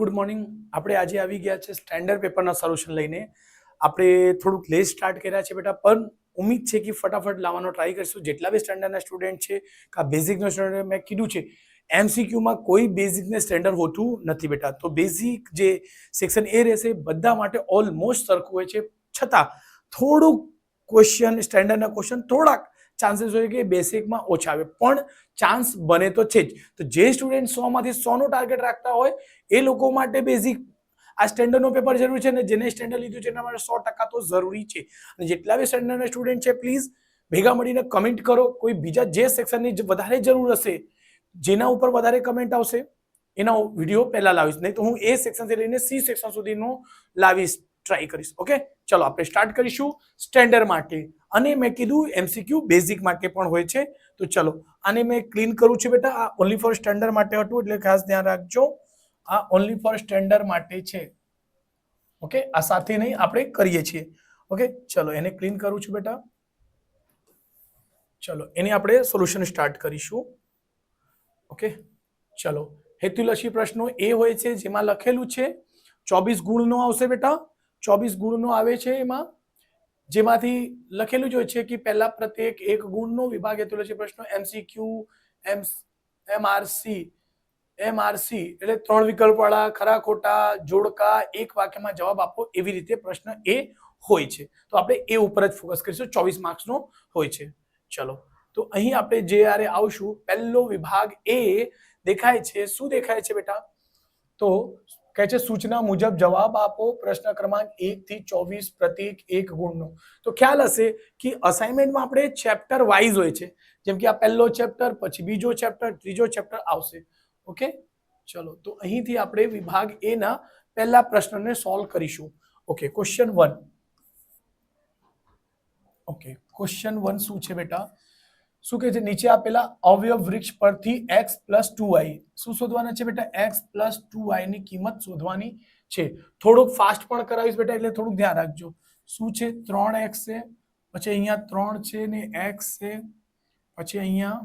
Good morning. આપણે આજે આવી ગયા છે સ્ટેન્ડર્ડ પેપરના સોલ્યુશન લઈને. આપણે થોડુંક લેટ સ્ટાર્ટ કર્યા છે બેટા, પણ ઉમ્મીદ છે કે ફટાફટ લાવવાનો ટ્રાય કરીશું. જેટલા બી સ્ટેન્ડર્ડના સ્ટુડન્ટ છે કે બેઝિકનો સ્ટુડન્ટ મેં કીધું છે, એમસીક્યુમાં કોઈ બેઝિકને સ્ટેન્ડર્ડ હોતું નથી બેટા. તો બેઝિક જે સેક્શન એ રહેશે બધા માટે ઓલમોસ્ટ સરખું હોય છે, છતાં થોડુંક ક્વેશ્ચન સ્ટેન્ડર્ડના ક્વેશ્ચન થોડાક ચાન્સીસ હોય કે બેસિકમાં ઓછા આવે, પણ ચાન્સ બને તો છે જ. તો જે સ્ટુડન્ટ 100માંથી 100નું ટાર્ગેટ રાખતા હોય એ લોકો માટે બેઝિક આ સ્ટેન્ડર્ડનો પેપર જરૂરી છે, ને જેને સ્ટેન્ડર્ડ લીધું છે એના માટે 100% તો જરૂરી છે. અને જેટલા બી સ્ટેન્ડર્ડના સ્ટુડન્ટ છે પ્લીઝ ભેગા મળીને કમેન્ટ કરો. કોઈ બીજા જે સેક્શનની વધારે જરૂર હશે, જેના ઉપર વધારે કમેન્ટ આવશે એના વિડીયો પહેલા લાવીશ, નહીં તો હું એ સેક્શનથી લઈને સી સેક્શન સુધીનું લાવીશ, ટ્રાય કરીશ. ઓકે, ચલો આપણે સ્ટાર્ટ કરીશું સ્ટેન્ડર્ડ માટે. અને મેં કીધું એમસીક્યુ બેઝિક માટે પણ હોય છે. તો ચલો આને મેં ક્લીન કરું છું બેટા. આ ઓનલી ફોર સ્ટેન્ડર્ડ માટે હતું, એટલે ખાસ ધ્યાન રાખજો. આ ઓનલી ફોર સ્ટેન્ડર્ડ માટે છે. ઓકે, આ સાથે નહીં આપણે કરીએ છીએ. ઓકે, ચલો એને ક્લીન કરું છું બેટા. ચલો એની આપણે સોલ્યુશન સ્ટાર્ટ કરીશું. ઓકે, ચલો હેતુલક્ષી પ્રશ્નો એ હોય છે જેમાં લખેલું છે 24 ગુણનો આવશે બેટા. 24 ગુણનો આવે છે એમાં, જેમાંથી લખેલું જ હોય છે કે પહેલા પ્રત્યેક એક ગુણનો વિભાગ હેતુલક્ષી પ્રશ્નો એમસીક્યુ એમઆરસી એટલે 3 વિકલ્પ વાળા, ખરા ખોટા, જોડકા, એક વાક્યમાં જવાબ આપો, એવી રીતે પ્રશ્ન એ હોય છે. તો આપણે એ ઉપર જ ફોકસ કરીશું. 24 માર્ક્સનો હોય છે. ચલો તો અહીં આપણે જે આરે આવશું, પહેલો વિભાગ એ દેખાય છે. શું દેખાય છે બેટા? તો કહે છે સૂચના મુજબ જવાબ આપો પ્રશ્ન ક્રમાંક 1 થી 24 પ્રત્યેક એક ગુણનો. તો ખ્યાલ હશે કે અસાઇનમેન્ટમાં આપણે ચેપ્ટર વાઇઝ હોય છે, જેમ કે આ પહેલો ચેપ્ટર, પછી બીજો ચેપ્ટર, ત્રીજો ચેપ્ટર આવશે. ઓકે, ચલો તો અહીંથી આપણે વિભાગ એ ના પહેલા પ્રશ્નને સોલ્વ કરીશું. Okay, question 1. ઓકે, ક્વેશ્ચન 1 શું છે બેટા? શું કહે છે? નીચે આપેલા અવયવ વૃક્ષ પરથી x + 2y શું શોધવાના છે બેટા? x + 2y ની કિંમત શોધવાની છે. થોડુંક ફાસ્ટ પણ કરાવીશ બેટા, એટલે થોડુંક ધ્યાન રાખજો. શું છે? 3x છે, પછી અહીંયા 3 છે ને x છે, પછી અહીંયા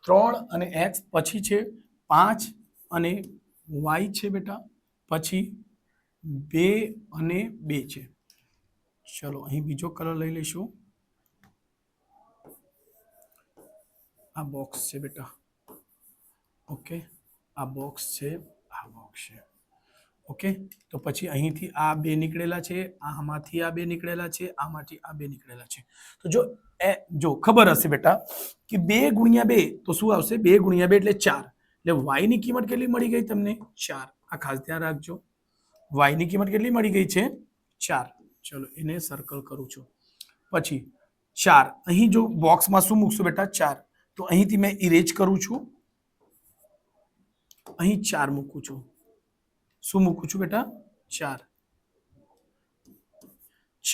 ત્રણ અને x, પછી છે 5 અને y છે બેટા, પછી 2 અને 2 છે. ચલો અહીં બીજો કલર લઈ લઈશું. આ બોક્સ છે બેટા. ઓકે, આ બોક્સ છે, આ બોક્સ છે. ઓકે, તો પછી અહીંથી આ 2 નીકળેલા છે, આમાંથી આ 2 નીકળેલા છે, આમાંથી આ 2 નીકળેલા છે. તો જો ખબર હશે બેટા કે 2 × 2 તો શું આવશે? 2 × 2 એટલે 4. એટલે y ની કિંમત કેટલી મળી ગઈ તમને? 4. આ ખાસ ધ્યાન રાખજો, y ની કિંમત કેટલી મળી ગઈ છે? 4. ચલો એને સર્કલ કરું છું. પછી 4 અહીં જો બોક્સમાં શું મૂકશું બેટા? 4. તો અહીંથી મેં ઇરેજ કરું છું, અહીં 4 મૂકું છું. શું મૂકું છું બેટા? 4.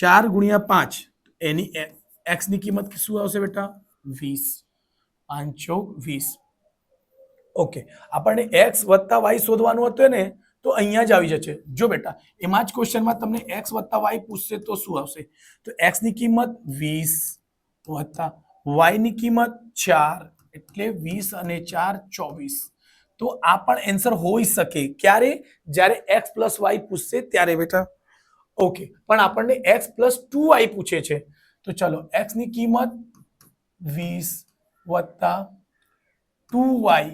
4 × 5 એની x ની કિંમત શું આવશે બેટા? 20. 5 × 20. ઓકે, આપણને x + y શોધવાનું હતું ને, તો અહીંયા જ આવી જશે. જો બેટા એમાં જ ક્વેશ્ચનમાં તમને x + y પૂછશે તો શું આવશે? તો x ની કિંમત 20 + y ની કિંમત 4, એટલે 20 અને 4 24. તો આ પણ આન્સર હોઈ શકે. ક્યારે? જ્યારે x + y પૂછશે ત્યારે બેટા. ઓકે, પણ આપણને x + 2y પૂછે છે. તો ચલો x ની કિંમત 20 + 2y.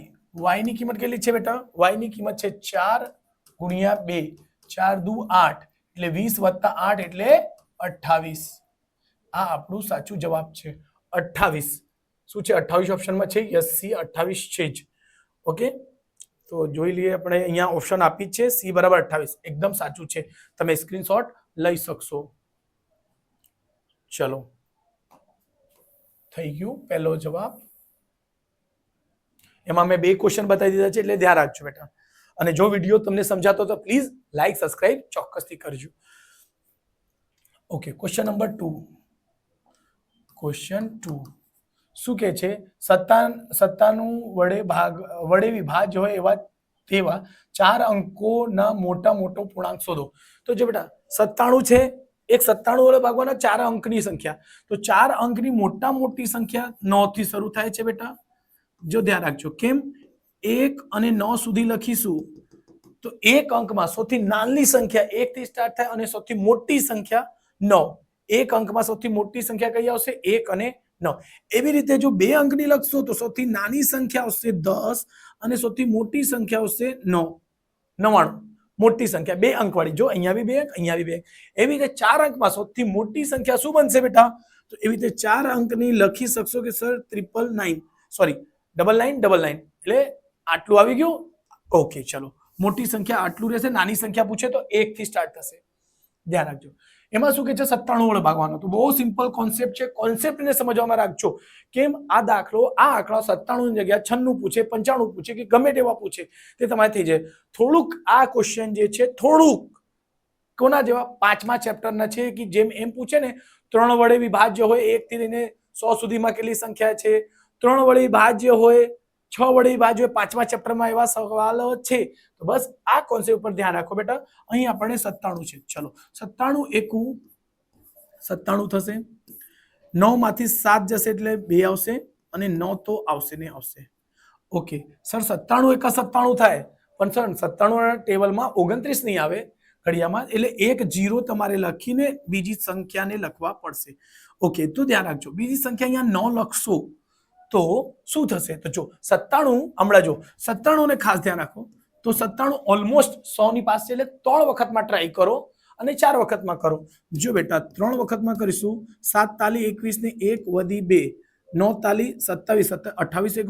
y ની કિંમત કેટલી છે બેટા? y ની કિંમત છે 4 × 2, 4 × 2 = 8, એટલે 20 + 8 એટલે 28. આ આપણું સાચું જવાબ છે, 28. શું છે? 28 ઓપ્શનમાં છે. યસ, સી 28 છે જ. ઓકે, તો જોઈ લઈએ આપણે. અહીંયા ઓપ્શન આપી છે સી = 28, એકદમ સાચું છે. તમે સ્ક્રીનશોટ લઈ શકશો. ચલો થઈ ગયું પહેલો જવાબ. એમાં મેં 2 ક્વેશ્ચન બતાવી દીધા છે, એટલે ધ્યાન રાખજો બેટા. અને જો વિડીયો તમને સમજાતો તો પ્લીઝ લાઈક, સબસ્ક્રાઇબ ચોક્કસથી કરજો. Okay, question number 2. ક્વેશ્ચન 2 શું કહે છે? સત્તાનું વડે વિભાજ્ય હોય એવા તેવા 4 અંકોના મોટા મોટો પૂર્ણાંક શોધો. તો જો બેટા 97 છે, એક 97 વડે ભાગવાના 4 અંકની સંખ્યા, તો 4 અંકની મોટા મોટી સંખ્યા 9 થી શરૂ થાય છે બેટા. જો ધ્યાન રાખજો, કેમ 1 અને 9 સુધી લખીશું તો એક અંકમાં સૌથી નાની સંખ્યા 1 થી સ્ટાર્ટ થાય અને સૌથી મોટી સંખ્યા 9. એક અંકમાં સૌથી મોટી સંખ્યા કઈ આવશે? 1 અને 9. એવી રીતે જો 2 અંકની લખશો તો સૌથી નાની સંખ્યા આવશે 10 અને સૌથી મોટી સંખ્યા આવશે 99. મોટી સંખ્યા 2 અંકવાળી, જો અહીંયા બી 2 અંક, અહીંયા બી 2 અંક. એવી રીતે 4 અંકમાં સૌથી મોટી સંખ્યા શું બનશે બેટા? તો એવી રીતે 4 અંકની લખી શકશો કે સર 999, સોરી 9999, એટલે આટલું આવી ગયું. ઓકે, ચલો મોટી સંખ્યા આટલું રહેશે, નાની સંખ્યા પૂછે તો 1 થી સ્ટાર્ટ થશે. ધ્યાન રાખજો. એમાં શું કે છે 97 વડે ભાગવાનો. તો બહુ સિમ્પલ કોન્સેપ્ટ છે, કોન્સેપ્ટને સમજવામાં રાખજો. કેમ આ દાખલો, આ આંકડો 97 ની જગ્યાએ 96 પૂછે, 95 પૂછે કે ગમે તેવા પૂછે તે તમારે થઈ જાય. થોડુંક આ ક્વેશ્ચન જે છે થોડુંક કોના જેવા 5મા ચેપ્ટરના છે કે જેમ એમ પૂછે ને 3 વડે વિભાજ્ય હોય 1 થી લઈને 100 સુધીમાં કેટલી સંખ્યા છે, 3 વડે વિભાજ્ય હોય 6 વડે વિભાજ્ય, 5મા ચેપ્ટરમાં એવા સવાલો છે. તો બસ આ કોન્સેપ્ટ પર ધ્યાન રાખો બેટા. અહીં આપણે 97 છે. ચલો 97 એકુ 97 થશે. 9 માંથી 7 જશે એટલે 2 આવશે અને 9 તો આવશે ને આવશે. ઓકે સર 97 એકા 97 થાય, પણ સર 97 ના ટેબલમાં 29 નહીં આવે ઘડિયામાં, એટલે એક 0 તમારે લખીને બીજી સંખ્યાને લખવા પડશે. ઓકે, તો ધ્યાન રાખજો. બીજી સંખ્યા અહીંયા 9 લખશો તો શું થશે? તો જો 97, હમણાં જો 97 ને ખાસ ધ્યાન રાખો. તો 97 ઓલમોસ્ટ 100 ની પાસે, એટલે 3 વખતમાં ટ્રાય કરો અને 4 વખતમાં કરો. જો બેટા 3 વખતમાં કરીશું, 7 તાલી 21 ને 1 વધી 2, 9 તાલી 27, 28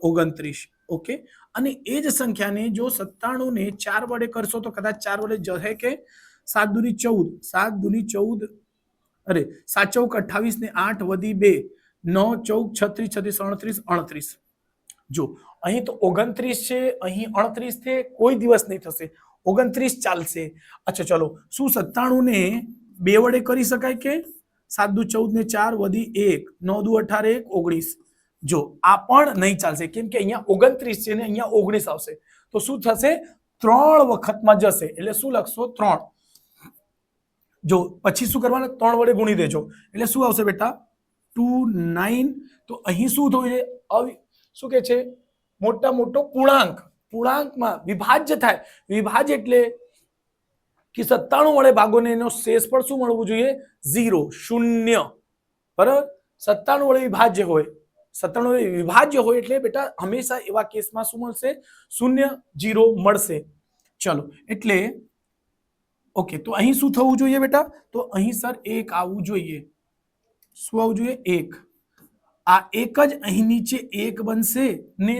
29. ઓકે, અને એ જ સંખ્યાને જો 97 ને 4 વડે કરશો તો કદાચ 4 વડે જશે કે 7 દુની 14, 7 દુની 14, અરે 7 ચોક 28 ને 8 વધી 2, 9 ચોક 36, 36, 38, 38. જો અહીં તો 29 છે, અહીં 38 છે, કોઈ દિવસ નહીં થશે, 29 ચાલશે. અચ્છા ચલો, શું 97 ને 2 વડે કરી શકાય કે? 7 દુ 14 ને 4 વધી 1, 9 દુ 18, 19. જો આ પણ નહીં ચાલશે, કેમ કે અહીંયા 29 છે ને અહીંયા 19 આવશે. તો શું થશે? 3 વખતમાં જશે, એટલે શું લખશો? 3. જો પછી શું કરવાનું? 3 વડે ગુણી દેજો, એટલે શું આવશે બેટા? 29. તો અહીં શું થયું છે? શું કે છે? મોટા મોટો પૂર્ણાંક, પૂર્ણાંકમાં વિભાજ્ય થાય. વિભાજ્ય એટલે કે 97 વડે ભાગો ને એનો શેષ પણ શું મળવું જોઈએ? 0, 0. બરાબર? 97 વડે વિભાજ્ય હોય, 97 વડે વિભાજ્ય હોય એટલે બેટા હંમેશા એવા કેસમાં શું મળશે? 0, 0 મળશે. ચલો, એટલે ઓકે, તો અહીં શું થવું જોઈએ બેટા? તો અહીં સર 1 આવવું જોઈએ. શું આવવું જોઈએ? 1. આ 1 જ અહીં નીચે 1 બનશે ને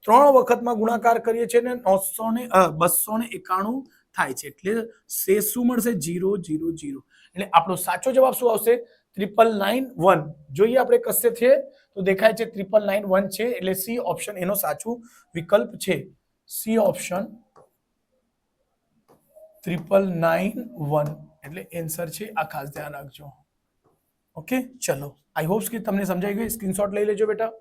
3 વખતમાં ગુણાકાર કરીએ છીએ ને 291 થાય છે, એટલે શેષ શું મળશે? 0, 0, 0. એટલે આપણો સાચો જવાબ શું આવશે? 9991. જોઈએ આપણે કશે છે તો દેખાય છે 9991 છે, એટલે સી ઓપ્શન એનો સાચું વિકલ્પ છે. સી ઓપ્શન 9991 એટલે આન્સર છે. આ ખાસ ધ્યાન રાખજો. ઓકે, ચલો, આઈ હોપ કે તમને સમજાઈ ગયું. સ્ક્રીનશોટ લઈ લેજો બેટા.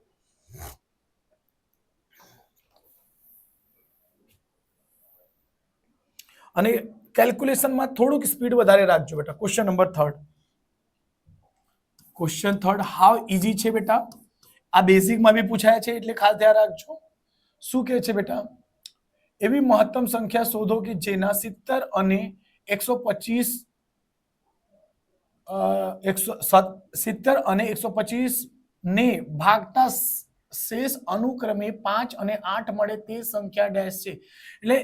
અને કેલ્ક્યુલેશનમાં થોડુંક સ્પીડ વધારે રાખજો બેટા. Question number 3. ક્વેશ્ચન 3 હાવ ઈઝી છે બેટા. આ બેઝિકમાં બી પૂછાયા છે, એટલે ખાસ ધ્યાન રાખજો. શું કહે છે બેટા? એવી મહત્તમ સંખ્યા શોધો કે જેના 70 અને 125 70 અને 125 ને ભાગતા શેષ અનુક્રમે 5 અને 8 મળે તે સંખ્યા ડેશ છે. એટલે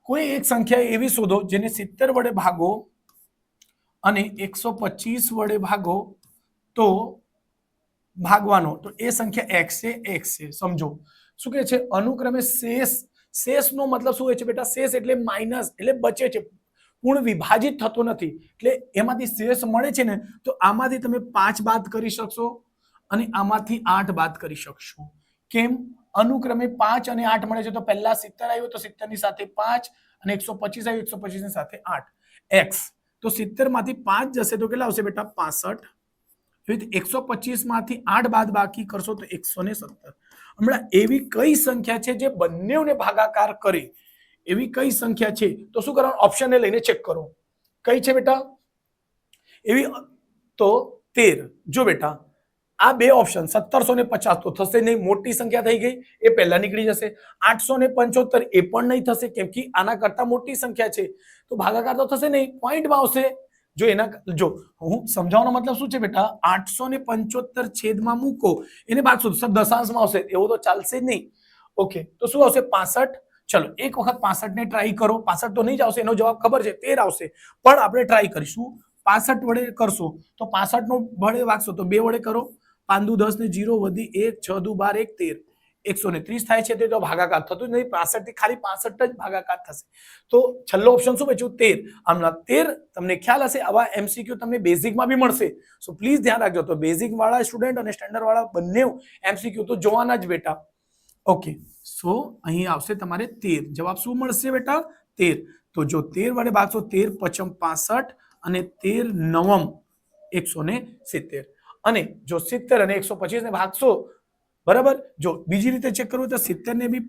કોઈ એક સંખ્યા એવી શોધો જેને 70 વડે ભાગો અને 125 વડે ભાગો તો ભાગવાનો, તો એ સંખ્યા x છે, x છે. સમજો શું કહે છે? અનુક્રમે શેષનો મતલબ શું હોય છે બેટા? શેષ એટલે માઇનસ, એટલે બચે છે, પૂર્ણ વિભાજિત થતો નથી, એટલે એમાંથી શેષ મળે છે ને, તો આમાંથી તમે 5 બાદ કરી શકશો અને આમાંથી 8 બાદ કરી શકશો. કેમ? અનુક્રમે 5 અને 8 મળે છે, તો પહેલા 70 આવ્યો તો 70 ની સાથે 5 અને 125 આવ્યો 125 ની સાથે 8, x. તો 70 માંથી 5 જશે તો કેટલા આવશે બેટા? 65. 125 માંથી 8 બાદ બાકી કરશો તો 117. હમણાં એવી કઈ સંખ્યા છે જે બંનેને ભાગાકાર કરે એવી કઈ સંખ્યા છે તો શું કરવાનું ઓપ્શનને લઈને ચેક કરો કઈ છે બેટા એવી તો 13 જો બેટા આ બે ઓપ્શન 1750 તો થશે નહીં મોટી સંખ્યા થઈ ગઈ એ પહેલા નીકળી જશે 875 એ પણ નહીં થશે કેમ કે આના કરતા મોટી સંખ્યા છે તો ભાગાકાર તો થશે નહીં પોઈન્ટમાં આવશે જો એના જો હું સમજાવવાનો મતલબ શું છે બેટા 875 છેદમાં મૂકો એને ભાગશો દશાંશમાં આવશે એવું તો ચાલશે જ નહીં ઓકે તો શું આવશે 65 ચલો એક વખત 65 ને ટ્રાય કરો 65 તો નહીં જ આવશે એનો જવાબ ખબર છે 13 આવશે પણ આપણે ટ્રાય કરીશું 65 વડે કરશો તો 65 નો વડે વાગશો તો 2 વડે કરો 5 દુ 10 ને 0 વધી 1 6 દુ 12 1 13 130 થાય છે તો ભાગાકાર થતું જ નહીં 65 થી ખાલી 65 જ ભાગાકાર થશે તો છેલ્લો ઓપ્શન શું બચ્યું 13 આમના 13 તમને ખ્યાલ હશે આવા એમસીક્યુ તમને બેઝિકમાં બી મળશે સો પ્લીઝ ધ્યાન રાખજો તો બેઝિક વાળા સ્ટુડન્ટ અને સ્ટેન્ડર્ડ વાળા બંને એમસીક્યુ તો જોવાના જ બેટા ઓકે સો અહીં આવશે તમારે 13 જવાબ શું મળશે બેટા 13 તો જો 13 વડે ભાગશો 13 પચમ 65 અને 13 નવમ 170 અને જો 70 અને 125 ને ભાગશો બરાબર જો બીજી રીતે ચેક કરવું તો 70 ને બી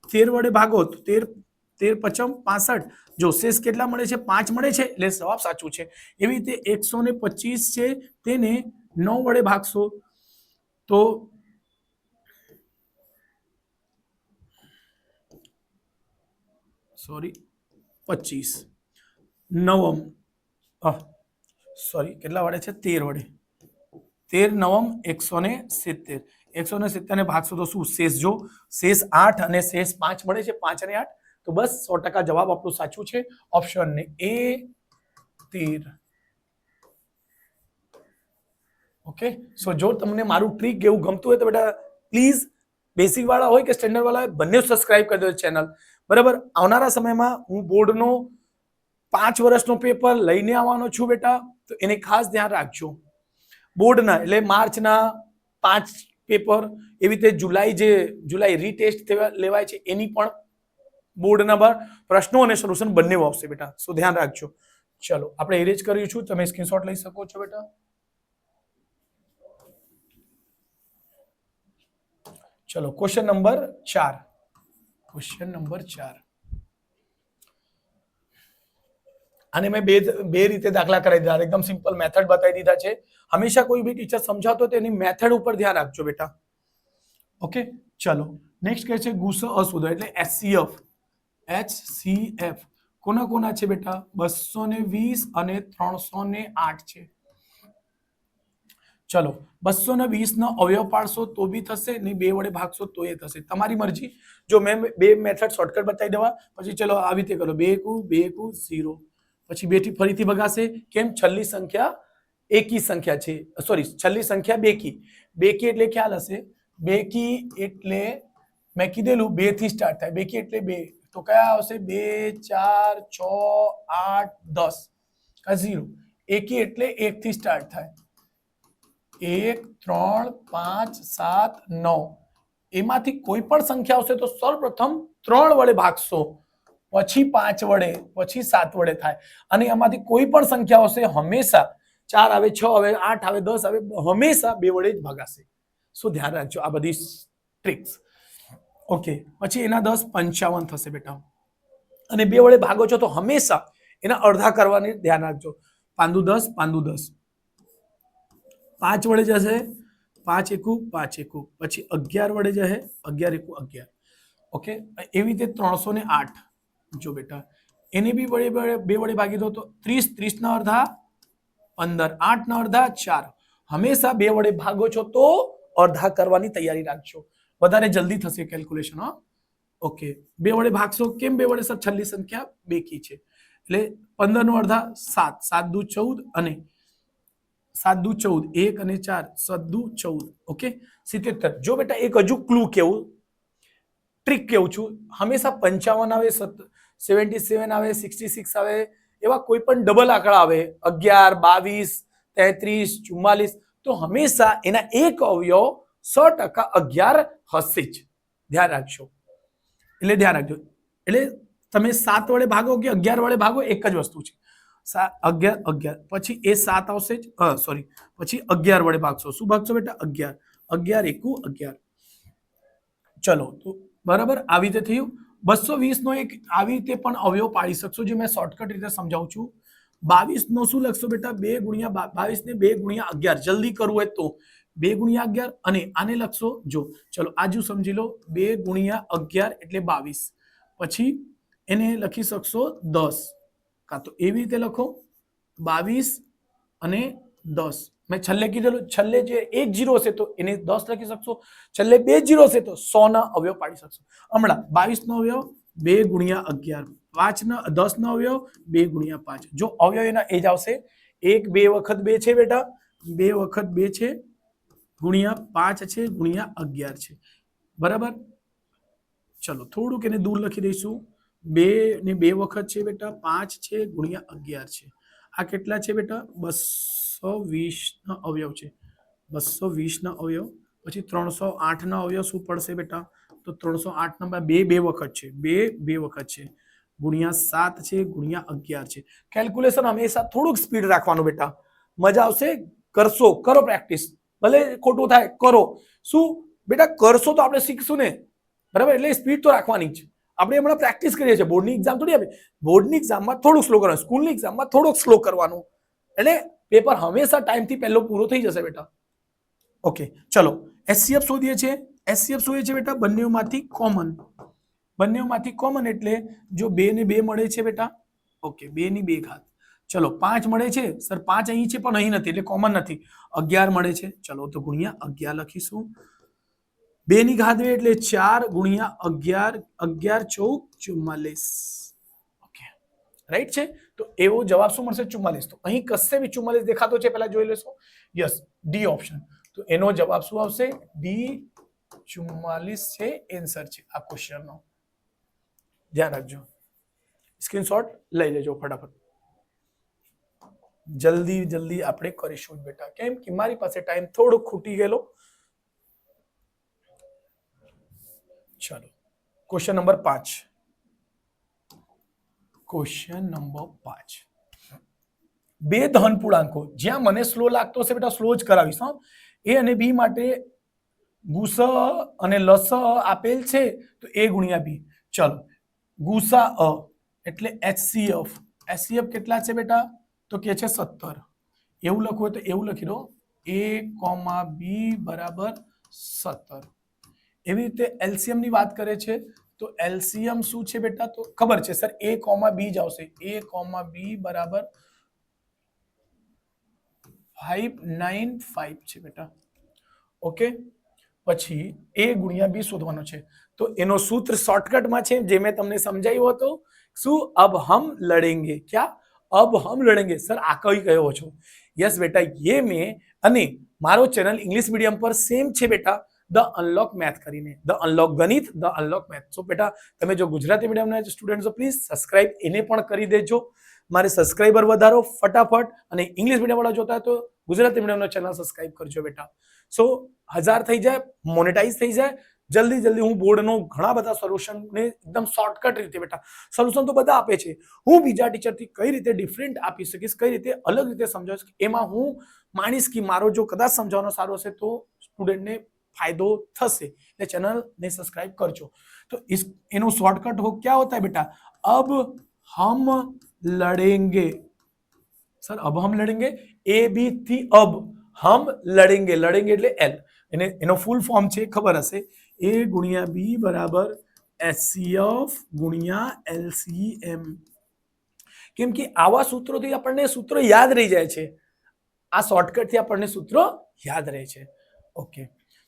13 વડે ભાગો તો 13 પચમ 65 જો શેષ કેટલા મળે છે 5 મળે છે એટલે જવાબ સાચું છે એવી રીતે 125 છે તેને 9 વડે ભાગશો તો સોરી 25 નવમ સોરી કેટલા વડે છે 13 વડે 13 નવમ 170 170 ને ભાગશો તો શું શેષ જો શેષ 8 અને શેષ 5 મળે છે 5 અને 8 તો બસ 100% જવાબ આપણું સાચું છે ઓપ્શન ને એ 13 ઓકે સો જો તમને મારું ટ્રીક એવું ગમતું હોય તો બેટા પ્લીઝ બેસિક વાળા હોય કે સ્ટેન્ડર્ડ વાળા હોય બંને સબસ્ક્રાઇબ કરી દો ચેનલ બરાબર આવનારા સમયમાં હું બોર્ડનો 5 વર્ષનો પેપર લઈને આવવાનો છું બેટા તો એને ખાસ ધ્યાન રાખજો બોર્ડના એટલે માર્ચના 5 પેપર એવી રીતે જુલાઈ રીટેસ્ટ લેવાય છે એની પણ બોર્ડના પર પ્રશ્નો અને સોલ્યુશન બંને આવશે બેટા સો ધ્યાન રાખજો ચલો આપણે એરેજ કર્યું છું તમે સ્ક્રીનશોટ લઈ શકો છો બેટા ચલો ક્વેશ્ચન નંબર 4 આને મેં બે રીતે દાખલા કરાવી દીધા એકદમ સિમ્પલ મેથડ બતાવી દીધા છે હંમેશા કોઈ બી ટીચર સમજાવતો તો એની મેથડ ઉપર ધ્યાન રાખજો બેટા ઓકે ચલો નેક્સ્ટ કહે છે ગુસા અશુદ્ધ એટલે HCF કોના છે બેટા 220 અને 308 છે ચલો 220 નો અવયવ પાડશો તો બી થશે ને 2 વડે ભાગશો તો એ થશે તમારી મરજી જો મેં બે મેથડ શોર્ટકટ બતાવી દેવા પછી ચલો આવી રીતે કરો 2 એકુ 0 પછી 2 થી ફરીથી ભગાશે કેમ છેલ્લી સંખ્યા એકી સંખ્યા છે સોરી છેલ્લી સંખ્યા બેકી એટલે ખ્યાલ હશે બેકી એટલે મેં કીધેલું 2 થી સ્ટાર્ટ થાય બેકી એટલે 2 તો કયા આવશે 2 4 6 8 10 કા 0 એકી એટલે 1 થી સ્ટાર્ટ થાય 1 3 5 7 9 એમાંથી કોઈ પણ સંખ્યા આવશે તો સર્વપ્રથમ 3 વડે ભાગશો પછી 5 વડે પછી 7 વડે થાય અને એમાંથી કોઈ પણ સંખ્યા આવશે હંમેશા 4 આવે 6 આવે 8 આવે 10 આવે હંમેશા 2 વડે જ ભાગાશે સો ધ્યાન રાખજો આ બધી ટ્રિક્સ ઓકે પછી એના 10 55 થશે બેટા અને 2 વડે ભાગો છો તો હંમેશા એના અડધા કરવાની ધ્યાન રાખજો 5 દુ 10 5 દુ 10 5 વડે જશે 5 એકુ 5 એકુ પછી 11 વડે જશે 11 એકુ 11 ઓકે એવી રીતે 308 જો બેટા એને બી બે વડે ભાગી દો તો 30 ના અડધા 15 8 ના અડધા 4 હંમેશા 2 વડે ભાગો છો તો અડધા કરવાની તૈયારી રાખજો વધારે જલ્દી થશે કેલ્ક્યુલેશન હા ઓકે 2 વડે ભાગશો કેમ 2 વડે સર છેલ્લી સંખ્યા બેકી છે એટલે 15 નો અડધા 7 7 દુ 14 અને 7 દુ 14 1 અને 4 7 દુ 14 ઓકે 77 જો બેટા એક હજુ ક્લુ કેવું ટ્રીક કેવું છું હંમેશા 55 આવે 77 આવે 66 આવે એવા કોઈ પણ ડબલ આંકડા આવે 11 22 33 44 તો હંમેશા એના એક અવયવ 100% 11 હશે જ ધ્યાન રાખજો એટલે તમે 7 વડે ભાગો કે 11 વડે ભાગો એક જ વસ્તુ છે 11 પછી એ 7 આવશે જ સોરી પછી 11 વડે ભાગશો શું ભાગશો બેટા 11 11 એકુ 11 ચલો તો બરાબર આવી રીતે થયું 220 નો એક આવી રીતે પણ અવયવ પાડી શકશો, જે મેં શોર્ટકટ રીતે સમજાવું છું. 22 નો શું લખશો બેટા? 2 ગુણ્યા 22 ને 2 ગુણ્યા 11, જલ્દી કરવું હોય તો 2 ગુણ્યા 11, અને આને લખશો, જો ચલો આજુ સમજી લો, 2 ગુણ્યા 11 એટલે 22, પછી એને લખી શકશો 10, કાં તો એવી રીતે લખો 22 અને 10. મેં છેલ્લે કીધેલું, છેલ્લે જે એક જીરો હશે તો એને 10 લખી શકશો, છેલ્લે બે જીરો હશે તો 100 ના અવયવ પાડી શકશો. હમણાં 22 નો અવયવ 2 ગુણ્યા 11, 5 ના 10 નો અવયવ 2 ગુણ્યા 5. જો અવયવ એના એ જ આવશે, 1 2 વખત 2 છે બેટા, 2 વખત 2 છે, ગુણ્યા 5 છે, ગુણ્યા 11 છે, બરાબર. ચલો થોડુંક એને દૂર લખી દઈશું, 2 ને 2 વખત છે બેટા, 5 છે, ગુણ્યા 11 છે. આ કેટલા છે બેટા? 220 ના અવયવ છે, 220 ના અવયવ. પછી 308 ના અવયવ શું પડશે બેટા? તો 308 નંબર 2 2 વખત છે, 2 2 વખત છે, ગુણ્યા 7 છે, ગુણ્યા 11 છે. કેલ્ક્યુલેશન હંમેશા થોડુંક સ્પીડ રાખવાનું બેટા, મજા આવશે, કરશો, કરો પ્રેક્ટિસ, ભલે ખોટું થાય કરો. શું બેટા કરશો તો આપણે શીખશું ને, બરાબર? એટલે સ્પીડ તો રાખવાની જ. આપણે હમણાં પ્રેક્ટિસ કરીએ છીએ, બોર્ડની એક્ઝામ થોડી આપે. બોર્ડની એક્ઝામમાં થોડું સ્લો કરવાનું, સ્કૂલની એક્ઝામમાં થોડુંક સ્લો કરવાનું, એટલે પેપર હંમેશા ટાઈમથી પહેલો પૂરો થઈ જશે બેટા. ઓકે ચલો એચસીએફ શોધીએ છીએ. એચસીએફ શોધીએ છીએ બેટા બંનેમાંથી કોમન. બંનેમાંથી કોમન એટલે જો 2 ને 2 મળે છે બેટા, ઓકે 2 ની 2 ઘાત. ચલો 5 મળે છે સર, 5 અહીં છે પણ અહીં નથી એટલે કોમન નથી. 11 મળે છે, ચલો તો ગુણ્યા 11 લખીશું. 2 ની ઘાત 2 એટલે 4 ગુણ્યા 11, 11 14 44. ઓકે રાઈટ છે. તો એવો જવાબ શું મળશે? 44. તો અહીં કશે બી 44 દેખાતો છે, પહેલા જોઈ લેશો. Yes, D option. તો એનો જવાબ શું આવશે? ડી 44 છે, આન્સર છે આ ક્વેશ્ચનનો. ધ્યાન રાખજો, સ્ક્રીનશોટ લઈ લેજો ફટાફટ. જલ્દી જલ્દી આપણે કરીશું બેટા, કેમ કે મારી પાસે ટાઈમ થોડો ખૂટી ગયેલો. ચલો ક્વેશ્ચન નંબર 5. Question number 5. બે ધન પૂર્ણાંકો, જ્યાં મને સ્લો લાગતો હશે બેટા સ્લો જ કરાવીશ. એ અને બી માટે ગુસ અને લસ આપેલ છે તો એ ગુણ્યા બી. ચલો ગુસા અ એટલે એચસીએફ. એચસીએફ કેટલા છે બેટા? તો કે છે 17. એવું લખવું હોય તો એવું લખી દો, a, b બરાબર 17. એવી રીતે એલસીએમ ની વાત કરે છે તો એલસીએમ શું છે બેટા? તો ખબર છે સર, a, b જ આવશે. a, b બરાબર 595 છે બેટા. ઓકે, પછી a ગુણ્યા b શોધવાનો છે. તો એનો સૂત્ર શોર્ટકટમાં છે, જે મેં તમને સમજાવ્યું હતું. શું? અબ હમ લડેંગે. ક્યાં? અબ હમ લડેંગે. સર આ કઈ કયો છો? યસ બેટા, ये મેં, અને મારો ચેનલ ઇંગ્લિશ મીડિયમ પર સેમ છે બેટા, ધ અનલોક મેથ કરીને, ધ અનલોક ગણિત, ધ અનલોક મેથ. સો બેટા તમે જો ગુજરાતી મીડિયમના સ્ટુડન્ટ છો પ્લીઝ સબસ્ક્રાઇબ એને પણ કરી દેજો. મારે સબસ્ક્રાઇબર વધારો ફટાફટ, અને ઇંગ્લિશ મીડિયમ વાળા જોતા હોય તો ગુજરાતી મીડિયમનો ચેનલ સબસ્ક્રાઇબ કરજો બેટા. સો 1000 થઈ જાય, મોનેટાઇઝ થઈ જાય, જલ્દી જલ્દી હું બોર્ડનો ઘણા બધા સોલ્યુશનને એકદમ શોર્ટકટ રીતે બેટા, સોલ્યુશન તો બધા આપે છે, હું બીજા ટીચરથી કઈ રીતે ડિફરન્ટ આપી શકીશ, કઈ રીતે અલગ રીતે સમજાવીશ, એમાં હું માનીશ કે મારો જો કદાચ સમજાવવાનો સારો હશે તો સ્ટુડન્ટને ફાયદો થશે. એટલે ચેનલને સબસ્ક્રાઇબ કરજો. તો એનો શોર્ટકટ હો ક્યાં હોતા है बेटा? अब हम लड़ेंगे. सर अब हम लड़ेंगे, ए बी થી अब हम लड़ेंगे. लड़ेंगे એટલે એલ, એને એનો ફૂલ ફોર્મ છે ખબર હશે, a ગુણ્યા b બરાબર એચસીએફ ગુણ્યા એલસીએમ. કેમ કે આવા સૂત્રોથી આપણને સૂત્રો યાદ રહી જાય છે, આ શોર્ટકટથી આપણને સૂત્રો યાદ રહે છે. ઓકે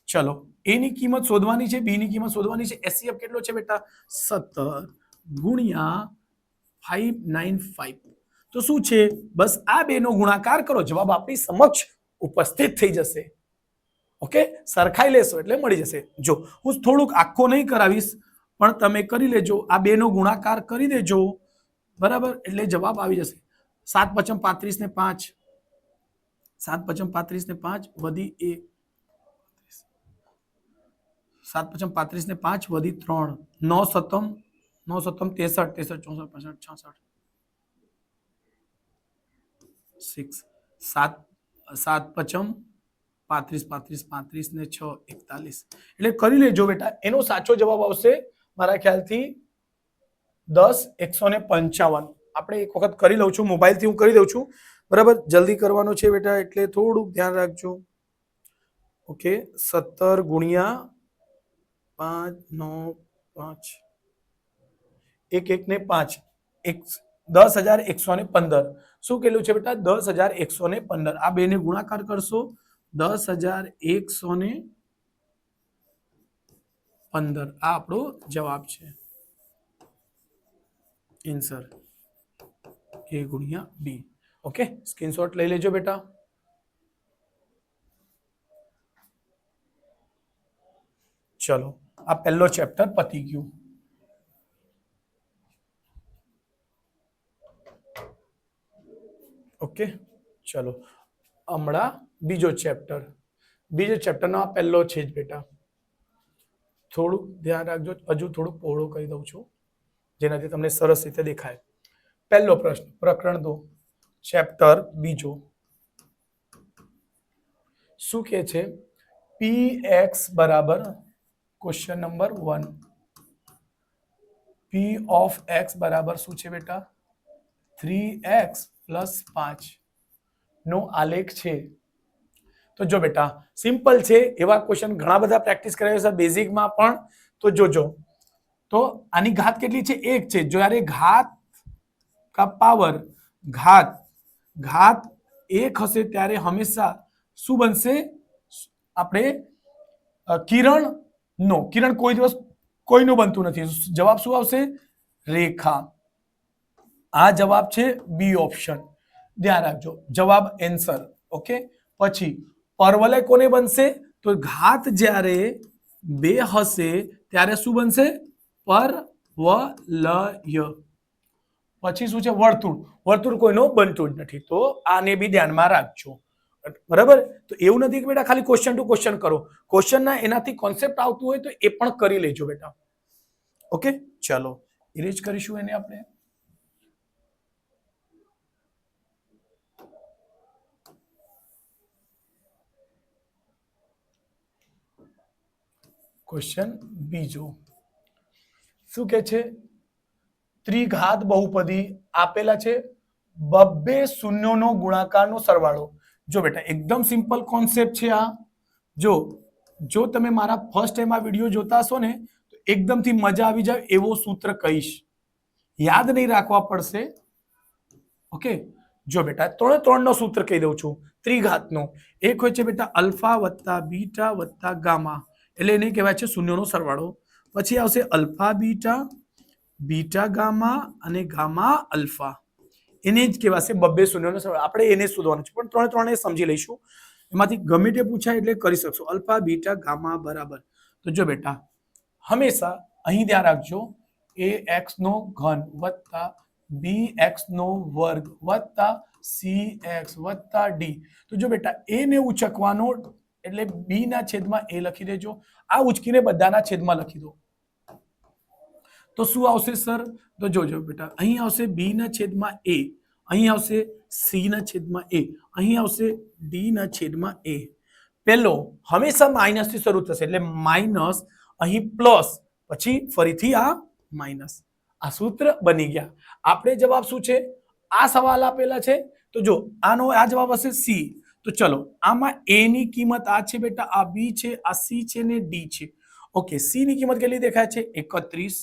ચલો, એ ની કિંમત શોધવાની છે, બી ની કિંમત શોધવાની છે. એચસીએફ કેટલો છે બેટા? 17 ગુણ્યા 595. તો શું છે? બસ આ બે નો ગુણાકાર કરો, જવાબ આપણી સમક્ષ ઉપસ્થિત થઈ જશે. ઓકે, સરખાઈ લેશો એટલે મળી જશે. જો હું થોડુંક આખો નહીં કરાવીશ, પણ તમે કરી લેજો, આ બે નો ગુણાકાર કરી દેજો, બરાબર, એટલે જવાબ આવી જશે. 7 × 35 ને 5, 7 × 35 ને 5 વધી 1, 7 × 35 ને 5 વધી 3, 9 સતમ 9 સતમ 63, 63 64 65 66, 7 7 પચમ 35 35 35 ને 6 41. એટલે કરી લેજો બેટા, એનો સાચો જવાબ આવશે મારા ખ્યાલથી 10,155 આપણે એક વખત કરી લઉં છું, મોબાઈલથી હું કરી દઉં છું, બરાબર. જલ્દી કરવાનું છે બેટા, એટલે થોડુંક ધ્યાન રાખજો. ઓકે, 17 ગુણ્યા 5 9 5 1 ને 5 10,115. શું કેટલું છે બેટા? 10,115. આ બે ને ગુણાકાર કરશો, 10,115. આ આપણો જવાબ છે. આન્સર A ગુણ્યા B. ઓકે, સ્ક્રીનશોટ લઈ લેજો બેટા. ચલો, આ પહેલો ચેપ્ટર પતી ગયું. ઓકે, ચલો હમણાં બીજો ચેપ્ટરનો આ પહેલો છે જ બેટા. થોડું ધ્યાન રાખજો, હજુ થોડું પહોળું કરી દઉં છું જેનાથી તમને સરસ રીતે દેખાય. પહેલો પ્રશ્ન, પ્રકરણ 2, ચેપ્ટર બીજો. શું કે છે? px બરાબર, question number 1, p of x બરાબર શું છે બેટા? 3x પ્લસ 5 નો આલેખ છે. તો જો બેટા, સિમ્પલ છે, એવા ક્વેશ્ચન ઘણા બધા પ્રેક્ટિસ કરાવ્યા છે બેઝિકમાં પણ. તો જોજો, તો આની ઘાત કેટલી છે? 1 છે. જ્યારે ઘાત કા પાવર ઘાત 1 હશે ત્યારે હંમેશા શું બનશે? આપણે કિરણ કોઈ દિવસ કોઈનું બનતું નથી. જવાબ શું આવશે? રેખા. આ જવાબ છે બી ઓપ્શન. ધ્યાન રાખજો, જવાબ આન્સર. ઓકે, પછી પરવલય કોને બનશે? તો ઘાત જ્યારે 2 હશે ત્યારે શું બનશે? પરવલય. પછી શું છે? વર્તુળ કોઈનું બનતું જ નથી. તો આને બી ધ્યાનમાં રાખજો, બરાબર. તો એવું નથી કે બેટા ખાલી ક્વેશ્ચન ટુ ક્વેશ્ચન કરો, ક્વેશ્ચનના એનાથી કોન્સેપ્ટ આવતું હોય તો એ પણ કરી લેજો બેટા. ઓકે, ચલો ઇરેજ કરીશું એને આપણે. ક્વેશ્ચન બીજો શું કે છે? ત્રિઘાત બહુપદી આપેલા છે, 2 શૂન્યોનો ગુણાકારનો સરવાળો. જો બેટા, એકદમ સિમ્પલ કોન્સેપ્ટ છે આ. જો તમે મારા ફર્સ્ટ ટાઈમ આ વિડીયો જોતા હશો ને, તો એકદમથી મજા આવી જાય એવો સૂત્ર કહીશ, યાદ નહીં રાખવા પડશે. ઓકે, જો બેટા, 3 નો સૂત્ર કહી દઉં છું ત્રિઘાતનો. એક હોય છે બેટા અલ્ફા વત્તા બીટા વત્તા ગામા, એટલે એને કહેવાય છે શૂન્યોનો સરવાળો. પછી આવશે અલ્ફા બીટા, બીટા ગામા અને ગામા અલ્ફા, એને જ કહેવાશે 2 શૂન્યોનો સરવાળો. આપણે એને શોધવાનું છે, પણ 3 સમજી લઈશું. એમાંથી ગમે તે પૂછાય એટલે કરી શકશો. અલ્ફા બીટા ગામા બરાબર. તો જો બેટા, હંમેશા અહીં ધ્યાન રાખજો, ax નો ઘન વત્તા bx નો વર્ગ વત્તા cx વત્તા d. તો જો બેટા, a ને ઉચકવાનો એટલે b ના છેદમાં a લખી દેજો. આ ઉચકીને બધાના છેદમાં લખી દો. તો શું આવશે સર? તો જોજો બેટા, અહીં આવશે b ના છેદમાં a, અહીં આવશે c ના છેદમાં a, અહીં આવશે d ના છેદમાં a. પહેલો હંમેશા માઇનસ થી શરૂ થશે, એટલે માઇનસ, અહીં પ્લસ, પછી ફરીથી આ માઇનસ. આ સૂત્ર બની ગયા. આપણે જવાબ શું છે? આ સવાલ આપેલા છે, તો જો આનો આ જવાબ હશે સી. તો ચલો, આમાં a ની કિંમત આ છે બેટા, આ b છે, આ c છે ને d છે. ઓકે, c ની કિંમત કેટલી દેખાય છે? 31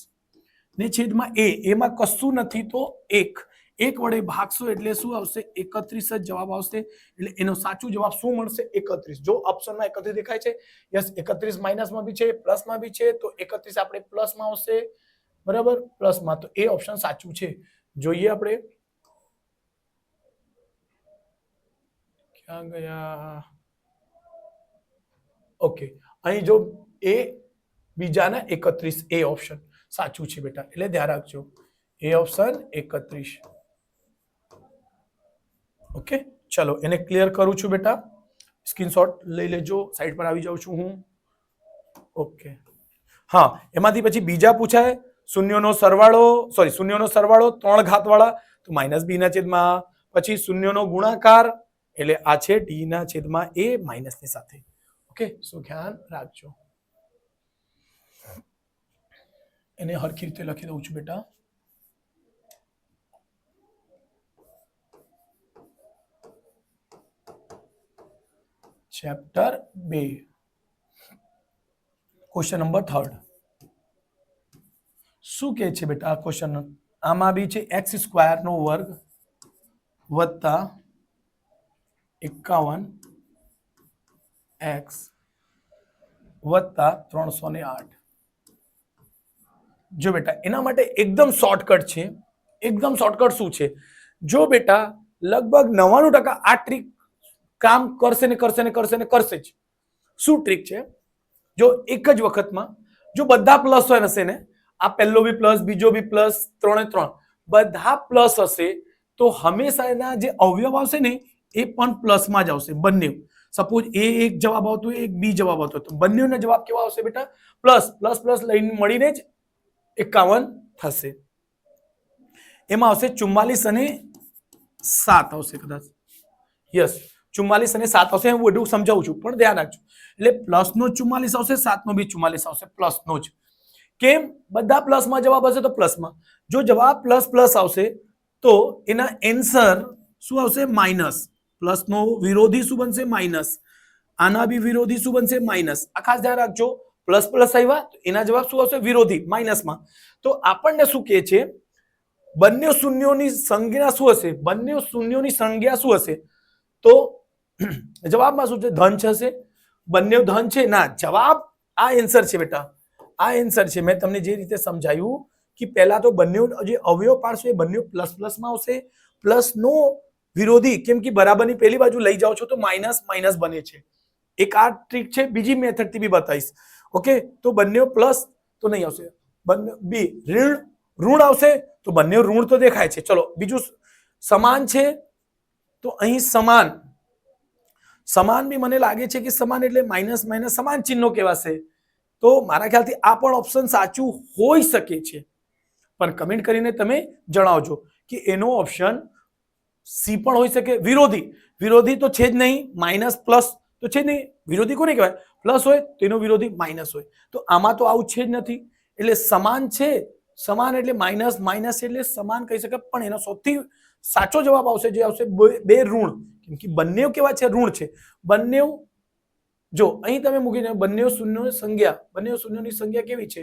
ને છેદમાં a, એમાં કશું નથી તો 1 વડે ભાગશો એટલે શું આવશે? 31 જ જવાબ આવશે. એટલે એનો સાચો જવાબ શું મળશે? 31. જો ઓપ્શનમાં 31 દેખાય છે, યસ, 31 માઇનસમાં બી છે, પ્લસમાં બી છે, તો 31 આપણે પ્લસમાં આવશે, બરાબર, પ્લસમાં. તો એ ઓપ્શન સાચું છે. જોઈએ આપણે, ક્યાં ગયા? ઓકે, અહીં જો એ બીજાના 31, એ ઓપ્શન સાચું છે બેટા, એટલે ધ્યાન રાખજો, એ ઓપ્શન 31. ઓકે, ચલો એને ક્લિયર કરું છું બેટા, સ્ક્રીનશોટ લઈ લેજો, સાઈડ પર આવી જાઉં છું હું. ઓકે, હા, એમાંથી પછી બીજા પૂછાય શૂન્યનો સરવાળો, શૂન્યનો સરવાળો 3 ઘાત વાળા, તો માઇનસ b ના છેદમાં, પછી શૂન્યનો ગુણાકાર, એટલે આ છે d ના છેદમાં a માઇનસ ની સાથે. ઓકે, સો ધ્યાન રાખજો. એને હરખી રીતે લખી દઉં છું બેટા. ચેપ્ટર 2 ક્વેશ્ચન નંબર 3 શું કહે છે બેટા આ ક્વેશ્ચન? આમાં બી છે x² નો વર્ગ વત્તા 51x વત્તા 308. જો બેટા એના માટે એકદમ શોર્ટકટ છે. એકદમ શોર્ટકટ શું છે? જો બેટા લગભગ 99% આ ટ્રીક કામ કરશે ને કરશે ને કરશે ને કરશે જ. શું ટ્રીક છે? જો એક જ વખતમાં જો બધા પ્લસ હોય હશે ને, આ પહેલો બી પ્લસ, બીજો બી પ્લસ, 3 બધા પ્લસ હશે તો હંમેશા એના જે અવયવ આવશે ને એ પણ પ્લસમાં જ આવશે બંને. સપોઝ એ એક જવાબ આવતો હોય, એક બી જવાબ આવતો હોય, તો બંનેનો જવાબ કેવા આવશે બેટા? પ્લસ પ્લસ પ્લસ લઈને મળીને જ 51 થશે. એમાં આવશે 44 અને 7 આવશે કદાચ. યસ, 44 અને 7 આવશે. હું બધું સમજાવું છું પણ ધ્યાન રાખજો. એટલે પ્લસ નો 44 આવશે, 7 નો બી 44 આવશે, પ્લસ નો જ. કેમ? બધા પ્લસમાં જવાબ હશે તો પ્લસમાં. જો જવાબ પ્લસ પ્લસ આવશે તો એના આન્સર શું આવશે? માઇનસ. પ્લસ નો વિરોધી શું બનશે? માઇનસ. આના બી વિરોધી શું બનશે? માઇનસ. આ ખાસ ધ્યાન રાખજો. પ્લસ પ્લસ આવ્યા તો એના જવાબ શું આવશે? વિરોધી, માઇનસમાં. તો આપણને શું કહે છે? બંને શૂન્યોની સંજ્ઞા શું હશે? બંને શૂન્યોની સંજ્ઞા શું હશે? તો જવાબમાં શું છે? ધન હશે. બંને ધન છે ના, જવાબ આ આન્સર છે બેટા. આ આન્સર છે. મેં તમને જે રીતે સમજાવ્યું કે પહેલા તો બંને જે અવયવ પાડશો એ બંને પ્લસ પ્લસમાં આવશે. પ્લસ નો વિરોધી, કેમ કે બરાબરની પહેલી બાજુ લઈ જાઓ છો તો માઇનસ માઇનસ બને છે. એક આ ટ્રીક છે. બીજી મેથડ થી બી બતાવીશ. ઓકે, તો બંને પ્લસ તો નહીં આવશે, બંને બી ઋણ આવશે તો બંને ઋણ તો દેખાય છે. ચલો બીજું સમાન છે તો અહીં સમાન. સમાન બી મને લાગે છે કે સમાન એટલે માઇનસ માઇનસ સમાન ચિહ્નો કહેવાશે. તો મારા ખ્યાલથી આ પણ ઓપ્શન સાચું હોઈ શકે છે. પણ કમેન્ટ કરીને તમે જણાવજો કે એનો ઓપ્શન સી પણ હોઈ શકે. વિરોધી, વિરોધી તો છે જ નહીં. માઇનસ પ્લસ તો છે જ નહીં. વિરોધી કોને કહેવાય? પ્લસ હોય તો એનો વિરોધી માઇનસ હોય. તો આમાં તો આવું છે જ નથી. એટલે સમાન છે. સમાન એટલે માઇનસ, માઇનસ એટલે સમાન કહી શકાય. પણ એનો સૌથી સાચો જવાબ આવશે જે આવશે બે ઋણ. કેમ કે બંને કેવા છે? ઋણ છે. બંને જો અહીં તમે મૂકીને બંને શૂન્યોની સંજ્ઞા, બંને શૂન્યોની સંજ્ઞા કેવી છે?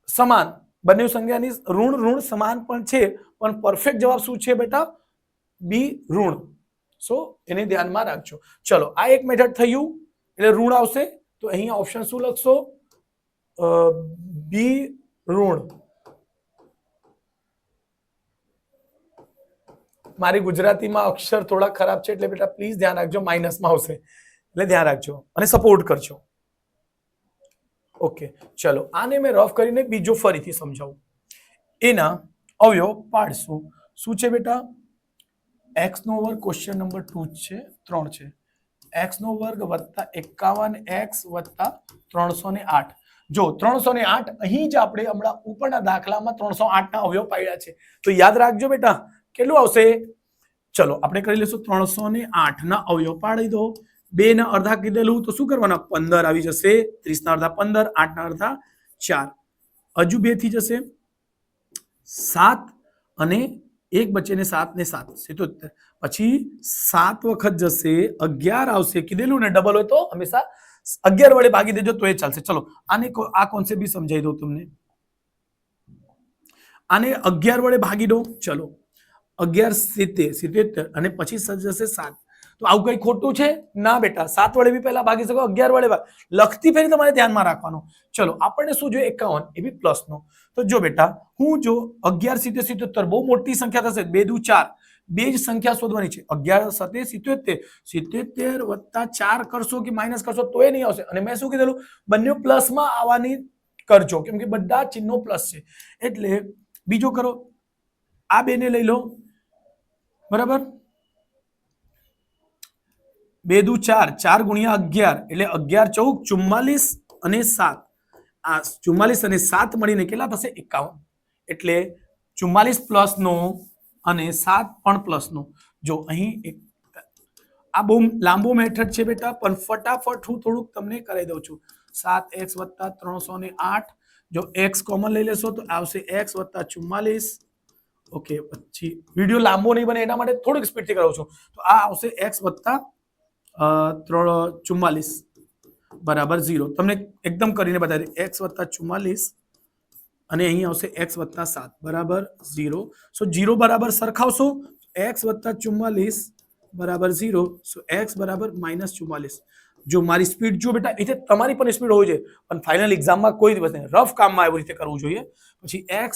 સમાન. બંને સંજ્ઞાની ઋણ ઋણ સમાન પણ છે. પણ પરફેક્ટ જવાબ શું છે બેટા? બી ઋણ. સો એને ધ્યાનમાં રાખજો. ચલો આ એક મેથડ થયું એટલે ઋણ આવશે. તો અહીંયા ઓપ્શન શું લખશો? બી ઋણ. મારી ગુજરાતીમાં અક્ષર થોડા ખરાબ છે એટલે બેટા પ્લીઝ ધ્યાન રાખજો. માઇનસમાં આવશે એટલે ધ્યાન રાખજો અને સપોર્ટ કરજો. ઓકે, ચલો આને મેં રફ કરીને બીજો ફરીથી સમજાવું. એના અવયવ પાડશું. શું છે બેટા? x નો વર્ગ ક્વેશ્ચન નંબર 2 છે, 3 છે. x નો વર્ગ વત્તા 51x વત્તા 308. જો 308 અહીં જ આપણે હમણાં ઉપરના દાખલામાં 308 ના અવયવ પાડ્યા છે. તો યાદ રાખજો બેટા કેટલું આવશે? ચલો આપણે કરી લઈશું 308 ના અવયવ પાડી દો. 2 ના અડધા કીધેલું તો શું કરવાના? 15 આવી જશે. 30 ના અડધા 15, 8 ના અડધા 4, હજુ 2 થી જશે 7 અને 1 બચે ને 7 ને 7 77. પછી 7 વખત જશે 11 આવશે. કીધેલું ને ડબલ હોય તો હંમેશા 11 વડે ભાગી દેજો તો એ ચાલશે. ચલો આને આ કોન્સેપ્ટ બી સમજાવી દઉં તમને. આને 11 વડે ભાગી દો. ચલો 11 77 અને પછી જશે 7. તો આવું કઈ ખોટું છે? ના બેટા. 7 વડે બી પહેલા ભાગી શકો, 11 વડે લખતી ફેરી તમારે ધ્યાનમાં રાખવાનું. ચલો આપણને શું જોઈએ? 51 એ બી પ્લસ નો. તો જો બેટા હું જો 11 77 બહુ મોટી સંખ્યા થશે. 2 દુ 4, બે જ સંખ્યા શોધવાની છે. 11 7 77 77 વત્તા 4 કરશો કે માઇનસ કરશો તો એ નહીં આવશે. અને મેં શું કીધેલું? બંને પ્લસમાં આવવાની કરજો કેમ કે બધા ચિહ્નો પ્લસ છે. એટલે બીજો કરો. આ બેને લઈ લો. બરાબર? 2 દુ 4, 4 ગુણ્યા 11 એટલે 11 14 44 અને 7. આ 44 અને 7 મળીને કેટલા થશે? 51. એટલે 44 પ્લસ નો અને 7 પણ પ્લસ નો. જો અહીં આ બહુ લાંબો મેથડ છે બેટા, પણ ફટાફટ હું થોડુંક તમને કરાવી દઉં છું. 7x વત્તા 308. જો x કોમન લઈ લેશો તો આવશે x વત્તા 44. ઓકે, પછી વિડીયો લાંબો નહીં બને એના માટે થોડીક સ્પીડથી કરાવું છું. તો આ આવશે x વત્તા 44 બરાબર 0. તમને એકદમ કરીને બતાવી દે x વત્તા 44 અને અહીં આવશે x વત્તા 7 બરાબર 0. સો 0 બરાબર સરખાવશો x વત્તા 44 બરાબર 0. સો x બરાબર -44. જો મારી સ્પીડ જો બેટા એટલે તમારી પણ સ્પીડ હોવી જોઈએ, પણ ફાઇનલ એક્ઝામમાં કોઈ દિવસ નહીં, રફ કામમાં એવી રીતે કરવું જોઈએ. પછી x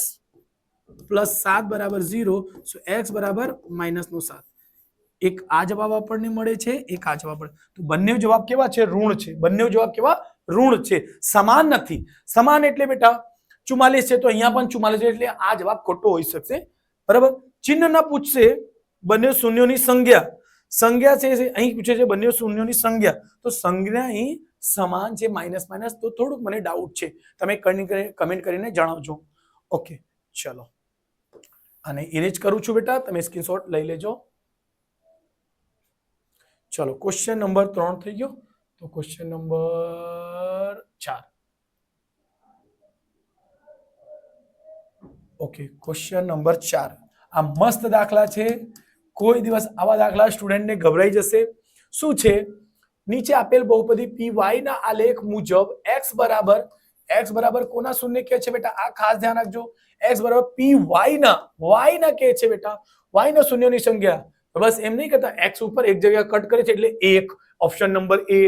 પ્લસ 7 બરાબર 0. સો x બરાબર -7. એક આ જવાબ આપણને મળે છે, એક આ જવાબ. તો બંને જવાબ કેવા છે? ઋણ છે. બંને જવાબ કેવા? ઋણ છે, સમાન નથી. સમાન એટલે બેટા 44 છે તો અહીંયા પણ 44 છે, એટલે આ જવાબ ખોટો હોઈ શકશે. બરાબર. ચિહ્ન ના પૂછશે બંને શૂન્યોની સંજ્ઞા. સંજ્ઞા છે અહીં પૂછે છે બંને શૂન્યોની સંજ્ઞા, તો સંજ્ઞા અહીં સમાન છે, માઇનસ માઇનસ. તો થોડુંક મને ડાઉટ છે, તમે કમેન્ટ કરીને જણાવજો. ઓકે, ચલો અને ઇરેજ કરું છું બેટા, તમે સ્ક્રીનશોટ લઈ લેજો. ચલો ક્વેશ્ચન નંબર 3 થઈ ગયો. તો question number 4. Okay, question number 4. આ મસ્ત દાખલા છે. કોઈ દિવસ આવા દાખલા સ્ટુડન્ટને ગભરાઈ જશે. શું છે? નીચે આપેલ બહુપદી py ના આલેખ મુજબ x બરાબર કોના શૂન્ય કહે છે બેટા? આ ખાસ ધ્યાન રાખજો. x બરાબર py ના કહે છે બેટા, y ના શૂન્યોની સંખ્યા. બસ એમ નહીં કરતા, x ઉપર એક જગ્યા કટ કરે છે એટલે 1. ઓપ્શન નંબર એ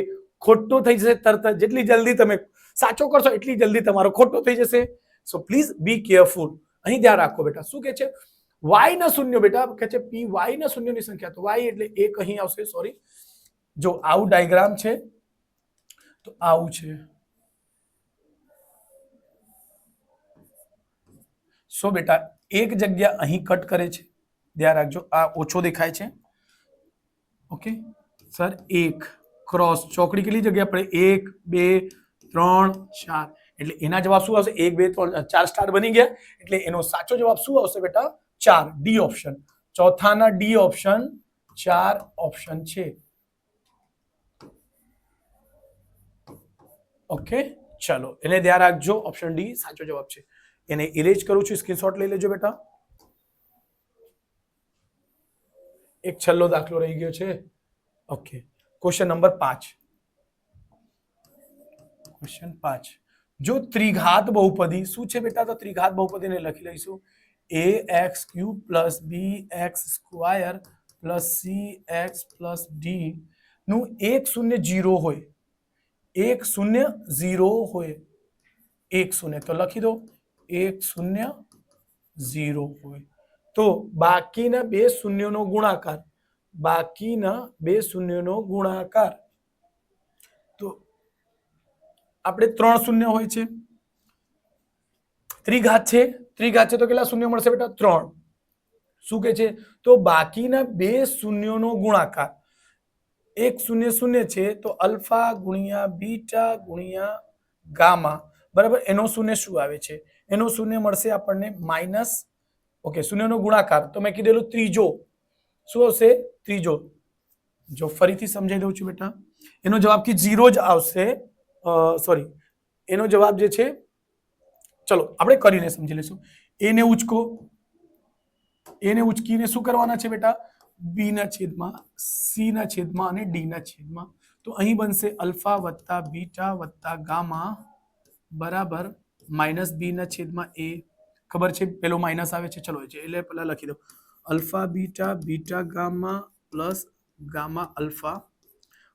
ખોટો થઈ જશે તરત જ. જેટલી જલ્દી તમે સાચો કરશો એટલી જલ્દી તમારો ખોટો થઈ જશે. So please be careful. અહીં ધ્યાન રાખો બેટા. શું કહે છે? y ના શૂન્ય બેટા કહે છે py ના શૂન્યોની સંખ્યા. તો y એટલે 1 અહીં આવશે. સોરી, જો આવું ડાયાગ્રામ છે તો આવું છે. સો બેટા એક જગ્યા અહીં કટ કરે છે, ધ્યાન રાખજો. આ ઓછો દેખાય છે. ઓકે સર, 1 ક્રોસ ચોકડી કેટલી જગ્યા પડે? 1 2 3 4. એટલે એના જવાબ શું આવશે? 1 2 3 4 સ્ટાર બની ગયા. એટલે એનો સાચો જવાબ શું આવશે બેટા? 4. D option. ચોથાના ડી ઓપ્શન 4 ઓપ્શન છે. ઓકે, ચલો એને ધ્યાન રાખજો. ઓપ્શન ડી સાચો જવાબ છે. એને ઇરેજ કરું છું, સ્ક્રીનશોટ લઈ લેજો બેટા. એક છેલ્લો દાખલો રહી ગયો છે. Okay, question number 5. ક્વેશ્ચન 5. જો ત્રિઘાત બહુપદી શું છે બેટા? તો ત્રિઘાત બહુપદીને લખી લઈશું ax³ + bx² + cx + d નું 1 0 0 હોય. 1 0 0 હોય. 1 0 તો લખી દો 1 0 0 હોય. તો બાકીના બે શૂન્યોનો ગુણાકાર, બાકીના બે શૂન્યોનો ગુણાકાર. તો આપણે 3 શૂન્ય હોય છે. ત્રિઘાત છે, ત્રિઘાત છે તો કેટલા શૂન્ય મળશે બેટા? 3. શું કે છે? તો બાકીના બે શૂન્યોનો ગુણાકાર. 1 0 0 છે તો અલ્ફા ગુણ્યા બીટા ગુણ્યા ગામા બરાબર. એનો શૂન્ય શું આવે છે? એનો શૂન્ય મળશે આપણને માઇનસ. ઓકે, શૂન્યનો ગુણાકાર તો મેં કીધેલું ત્રીજો. શું આવશે? ત્રીજો. જો ફરીથી સમજાઈ દઉં છું બેટા, એનો જવાબ કે 0 જ આવશે. સોરી, એનો જવાબ જે છે, ચલો આપણે કરીને સમજી લઈશું. એને ઉચકો, એને ઉચકીને શું કરવાના છે બેટા? બી ના છેદમાં સી ના છેદમાં અને ડી ના છેદમાં. તો અહીં બનશે અલ્ફા વત્તા બીટા વત્તા ગામા બરાબર માઇનસ બી ના છેદમાં એ. ખબર છે પેલો માઇનસ આવે છે, ચલો એટલે પેલા લખી દો alpha beta beta gamma plus gamma alpha.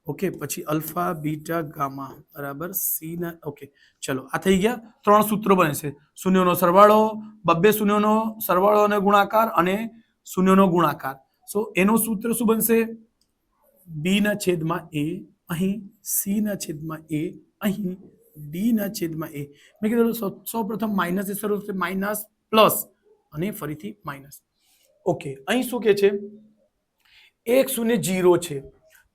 Okay, પછી અલ્ફા બીટા ગામા બરાબર સી ના. ઓકે, ચલો આ થઈ ગયા 3 સૂત્રો બને છે. શૂન્યોનો સરવાળો, બબ્બે શૂન્યોનો સરવાળો અને ગુણાકાર અને શૂન્યોનો ગુણાકાર. સો એનો સૂત્ર શું બનશે? બી ના છેદમાં એ અહીં, સી ના છેદમાં એ અહીં, ડી ના છેદમાં એ. મેં કીધું સૌ પ્રથમ માઇનસ એ શરૂ થશે, માઇનસ પ્લસ અને ફરીથી માઇનસ. ઓકે, અહીં શું કે છે? 1 0 0 છે.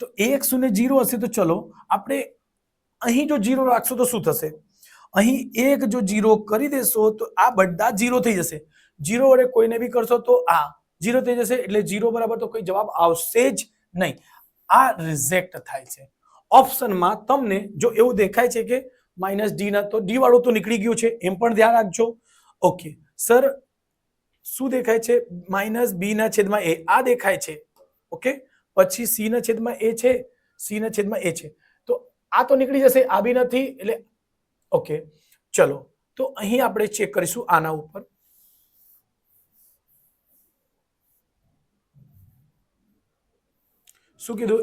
તો 1 0 0 હશે તો ચલો આપણે અહીં જો 0 રાખશો તો શું થશે? અહીં 1 જો 0 કરી દેશો તો આ બધા 0 થઈ જશે. 0 વડે કોઈને બી કરશો તો આ 0 થઈ જશે. એટલે 0 બરાબર તો કોઈ જવાબ આવશે જ નહીં. આ રિજેક્ટ થાય છે. ઓપ્શનમાં તમને જો એવું દેખાય છે કે માઇનસ ડી ના, તો ડી વાળું તો નીકળી ગયું છે, એમ પણ ધ્યાન રાખજો. ઓકે સર, શું દેખાય છે? માઇનસ બી ના છેદમાં એ આ દેખાય છે. ઓકે, પછી સી ના છેદમાં એ છે, સી ના છેદમાં એ છે, તો આ તો નીકળી જશે, આ બી નથી, એટલે ઓકે ચલો તો અહીં આપણે ચેક કરીશું આના ઉપર. શું કીધું?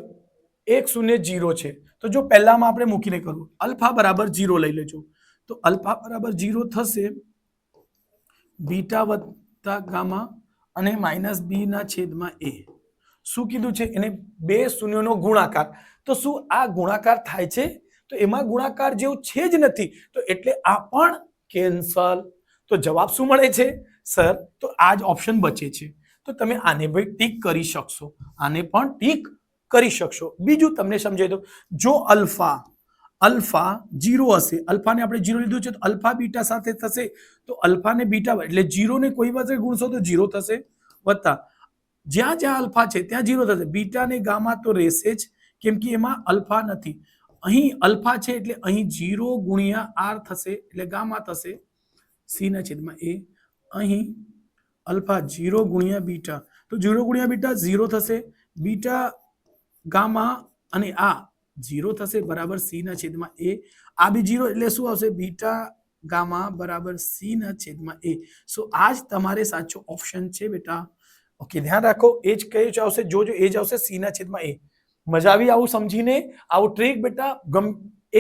1 0 0 છે, તો જો પહેલામાં આપણે મૂકીને કરું, અલ્ફા બરાબર 0 લઈ લેજો, તો અલ્ફા બરાબર 0 થશે બીટા વત્તા ગામા અને માઇનસ બી ના છેદમાં એ. શું કીધું છે? એને બે શૂન્યનો ગુણાકાર. તો શું આ ગુણાકાર થાય છે? તો એમાં ગુણાકાર જેવું છે જ નથી, તો એટલે આ પણ કેન્સલ. તો જવાબ શું મળે છે સર? તો આ જ ઓપ્શન બચે છે. તો તમે આને ભાઈ ટીક કરી શકશો, આને પણ ટીક કરી શકશો. બીજું તમને સમજાવી દો, જો અલ્ફા 0 હશે, અલ્ફાને આપણે 0 લીધું છે, તો અલ્ફા બીટા સાથે થશે, તો અલ્ફા ને બીટા એટલે 0 ને કોઈ વચ્ચે ગુણશો તો 0 થશે, વત્તા જ્યાં જ્યાં અલ્ફા છે ત્યાં 0 થશે, બીટા ને ગામા તો રહેશે જ, કેમ કે એમાં અલ્ફા નથી. અહીં અલ્ફા છે એટલે અહીં 0 ગુણ્યા આર થશે, એટલે ગામા થશે સી ના છેદમાં એ. અહીં અલ્ફા 0 ગુણ્યા બીટા, તો 0 ગુણ્યા બીટા 0 થશે, બીટા ગામા અને આ 0 થશે બરાબર સી ના છેદમાં એ. આ બી 0 એટલે શું આવશે? બીટા ગામા બરાબર સી ના છેદમાં એ. સો આ જ તમારે સાચો ઓપ્શન છે બેટા. ઓકે ધ્યાન રાખો, એ જ કયું આવશે? જોજો એ જ આવશે સી ના છેદમાં એ. મજા આવી આવું સમજીને? આવું ટ્રીક બેટા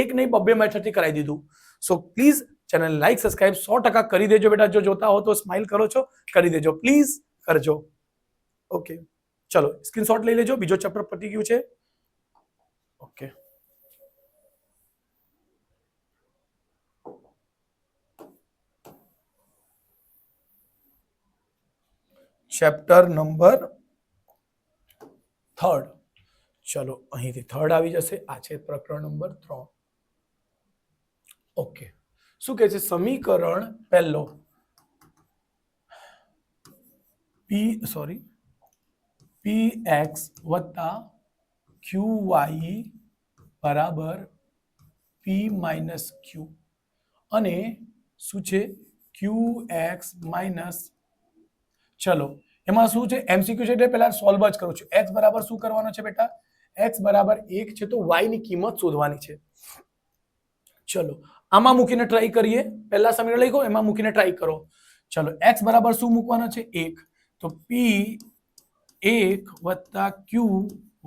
એક નહીં બબ્બે મેથડથી કરાવી દીધું. So please channel like subscribe 100% કરી દેજો બેટા. જો જોતા હો તો સ્માઇલ કરો છો, કરી દેજો પ્લીઝ, કરજો. ઓકે ચલો સ્ક્રીનશોટ લઈ લેજો, બીજો ચેપ્ટર પતી ગયું છે. Okay chapter number 3. ચલો અહીંથી 3 આવી જશે. આ છે પ્રકરણ નંબર 3. ઓકે શું કહે છે? સમીકરણ પહેલો px વત્તા qy બરાબર p માઇનસ q અને શું છે? qx માઇનસ, ચલો એમાં શું છે? એમસીક્યુ છે એટલે પહેલા સોલ્વ જ કરું છું. x બરાબર શું કરવાનો છે બેટા? x બરાબર 1 છે, તો y ની કિંમત શોધવાની છે. ચલો આમાં મૂકીને ટ્રાય કરીએ. પહેલા સમીકરણ લખો, એમાં મૂકીને ટ્રાય કરો. ચલો x બરાબર શું મૂકવાનો છે? 1. તો p 1 વત્તા q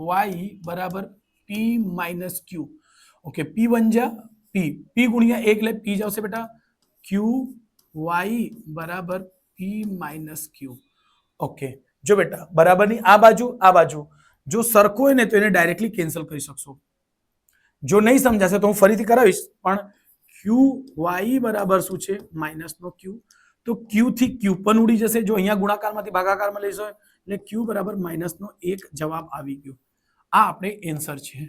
y બરાબર p minus q. Okay p વંજા p, p ગુણ્યા 1 એટલે p જ આવશે બેટા. q y બરાબર p માઇનસ q. ઓકે જો બેટા બરાબરની આ બાજુ જો સરખું હોય ને તો એને ડાયરેક્ટલી કેન્સલ કરી શકશો. જો નહીં સમજાશે તો હું ફરીથી કરાવીશ, પણ qy બરાબર શું છે? માઇનસ નો q. તો q થી q પણ ઉડી જશે. જો અહીંયા ગુણાકારમાંથી ભાગાકારમાં લઈશો એટલે q બરાબર માઇનસ નો 1 જવાબ આવી ગયો. આ આપણે આન્સર છે.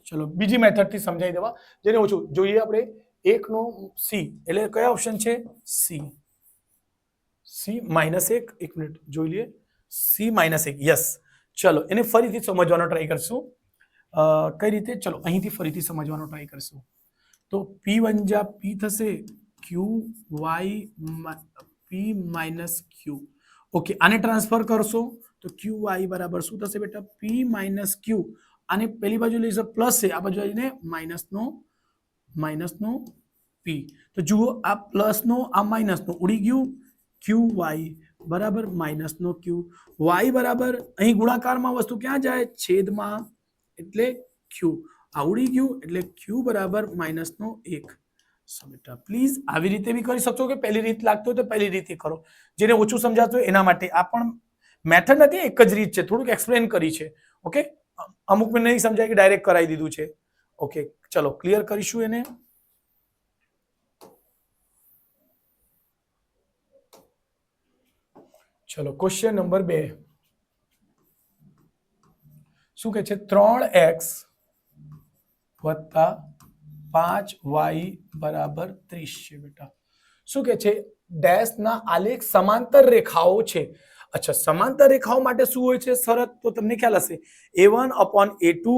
ચલો બીજી મેથડથી સમજાવી દેવા, જેને ઓછું જોઈએ આપણે. 1 નો c એટલે કયા ઓપ્શન છે? c. c માઇનસ 1, એક મિનિટ જોઈ લઈએ. c minus 1, yes. ચલો એને ફરીથી સમજવાનો ટ્રાય કરશું. કઈ રીતે? ચલો અહીંથી ફરીથી સમજવાનો ટ્રાય કરશું. તો p વંજા p થશે, q y p minus q. Okay આને ટ્રાન્સફર કરશો તો qy બરાબર શું થશે બેટા? p minus q. આને પેલી બાજુ લઈશો પ્લસ છે, આ બાજુ આવીને માઇનસ નો p. તો જુઓ આ પ્લસ નો આ માઇનસ નો ઉડી ગયું. qy બરાબર માઇનસ નો q. y બરાબર અહીં ગુણાકારમાં વસ્તુ ક્યાં જાય? છેદમાં, એટલે q. આ ઉડી ગયું એટલે q બરાબર માઇનસ નો 1. સો બેટા પ્લીઝ આવી રીતે બી કરી શકશો, કે પહેલી રીત લાગતો હોય તો પહેલી રીતે કરો. જેને ઓછું સમજાતું હોય એના માટે આ પણ મેથડ નથી, એક જ રીત છે, થોડુંક એક્સપ્લેન કરી છે. ઓકે અમુક મેં નહીં સમજાય કે ડાયરેક્ટ કરાવી દીધું છે. ઓકે ચલો ક્લિયર કરીશું એને. ચલો ક્વેશ્ચન નંબર 2 શું કહે છે? 3x વત્તા 5y બરાબર 30 છે બેટા. શું કે છે? ડેશ ના આલેખ સમાંતર રેખાઓ છે. અચ્છા સમાંતર રેખાઓ માટે શું હોય છે શરત? તો તમને ખ્યાલ હશે a1/a2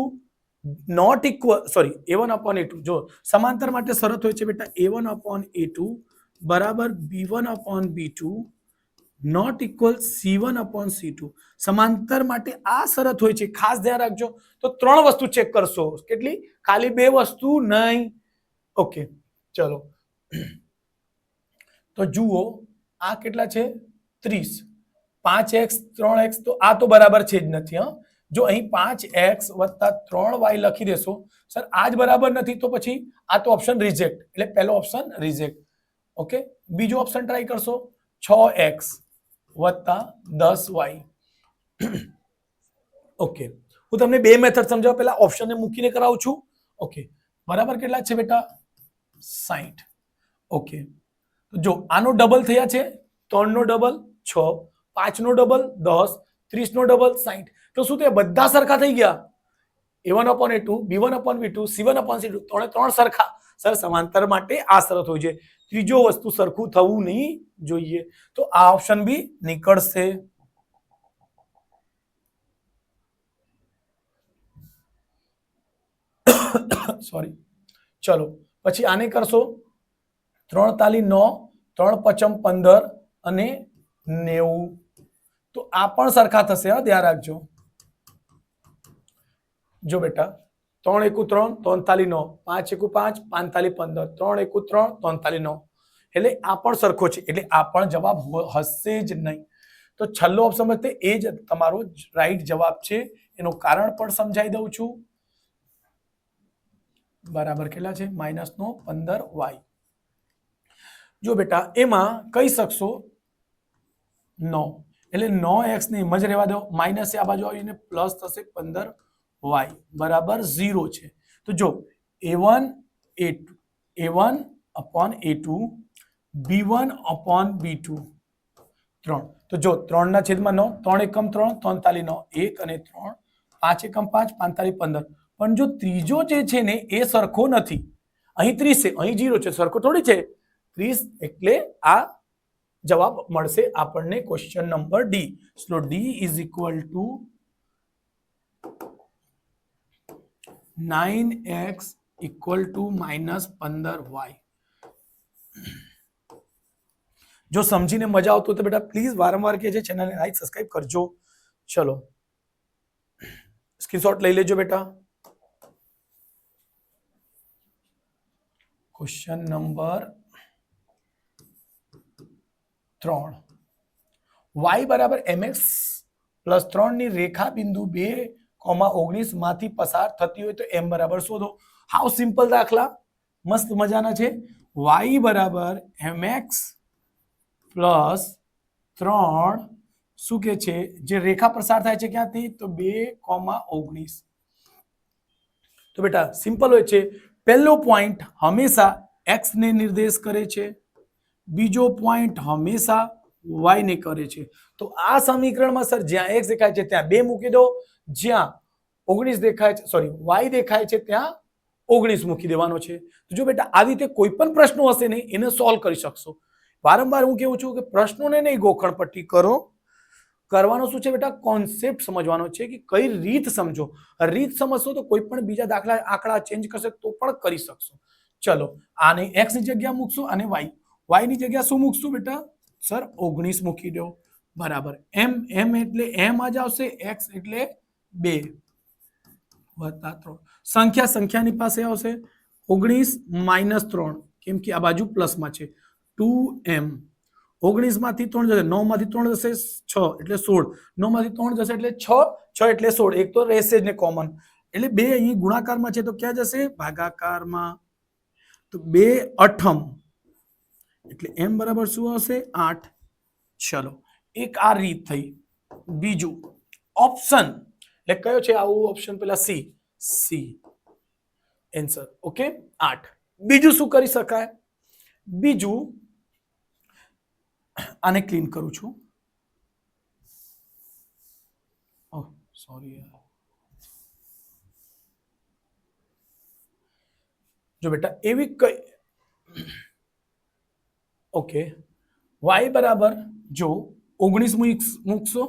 not equal, sorry a1/a2. જો સમાંતર માટે શરત હોય છે બેટા a1/a2 બરાબર b1/b2 નોટ ઇક્વલ C1/C2. સમાંતર માટે આ શરત હોય છે, ખાસ ધ્યાન રાખજો. તો 3 વસ્તુ ચેક કરશો. કેટલી? ખાલી 2 વસ્તુ નહીં. ઓકે, ચલો. તો જુઓ, આ કેટલા છે? 30. 5x 3x, તો આ તો બરાબર છે જ નથી. હા, જો અહીં 5x + 3y લખી દેશો, સર આ જ બરાબર નથી, તો પછી આ તો ઓપ્શન રિજેક્ટ, એટલે પહેલો ઓપ્શન રિજેક્ટ. ઓકે, બીજો ઓપ્શન ટ્રાય કરશો, 6x + 10y. ઓકે, હું તમને બે મેથડ સમજાવું, પહેલા ઓપ્શનને મૂકીને કરાવું છું. ઓકે, બરાબર કેટલા છે બેટા? 60. ઓકે, જો આનો ડબલ થયા છે, 3 નો ડબલ 6, 5 નો ડબલ 10, 30 નો ડબલ 60. તો શું તે બધા સરખા થઈ ગયા? A1/A2, B1/B2, C1/C2, ત્રણે સરખા. સર સમાંતર માટે આ શરત હોય છે, ત્રીજો વસ્તુ સરખું થવું નહીં જોઈએ. તો આ ઓપ્શન બી નીકળશે. સોરી, ચલો પછી આને કરશો. 3 તાલી 9, 3 પચમ 15 અને 90. તો આ પણ સરખા થશે. હા, ધ્યાન રાખજો. જો બેટા, 3 એકુ 3, 3 તાલી 9, 5 એકુ 5, 5 તાલી 15, 3 એકુ 3, 3 તાલી 9. એટલે આ પણ સરખો છે, એટલે આ પણ જવાબ હશે જ નહીં. તો છેલ્લો ઓપ્શન હશે, એ જ તમારો રાઈટ જવાબ છે. એનું કારણ પણ સમજાવી દઉં છું. બરાબર કેટલા છે? -15y. જો બેટા, એમાં કહી શકશો 9, એટલે 9x ને એમ જ રહેવા દો, માઇનસ આ બાજુ આવીને પ્લસ થશે 15y બરાબર 0 છે. તો જો A1/A2, B1/B2 3. તો જો 3 ના છેદમાં 9, 3 એકમ 3, 3 તાલી 9, 1 અને 3, 5 એકમ 5, 5 તાલી 15. પણ જો ત્રીજો જે છે ને એ સરખો નથી. અહીં 30 છે, અહીં 0 છે, સરખો થોડી છે 30. એટલે આ જવાબ મળશે આપણને question number D. So D is equal to 9x = -15y. જો સમજીને મજા આવતો તો બેટા પ્લીઝ વારંવાર કે છે ચેનલને લાઈક સબસ્ક્રાઇબ કરજો. ચલો, સ્ક્રીનશોટ લઈ લેજો બેટા. Question number 3. y = mx + 3 ની રેખા બિંદુ 2,19 માંથી પસાર થતી હોય તો m બરાબર શોધો. હાઉ સિમ્પલ દાખલા, મસ્ત મજાના છે. y = mx + 3 શું કે છે, જે રેખા પસાર થાય છે ક્યાંથી, તો 2,19. તો બેટા સિમ્પલ હોય છે. પહેલો પોઈન્ટ હંમેશા x ને નિર્દેશ કરે છે, બીજો પોઈન્ટ હંમેશા y ને કરે છે. તો આ સમીકરણમાં સર જ્યાં x દેખાય છે ત્યાં 2 મૂકી દો, જ્યાં 19 દેખાય છે, સોરી y દેખાય છે ત્યાં 19 મૂકી દેવાનો છે. તો જો બેટા આવી રીતે કોઈ પણ પ્રશ્નો હશે ને એને સોલ્વ કરી શકશો. વારંવાર હું કેવું છું કે પ્રશ્નોને નહીં ગોખણપટ્ટી કરો. કરવાનો શું છે બેટા, કોન્સેપ્ટ સમજવાનો છે કે કઈ રીત સમજો. રીત સમજશો તો કોઈ પણ બીજા દાખલા આંકડા ચેન્જ કરશે તો પણ કરી શકશો. ચલો, આને x ની જગ્યા મૂકશું અને y ની જગ્યા શું મૂકશું બેટા? સર 19 મૂકી દો. બરાબર. m એટલે m જ આવશે, x એટલે 2 + 3. સંખ્યાની પાસે આવશે 19 - 3, કેમ કે આ બાજુ પ્લસમાં છે, 2m. 19 માંથી 3 જશે, 9 માંથી 3 જશે 6 એટલે 16, 9 માંથી 3 જશે એટલે 6 એટલે 16, એક તો રહેશે જ ને કોમન, એટલે 2 અહીં ગુણાકારમાં છે તો ક્યાં જશે? ભાગાકારમાં. તો 2/8 એટલે m બરાબર શું આવશે? 8. ચલો, એક આ રીત થઈ. બીજું ઓપ્શન, એટલે કયો છે આવું ઓપ્શન? પેલા સી આન્સર. ઓકે, 8. બીજું શું કરી શકાય? બીજું આને ક્લીન કરું છું. ઓહ સોરી, જો બેટા એવી કઈ, ઓકે, y બરાબર જો 19 મૂકશો,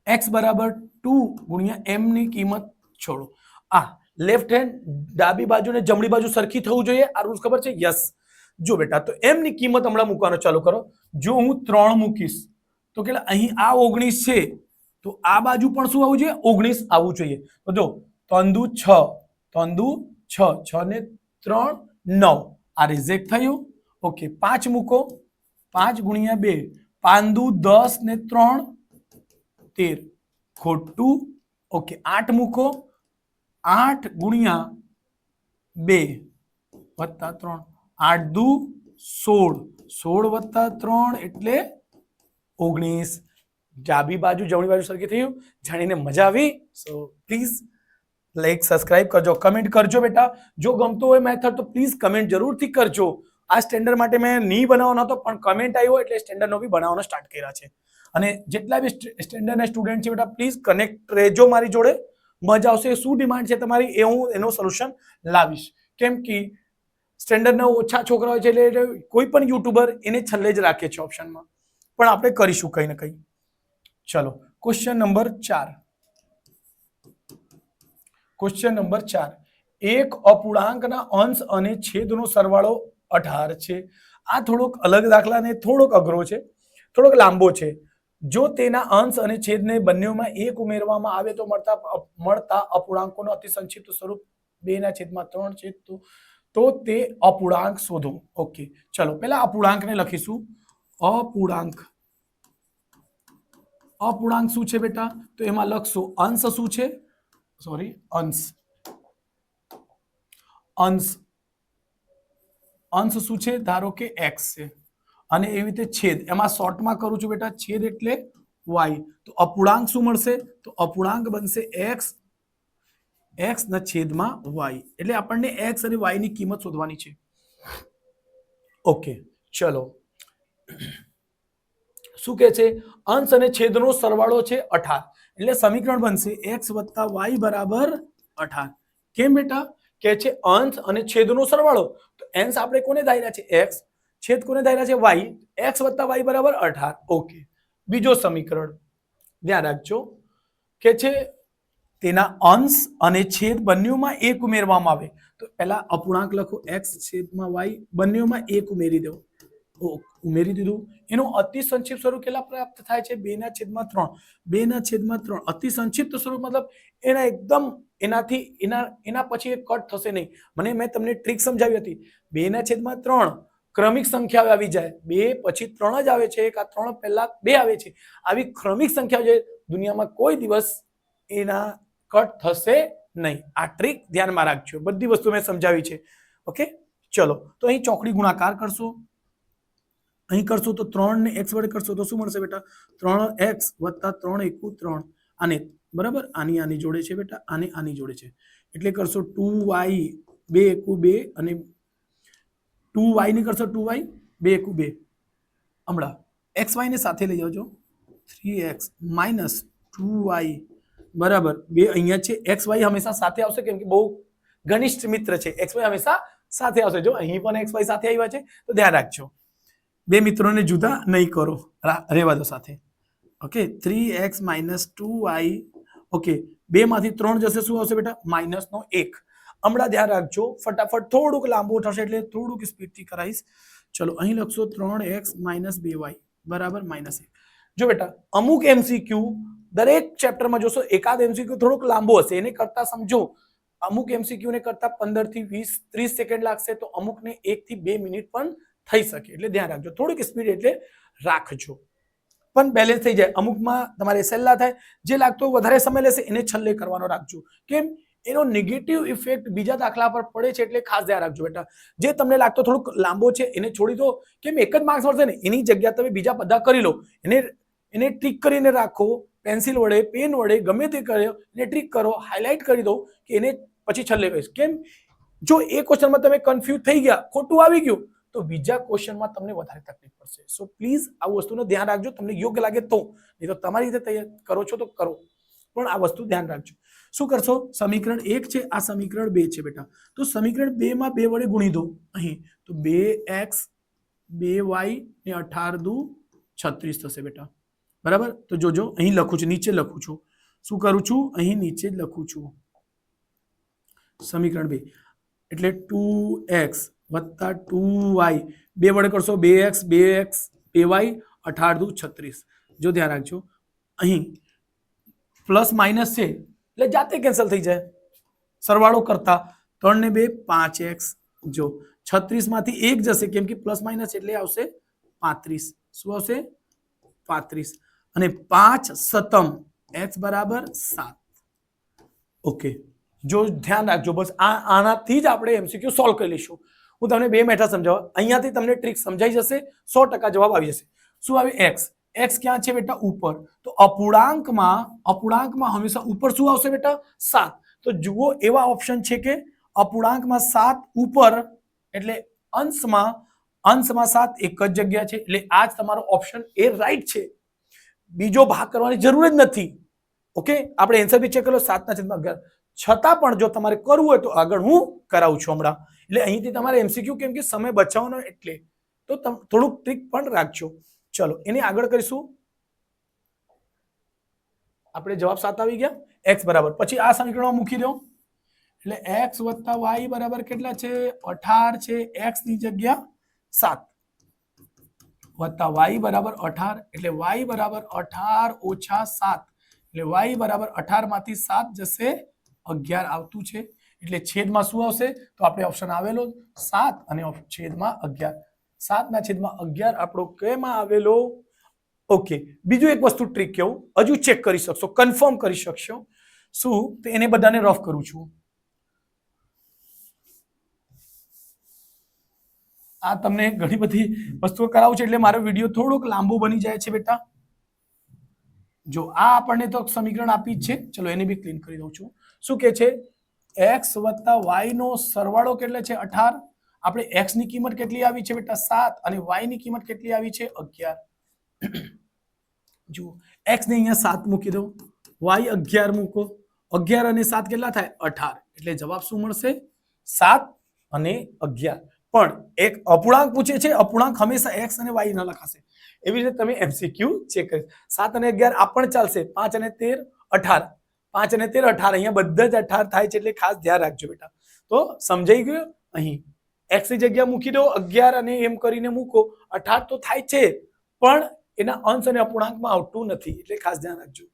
x બરાબર 2 × m ની કિંમત છોડો. આ લેફ્ટ હેન્ડ ડાબી બાજુ ને જમણી બાજુ સરખી થવું જોઈએ, આ રૂલ્સ ખબર છે? યસ. જો બેટા તો એમની કિંમત હમણાં મૂકવાનો ચાલુ કરો. જો હું 3 મૂકીશ તો કેટલા અહીં આ 19 છે તો આ બાજુ પણ શું આવવું જોઈએ 19 આવવું જોઈએ. તો જો 3 દુ 6 3 દુ 6 6 ને 3 9 આ રિજેક્ટ થયું. ઓકે 5 મૂકો 5 ગુણ્યા 2 5 દુ 10 ને 3 13 ખોટું. ઓકે 8 મૂકો 8 ગુણ્યા 2 વત્તા 3 8 દુ 16 16 વત્તા 3 એટલે 19. ડાબી બાજુ જમણી બાજુ સરખી થયું. જાણીને મજા આવી. સો પ્લીઝ લાઈક સબસ્ક્રાઇબ કરજો, કમેન્ટ કરજો બેટા. જો ગમતો હોય મેથડ તો પ્લીઝ કમેન્ટ જરૂરથી કરજો. આ સ્ટેન્ડર્ડ માટે મેં નહીં બનાવવાનો હતો પણ કમેન્ટ આવ્યો એટલે સ્ટેન્ડર્ડનો બી બનાવવાનો સ્ટાર્ટ કર્યા છે. અને જેટલા બી સ્ટેન્ડર્ડના સ્ટુડન્ટ છે બેટા પ્લીઝ કનેક્ટ રહેજો મારી જોડે. મજા આવશે. શું ડિમાન્ડ છે તમારી એ હું એનો સોલ્યુશન લાવીશ. કેમ કે સ્ટેન્ડર્ડના ઓછા છોકરા હોય છે એટલે કોઈ પણ યુટ્યુબર એને છેલ્લે જ રાખે છે ઓપ્શનમાં. પણ આપણે કરીશું કંઈ ને કંઈ. ચલો ક્વેશ્ચન નંબર 4. Question number 4. એક અપૂર્ણાંકના અંશ અને છેદનો સરવાળો 18 છે. આ થોડોક અલગ દાખલા ને થોડોક અઘરો છે, થોડોક લાંબો છે. જો તેના અંશ અને છેદને બંનેમાં 1 ઉમેરવામાં આવે તો મળતા અપૂર્ણાંકોનો અતિ સંક્ષિપ્ત સ્વરૂપ 2/3 છે. તો તે અપૂર્ણાંક શોધો. ઓકે ચલો પહેલા અપૂર્ણાંકને લખીશું. અપૂર્ણાંક અપૂર્ણાંક શું છે બેટા? તો એમાં લખશો અંશ શું છે? સોરી અંશ અંશ અંશ શું છે? ધારો કે x છે અને એવી રીતે છેદ. એમાં શોર્ટમાં કરું છું બેટા. છેદ એટલે y. તો અપૂર્ણાંક શું મળશે? તો અપૂર્ણાંક બનશે x ના છેદમાં y. એટલે આપણને x અને y ની કિંમત શોધવાની છે. ઓકે ચલો શું કહે છે? અંશ અને છેદનો સરવાળો છે 18. એટલે સમીકરણ બનશે x + y = 18. કેમ બેટા? કે છે અંશ અને છેદનો સરવાળો. તો અંશ આપણે કોને ધાર્યા છે? x. છેદ કોને ધાર્યા છે? y. x + y = 18. ઓકે બીજો સમીકરણ ધ્યાન રાખજો કે છે તેના અંશ અને છેદ બંનેમાં 1 ઉમેરવામાં આવે. તો પહેલા અપૂર્ણાંક લખો x / y બંનેમાં 1 ઉમેરી દો. ઉમેરી દીધું. એનું અતિ સંક્ષિપ્ત સ્વરૂપ કેટલા પ્રાપ્ત થાય છે? 2/3. 2/3 અતિ સંક્ષિપ્ત સ્વરૂપ મતલબ એના એકદમ એના પછી એક કટ થશે નહીં. મેં તમને ટ્રીક સમજાવી હતી. 2/3 ક્રમિક સંખ્યા આવી જાય. 2 પછી 3 જ આવે છે કે 3 પહેલા 2 આવે છે. આવી ક્રમિક સંખ્યા જે દુનિયામાં કોઈ દિવસ એના કટ થશે નહીં. આ ટ્રીક ધ્યાનમાં રાખજો. બધી વસ્તુ મેં સમજાવી છે. ઓકે ચલો તો અહીં ચોકડી ગુણાકાર કરશો. અહીં કરશો તો 3 ને x વડે કરશો તો શું મળશે બેટા? 3x + 3 = 3. આને બરાબર આની જોડે છે બેટા, આની જોડે છે એટલે કરશો 2y 2 * 2 અને 2y ને કરશો 2y 2 * 2. હમણાં xy ને સાથે લઈ આવજો. 3x - 2y બરાબર 2 અહીંયા છે. xy હંમેશા સાથે આવશે કેમ કે બહુ ઘનિષ્ઠ મિત્ર છે. xy હંમેશા સાથે આવશે. જો અહીં પણ xy સાથે આવ્યા છે તો ધ્યાન રાખજો. બે મિત્રોને જુદા નહીં કરો, રહેવા દો સાથે. Okay 3x - 2y. ઓકે 2 માંથી 3 જશે શું આવશે બેટા? -1. હમણાં ધ્યાન રાખજો. ફટાફટ થોડુંક લાંબુ થશે એટલે થોડુંક સ્પીડથી કરાવીશ. ચલો અહીં લખશો 3x - 2y બરાબર -1. જો બેટા અમુક MCQ દરેક ચેપ્ટરમાં જોશો એકાદ MCQ થોડુંક લાંબો હશે. એને કરતા સમજો અમુક MCQ ને કરતા 15 થી 20 30 સેકન્ડ લાગશે તો અમુકને 1 થી 2 મિનિટ પણ થઈ શકે. એટલે ધ્યાન રાખજો. થોડીક સ્પીડ એટલે રાખજો પણ બેલેન્સ થઈ જાય. અમુકમાં તમારે સહેલા થાય. જે લાગતો વધારે સમય લેશે એને છેલ્લે કરવાનો રાખજો. કેમ? એનો નેગેટિવ ઇફેક્ટ બીજા દાખલા પર પડે છે એટલે ખાસ ધ્યાન રાખજો બેટા. જે તમને લાગતો થોડુંક લાંબો છે એને છોડી દો. કેમ? એક જ માર્ક્સ મળશે ને એની જગ્યા તમે બીજા બધા કરી લો. એને ટ્રીક કરીને રાખો. પેન્સિલ વડે પેન વડે ગમે તે કર્યો એને ટ્રીક કરો, હાઇલાઇટ કરી દો કે એને પછી છેલ્લે કહીશ. કેમ? જો એ ક્વેશ્ચનમાં તમે કન્ફ્યુઝ થઈ ગયા, ખોટું આવી ગયું તો બીજા ક્વેશ્ચનમાં તમને વધારે તકલીફ પડશે. સો પ્લીઝ આ વસ્તુનું ધ્યાન રાખજો. તમને યોગ્ય લાગે તો, નહીં તો તમારી રીતે તૈયાર કરો છો તો કરો, પણ આ વસ્તુ ધ્યાન રાખજો. શું કરશો? સમીકરણ 1 છે, આ સમીકરણ 2 છે બેટા. તો સમીકરણ 2 માં 2 વડે ગુણી દો. અહીં તો 2x 2y ને 18 દુ 36 થશે બેટા. બરાબર? તો જોજો અહીં લખું છું, નીચે લખું છું. શું કરું છું? અહીં નીચે જ લખું છું. સમીકરણ 2 એટલે 2x વત્તા 2y 2 વડે કરશો 2x 2x 2y 18 દુ 36. જો ધ્યાન રાખજો અહીં પ્લસ માઇનસ છે એટલે જાતે કેન્સલ થઈ જાય સરવાળો કરતા 3 ને 2 5x. જો 36 માંથી 1 જશે કેમ કે પ્લસ માઇનસ એટલે આવશે 35. શું આવશે 35 અને 5 સતમ x બરાબર 7. ઓકે, જો ધ્યાન રાખજો બસ આનાથી જ આપણે એમસીક્યુ સોલ્વ કરી લઈશું. હું તમને 2 મેથડ સમજાવવા, અહીંયાથી તમને ટ્રિક સમજાઈ જશે, 100% જવાબ આવી જશે. શું આવે x? x ક્યાં છે બેટા? ઉપર. તો અપૂર્ણાંકમાં હંમેશા ઉપર શું આવશે બેટા? 7. તો જુઓ એવા ઓપ્શન છે કે અપૂર્ણાંકમાં 7 ઉપર એટલે અંશમાં 7 એક જ જગ્યા છે એટલે આ જ તમારો ઓપ્શન એ રાઈટ છે. બીજો ભાગ કરવાની જરૂર જ નથી. ઓકે, આપણે આન્સર બી ચેક કરો 7/11. છતાં પણ જો તમારે કરવું હોય તો આગળ હું કરાવું છું હમણાં. એટલે અહીંથી તમારે એમસીક્યુ કેમ કે સમય બચાવવાનો એટલે તો થોડુંક ટ્રિક પણ રાખજો. ચલો એની આગળ કરીશું. આપણે જવાબ 7 આવી ગયા. x બરાબર પછી આ સમીકરણમાં મૂકી દો એટલે x + y બરાબર કેટલા છે? 18 છે. x ની જગ્યા 7 વત્તા y બરાબર 18 એટલે y બરાબર 18 ઓછા 7 એટલે y બરાબર 18 માંથી 7 જશે 11 આવતું છે. એટલે છેદમાં શું આવશે? તો આપણે ઓપ્શન આવેલો 7 અને છેદમાં 11. 7/11 આપણો કેમાં આવેલો? ઓકે, બીજું એક વસ્તુ ટ્રીક કેવું હજુ ચેક કરી શકશો, કન્ફર્મ કરી શકશો. શું? તો એને બધાને રફ કરું છું. આ તમને ઘણી બધી વસ્તુઓ કરાવું છે એટલે મારો વિડીયો થોડોક લાંબો બની જાય છે બેટા. જો આ આપણને તો સમીકરણ આપી જ છે, ચલો એને બી ક્લીન કરી દઉં છું. શું કે છે? x + y નો સરવાળો કેટલો છે? 18. આપણે x ની કિંમત કેટલી આવી છે બેટા? 7 અને y ની કિંમત કેટલી આવી છે? 11. જુઓ x ને અહીંયા 7 મૂકી દો, y 11 મૂકો. 11 અને 7 કેટલા થાય? 18. એટલે જવાબ શું મળશે? 7 અને 11. પણ એક અપૂર્ણાંક પૂછે છે, અપૂર્ણાંક હંમેશા x અને y ન લખાશે. એવી રીતે તમે એમસીક્યુ ચેક કરી. 7 અને 11 આ પણ ચાલશે. 5 અને 13 18. 5 અને 13 18. અહીંયા બધા જ 18 થાય છે એટલે ખાસ ધ્યાન રાખજો બેટા. તો સમજાઈ ગયું? અહીં x ની જગ્યા મૂકી દો, 11 અને એમ કરીને મૂકો, 18 તો થાય છે પણ એના અંશ અને અપૂર્ણાંકમાં આવતું નથી એટલે ખાસ ધ્યાન રાખજો.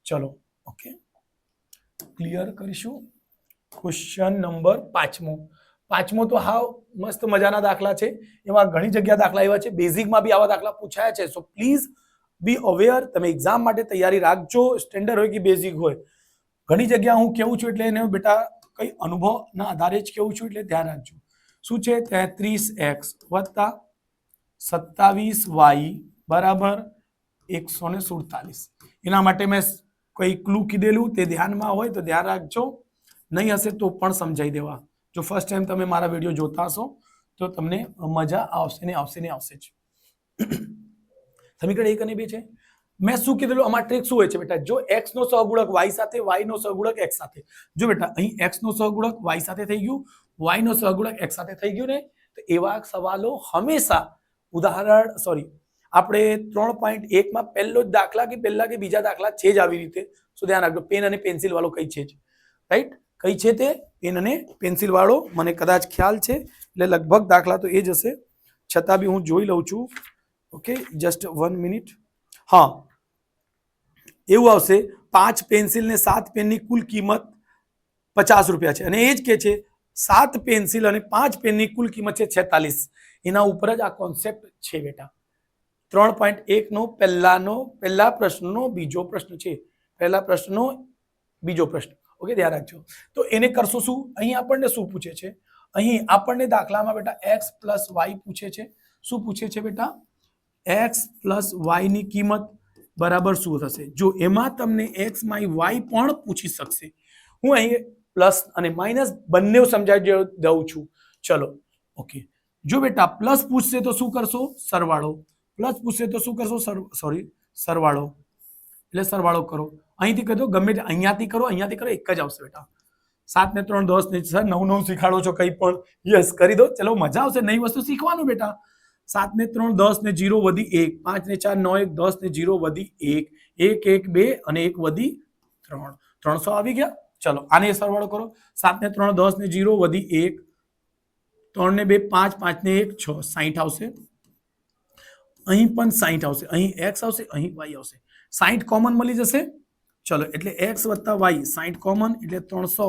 ચલો ઓકે, ક્લિયર કરીશું. ક્વેશ્ચન નંબર 5મો તો હાવ મસ્ત મજાના દાખલા છે. એમાં ઘણી જગ્યા દાખલા આવ્યા છે, બેઝિકમાં બી આવા દાખલા પૂછાયા છે. So please B aware. તમે એક્ઝામ માટે તૈયારી રાખજો, સ્ટેન્ડર્ડ હોય કે બેઝિક હોય. ઘણી જગ્યા હું કેવું છું એટલે એને બેટા કઈ અનુભવના આધારે જ કેવું છું એટલે ધ્યાન રાખજો. શું છે? 33x વત્તા 27y બરાબર 147. એના માટે મેં કઈ ક્લુ કીધેલું તે ધ્યાનમાં હોય તો ધ્યાન રાખજો, નહીં હશે તો પણ સમજાઈ દેવા. જો ફર્સ્ટ ટાઈમ તમે મારા વિડીયો જોતા હશો તો તમને મજા આવશે ને આવશે જ. સમીકરણ 1 અને 2 છે. મેં શું કીધેલું? આમાં ટ્રિક શું હોય છે બેટા? જો x નો સહગુણક y સાથે, y નો સહગુણક x સાથે. જો બેટા અહીં x નો સહગુણક y સાથે થઈ ગયું, y નો સહગુણક x સાથે થઈ ગયું ને, તો એવા સવાલો હંમેશા આપણે 3.1 માં પહેલો જ દાખલા કે પહેલા કે બીજા દાખલા છે જ આવી રીતે. શું ધ્યાન રાખજો? પેન અને પેન્સિલ વાળો કઈ છે જ, રાઈટ? કઈ છે તે? પેન અને પેન્સિલ વાળો મને કદાચ ખ્યાલ છે એટલે લગભગ દાખલા તો એ જ હશે, છતાં બી હું જોઈ લઉં છું. Okay, just 1 minute. હા, એવું આવશે 5 પેન્સિલ ને 7 પેનની કુલ કિંમત 50 રૂપિયા છે અને એ જ કે છે 7 પેન્સિલ અને 5 પેનની કુલ કિંમત છે 46. એના ઉપર જ આ કોન્સેપ્ટ છે બેટા. 3.1 નો પહેલા પ્રશ્નનો બીજો પ્રશ્ન છે. પહેલા પ્રશ્નનો બીજો પ્રશ્ન. ઓકે, ધ્યાન રાખજો. તો એને કરશો શું? અહીં આપણને શું પૂછે છે? અહીં આપણને દાખલામાં બેટા x + y પૂછે છે. શું પૂછે છે બેટા? x + y ની કિંમત બરાબર શું થશે? જો એમાં તમને x - y પણ પૂછી શકશે. હું અહીં પ્લસ અને માઇનસ બંને સમજાવી દઉં છું. ચલો ઓકે, જો બેટા પ્લસ પૂછશે તો શું કરશો? સરવાળો. પ્લસ પૂછશે તો શું કરશો? સરવાળો. એટલે સરવાળો કરો. અહીંથી કરો, ગમે તે અહીંયાથી કરો, એક જ આવશે બેટા. 7 ને 3 10 ને સર 9 શીખાડો છો કંઈ પણ. યસ, કરી દો. ચલો મજા આવશે, નવી વસ્તુ શીખવાનું બેટા. 7 ને 3 10 ને 0 વધી 1, 5 ને 4 9 1 10 ને 0 વધી 1, 1 1 2 અને 1 વધી 3. 300 આવી ગયા. ચલો આને સરવાળો કરો. 7 ને 3 10 ને 0 વધી 1, 3 ને 2 5, 5 ને 1 6, 60 આવશે. અહીં પણ 60 આવશે, અહીં x આવશે, અહીં y આવશે. 60 કોમન મળી જશે. ચલો એટલે x વત્તા y 60 કોમન એટલે 300.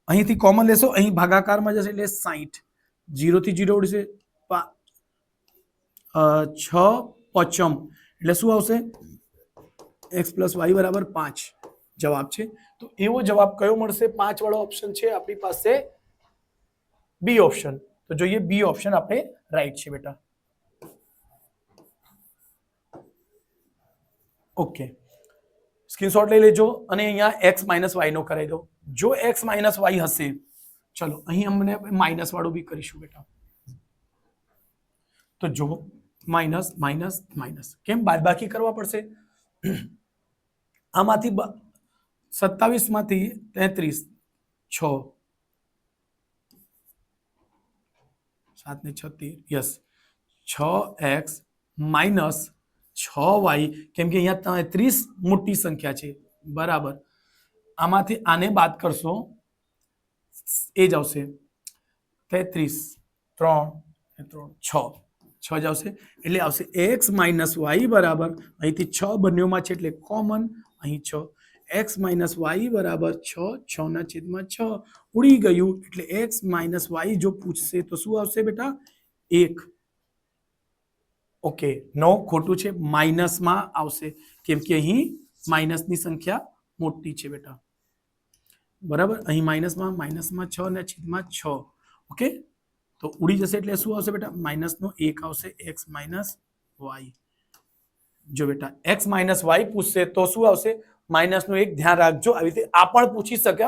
અહીંથી કોમન લેશો, અહીં ભાગાકારમાં જશે એટલે 60. 0 થી 0 ઉડશે, 6 પચમ એટલે શું આવશે? x પ્લસ y બરાબર 5 જવાબ છે. તો એવો જવાબ કયો મળશે? 5 વાળો ઓપ્શન છે આપણી પાસે, બી ઓપ્શન. તો જોઈએ બી ઓપ્શન આપણે રાઈટ છે બેટા. ઓકે, સ્ક્રીનશોટ લઈ લેજો અને અહીંયા x માઇનસ વાય નો કરાવી દો. જો x માઇનસ વાય હશે, ચલો અહીં અમને માઇનસ વાળું બી કરીશું બેટા. તો જો માઇનસ માઇનસ માઇનસ, કેમ બાદબાકી કરવા પડશે? આમાંથી 27 માંથી 33 6 7 ને 36 યસ 6x માઇનસ 6y, કેમ કે અહીંયા 33 મોટી સંખ્યા છે બરાબર. આમાંથી આને બાદ કરશો એ જ આવશે 33 3 3 6 જ આવશે. એટલે આવશે x માઇનસ વાય બરાબર, અહીંથી 6 બંનેમાં છે એટલે કોમન, અહીં 6 x માઇનસ વાય બરાબર 6, 6 ના છેદમાં 6 ઉડી ગયું. એટલે x માઇનસ વાય જો પૂછશે તો શું આવશે બેટા? 1. ઓકે, નો ખોટું છે, માઇનસમાં આવશે કેમ કે અહીં માઇનસની સંખ્યા મોટી છે બેટા બરાબર. અહીં માઇનસમાં 6 ને છેદમાં 6. ઓકે, તો ઉડી જશે એટલે શું આવશે બેટા? માઇનસનો 1 આવશે, x માઇનસ વાય. જો બેટા x માઇનસ વાય પૂછશે તો શું આવશે? માઇનસનો 1. ધ્યાન રાખજો, આવી રીતે આ પણ પૂછી શકે.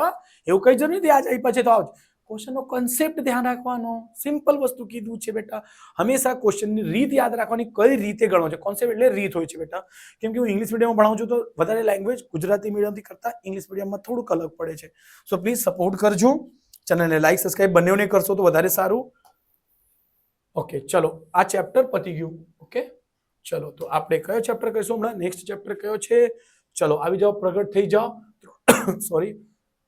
એવું કઈ જરૂર નથી આજ અહીં પછી તો આવજો. ક્વેશ્ચનનો કન્સેપ્ટ ધ્યાન રાખવાનો, સિમ્પલ વસ્તુ કીધું છે બેટા. હંમેશા ક્વેશ્ચનની રીત યાદ રાખવાની, કઈ રીતે ગણવો છે. કોન્સેપ્ટ એટલે રીત હોય છે બેટા. કેમ કે હું ઇંગ્લિશ મીડિયમમાં ભણાવું છું તો વધારે લેંગ્વેજ ગુજરાતી મીડિયમથી કરતા ઇંગ્લિશ મીડિયમમાં થોડુંક અલગ પડે છે. સો પ્લીઝ સપોર્ટ કરજો, ચેનલને લાઈક સબસ્ક્રાઇબ બંનેઓને કરશો તો વધારે સારું. ઓકે, ચલો આ ચેપ્ટર પતી ગયું. ઓકે, ચલો તો આપણે કયો ચેપ્ટર કરીશું હમણાં? નેક્સ્ટ ચેપ્ટર કયો છે? ચલો આવી જાઓ, પ્રગટ થઈ જાઓ. સોરી,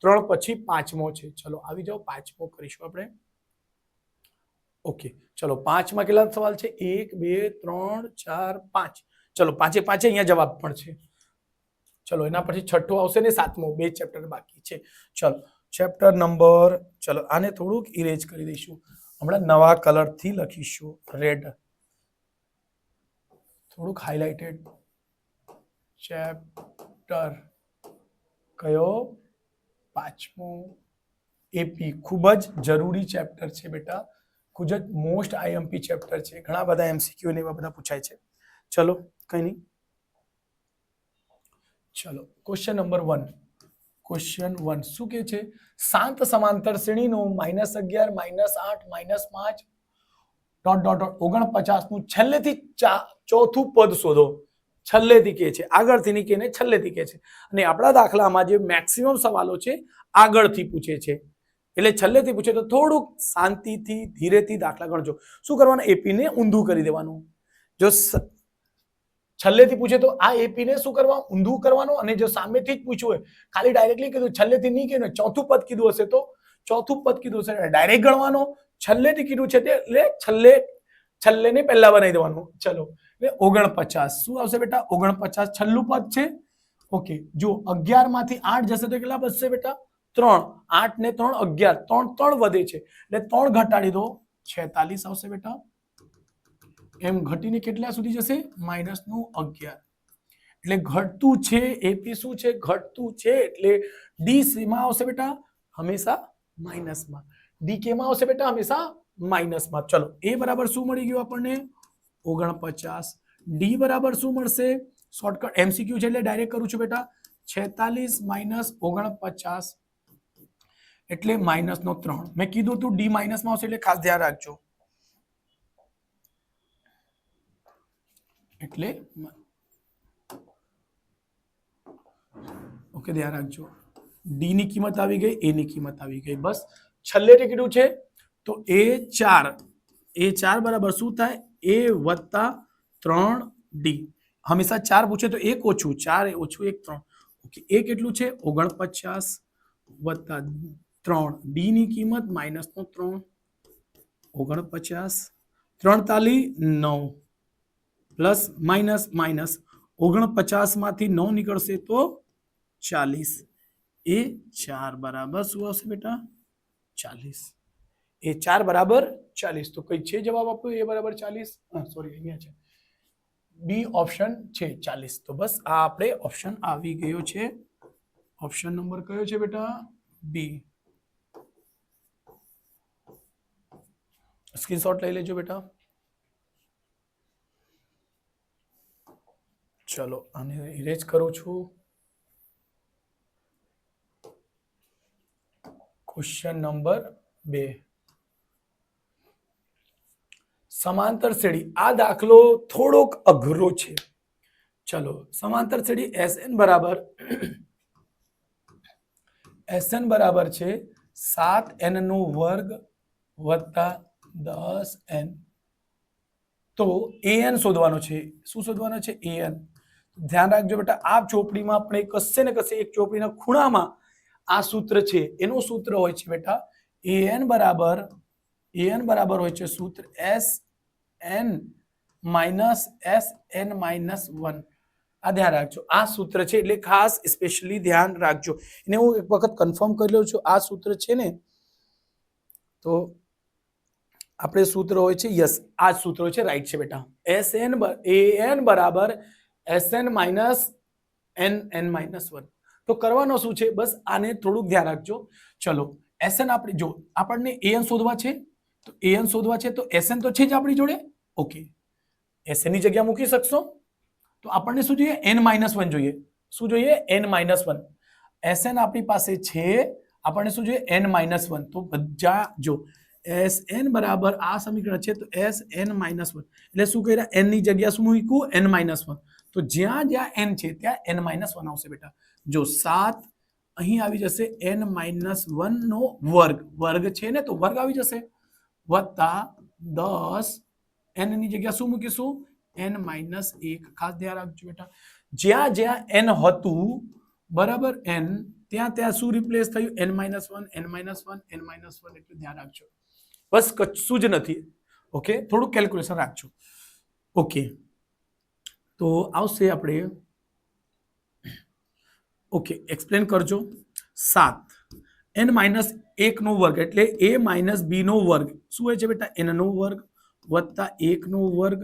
3 પછી 5મો છે. ચલો આવી જાઓ, 5મો કરીશું આપણે. ઓકે, ચલો 5માં કેટલા સવાલ છે? 1 2 3 4 5. ચલો 5 અહીંયા જવાબ પણ છે. ચલો એના પછી 6થો આવશે ને 7મો, 2 ચેપ્ટર બાકી છે. ચલો ચેપ્ટર નંબર, ચલો આને થોડુંક ઇરેજ કરી દઈશું. હમણાં નવા કલરથી લખીશું, રેડ, થોડુંક હાઇલાઇટેડ. ચેપ્ટર કયો? 5મો, એપી. ખૂબ જ જરૂરી ચેપ્ટર છે બેટા, ખૂબ જ મોસ્ટ આઈએમપી ચેપ્ટર છે. ઘણા બધા એમસીક્યુ ને એવા બધા પૂછાય છે. ચલો કઈ નહીં. ચલો ક્વેશ્ચન નંબર 1. ક્વેશ્ચન 1 શું કે છે? શાંત સમાંતર શ્રેણીનો -11 -8 -5 ડોટ ડોટ ડોટ 49 નું છેલ્લેથી ચોથું પદ શોધો. છેલ્લેથી કે છે, આગળથી નહીં કે ને છેલ્લેથી કે છે. અને આપણા દાખલામાં જે મેક્સિમમ સવાલો છે આગળથી પૂછે છે, એટલે છેલ્લેથી પૂછે તો થોડુંક શાંતિથી ધીરેથી દાખલા ગણજો. શું કરવાનું? એપીને ઊંધું કરી દેવાનું. જો છેલ્લેથી પૂછે તો આ એપીને શું કરવા? ઊંધું કરવાનું. અને જો સામેથી જ પૂછ્યું હોય, ખાલી ડાયરેક્ટલી કીધું, છેલ્લેથી નહીં કીધું, ચોથું પદ કીધું હશે તો ચોથું પદ કીધું હશે ડાયરેક્ટ ગણવાનો. છેલ્લેથી કીધું છે એટલે છેલ્લેને પહેલા બનાવી દેવાનું. ચલો એટલે 49 શું આવશે બેટા? 49 છેલ્લું પદ છે. ઓકે, જો 11 માંથી 8 જશે તો કેટલા બચશે બેટા? 3. 8 ને 3 11, 3 વધે છે એટલે 3 ઘટાડી દો, 46 આવશે બેટા. એમ ઘટીને કેટલા સુધી જશે? -11. એટલે ઘટતું છે, એપી શું છે? ઘટતું છે. એટલે ડી શેમાં આવશે બેટા? હંમેશા માઇનસમાં. ડી કેમાં આવશે બેટા? હંમેશા માઇનસમાં. ચલો એ બરાબર શું મળી ગયું આપણને? 49. ડી બરાબર શું મળશે? શોર્ટકટ એમસીક્યુ છે એટલે ડાયરેક્ટ કરું છું બેટા. 46 - 49 એટલે -3. મેં કીધું તું ડી માઇનસમાં આવશે એટલે ખાસ ધ્યાન રાખજો. એટલે ઓકે, ધ્યાન રાખજો. ડી ની કિંમત આવી ગઈ, એ ની કિંમત આવી ગઈ. બસ છેલ્લે કીધું છે તો A4 બરાબર શું થાય? A + 3D. હંમેશા 4 પૂછે તો 1 ઓછું, 4 ઓછું 1 3. ઓકે, એ કેટલું છે? 49 + 3. ડી ની કિંમત -3. 49 3 9 પ્લસ માઇનસ માઇનસ 49 માંથી 9 નીકળશે તો 40 એ 4 બરાબર શું આવશે બેટા 40 એ 4 બરાબર 40 તો કઈ છે જવાબ આપો એ બરાબર 40 સોરી અહીંયા છે બી ઓપ્શન છે 40 તો બસ આ આપણે ઓપ્શન આવી ગયો છે ઓપ્શન નંબર કયો છે બેટા બી સ્ક્રીનશોટ લઈ લેજો બેટા ચલો આને ઇરેઝ કરું છું ક્વેશ્ચન નંબર 2 સમાંતર શ્રેણી આ દાખલો થોડોક અઘરો છે ચલો સમાંતર શ્રેણી SN બરાબર છે 7n નો વર્ગ વત્તા 10n તો an શોધવાનો છે શું શોધવાનો છે an ધ્યાન રાખજો બેટા આ ચોપડીમાં આપણે કશે ને કશે એક ચોપડીના ખૂણામાં આ સૂત્ર છે એનું સૂત્ર હોય છે બેટા an બરાબર હોય છે સૂત્ર SN માઇનસ SN માઇનસ 1 આ ધ્યાન રાખજો આ સૂત્ર છે એટલે ખાસ સ્પેશિયલી ધ્યાન રાખજો એને હું એક વખત કન્ફર્મ કરી લઉં છું આ સૂત્ર છે ને તો આપણે સૂત્ર હોય છે યસ આ સૂત્ર હોય છે રાઈટ છે બેટા an બરાબર SN માઇનસ NN માઇનસ 1 તો કરવાનો શું છે બસ આને થોડુંક ધ્યાન રાખજો ચલો SN આપણે જો આપણને an શોધવા છે તો SN તો છે જ આપણી જોડે ઓકે SN ની જગ્યા મૂકી શકશો તો આપણને શું જોઈએ n-1 જોઈએ શું જોઈએ n-1 SN આપણી પાસે છે આપણને શું જોઈએ n-1 તો બધા જો SN બરાબર આ સમીકરણ છે તો SN-1 એટલે શું કર્યા n ની જગ્યા શું મૂક્યું n-1 તો જ્યાં જ્યાં n છે ત્યાં n-1 આવશે બેટા જો 7 અહીં આવી જશે n-1 નો વર્ગ છે ને તો વર્ગ આવી જશે વત્તા 10 n ની જગ્યા શું મૂકીશું n-1 ખાસ ધ્યાન રાખજો બેટા જ્યાં જ્યાં n હતું બરાબર n ત્યાં ત્યાં શું રિપ્લેસ થયું n-1 એટલે ધ્યાન રાખજો બસ કશું જ નથી ઓકે થોડું કેલ્ક્યુલેશન રાખજો ઓકે તો આવશે આપણે ઓકે એક્સપ્લેન કરજો 7 n-1 નો વર્ગ એટલે a - b નો વર્ગ શું હોય છે બેટા n નો વર્ગ વત્તા 1 નો વર્ગ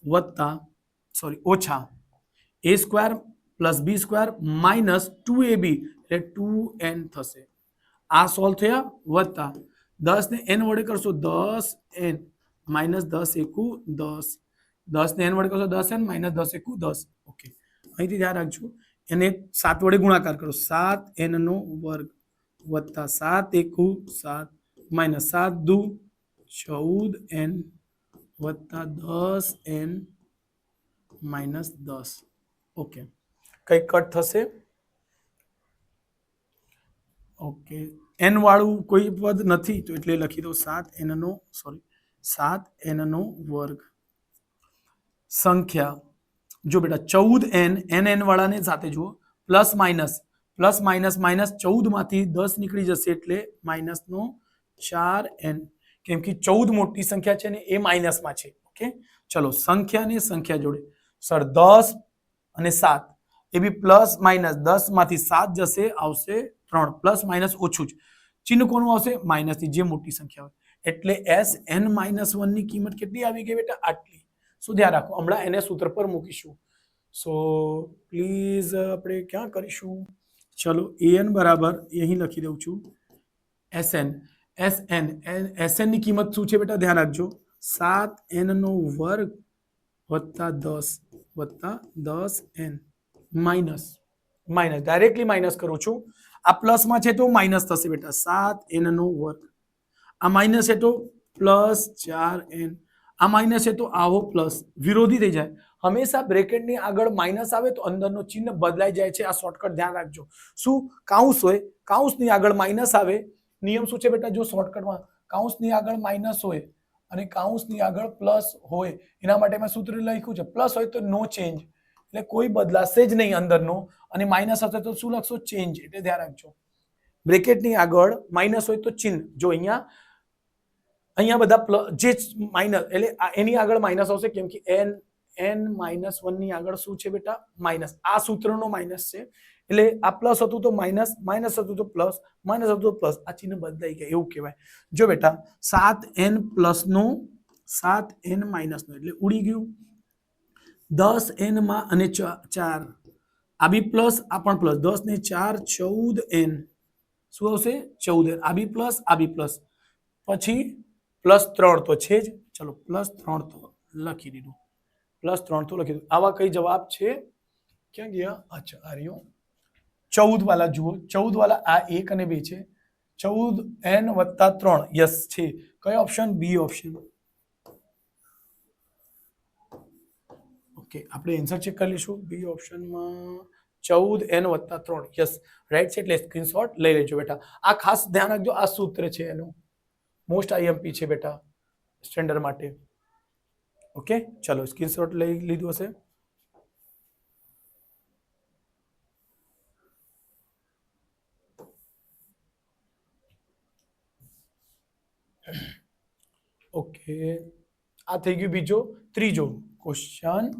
વત્તા ઓછા a square plus b square minus 2ab એટલે 2n થશે આ સોલ્વ થયા વત્તા 10 ને n વડે કરશો 10n માઇનસ 10 એકુ 10 10 ને n વડે કરશો 10n માઇનસ 10 એકુ 10 ઓકે અહીંથી ધ્યાન રાખજો એને 7 વડે ગુણાકાર કરો 7n નો વર્ગ વત્તા 7 એકુ 7 માઇનસ 7 દુ 14n વત્તા 10n માઇનસ 10 ઓકે કઈ કટ થશે ઓકે n વાળું કોઈ પદ નથી તો એટલે લખી દો 7n નો વર્ગ સંખ્યા જો બેટા 14n n વાળાને સાથે જુઓ પ્લસ માઇનસ માઇનસ 14 માંથી 10 નીકળી જશે એટલે માઇનસ નો 4n કેમ કે 14 મોટી સંખ્યા છે ને એ માઇનસ માં છે ઓકે ચલો સંખ્યા ને સંખ્યા જોડે સર 10 અને 7 એ બી પ્લસ માઇનસ 10 માંથી 7 જશે આવશે 3 પ્લસ માઇનસ ઓછું જ ચિહ્ન કોનું આવશે માઇનસ થી જે મોટી સંખ્યા હોય એટલે SN-1 ની કિંમત કેટલી આવી ગઈ બેટા આટલી શું ધ્યાન રાખો હમણાં એને સૂત્ર પર મૂકીશું સો પ્લીઝ આપણે ક્યાં કરીશું ચલો an બરાબર અહીં લખી દઉં છું SN ની કિંમત શું છે બેટા ધ્યાન રાખજો 7n નો વર્ગ વત્તા 10n માઇનસ ડાયરેક્ટલી માઇનસ કરું છું આ પ્લસ માં છે તો માઇનસ થશે બેટા 7n નો વર્ગ આ માઇનસ છે તો પ્લસ 4n આ માઇનસ છે તો આવો પ્લસ વિરોધી થઈ જાય હંમેશા બ્રેકેટની આગળ માઇનસ આવે તો અંદરનો ચિહ્ન બદલાઈ જાય છે આ શોર્ટકટ ધ્યાન રાખજો શું કાઉન્સ હોય કાઉન્સની આગળ માઇનસ આવે નિયમ શું છે બેટા જો શોર્ટકટમાં કાઉન્સની આગળ માઇનસ હોય અને કાઉન્સની આગળ પ્લસ હોય એના માટે મેં સૂત્ર લખ્યું છે પ્લસ હોય તો નો ચેન્જ એટલે કોઈ બદલાશે જ નહીં અંદરનો અને માઇનસ હશે તો શું લખશો ચેન્જ એટલે ધ્યાન રાખજો બ્રેકેટની આગળ માઇનસ હોય તો ચિહ્ન જો અહીંયા અહીંયા બધા જે માઇનસ એટલે એની આગળ માઇનસ આવશે કેમ કે n -1 ની આગળ શું છે બેટા માઇનસ. આ સૂત્રનો માઇનસ છે એટલે આ પ્લસ હતું તો માઇનસ, માઇનસ હતું તો પ્લસ, માઇનસ હતું તો પ્લસ. આ ચિહ્ન બદલાઈ ગયા એવું કહેવાય. જો બેટા 7n પ્લસ નું 7n માઇનસ નું એટલે ઉડી ગયું. 10n માં અને 4 આ બી પ્લસ આ પણ પ્લસ. 10 ને 4 14n શું આવશે 14n. આ બી પ્લસ આ બી પ્લસ પછી +3 તો છે જ. ચલો +3 તો લખી દીધું. +3 તો લખી દીધું. આવા કઈ જવાબ છે ક્યાં ગયા? અચ્છા આ રહ્યો 14 વાળા જુઓ. 14 વાળા આ 1 અને 2 છે. 14n + 3 યસ છે. કયો ઓપ્શન? B option. ઓકે આપણે આન્સર ચેક કરી લઈશું. બી ઓપ્શનમાં 14n + 3 યસ રાઈટ છે એટલે સ્ક્રીનશોટ લઈ લેજો બેટા. આ ખાસ ધ્યાન રાખજો આ સૂત્ર છે એનું મોસ્ટ આઈએમપી છે બેટા સ્ટેન્ડર્ડ માટે. ઓકે ચલો સ્ક્રીનશોટ લઈ લીધું હશે. ઓકે આ થઈ ગયું બીજો. ત્રીજો ક્વેશ્ચન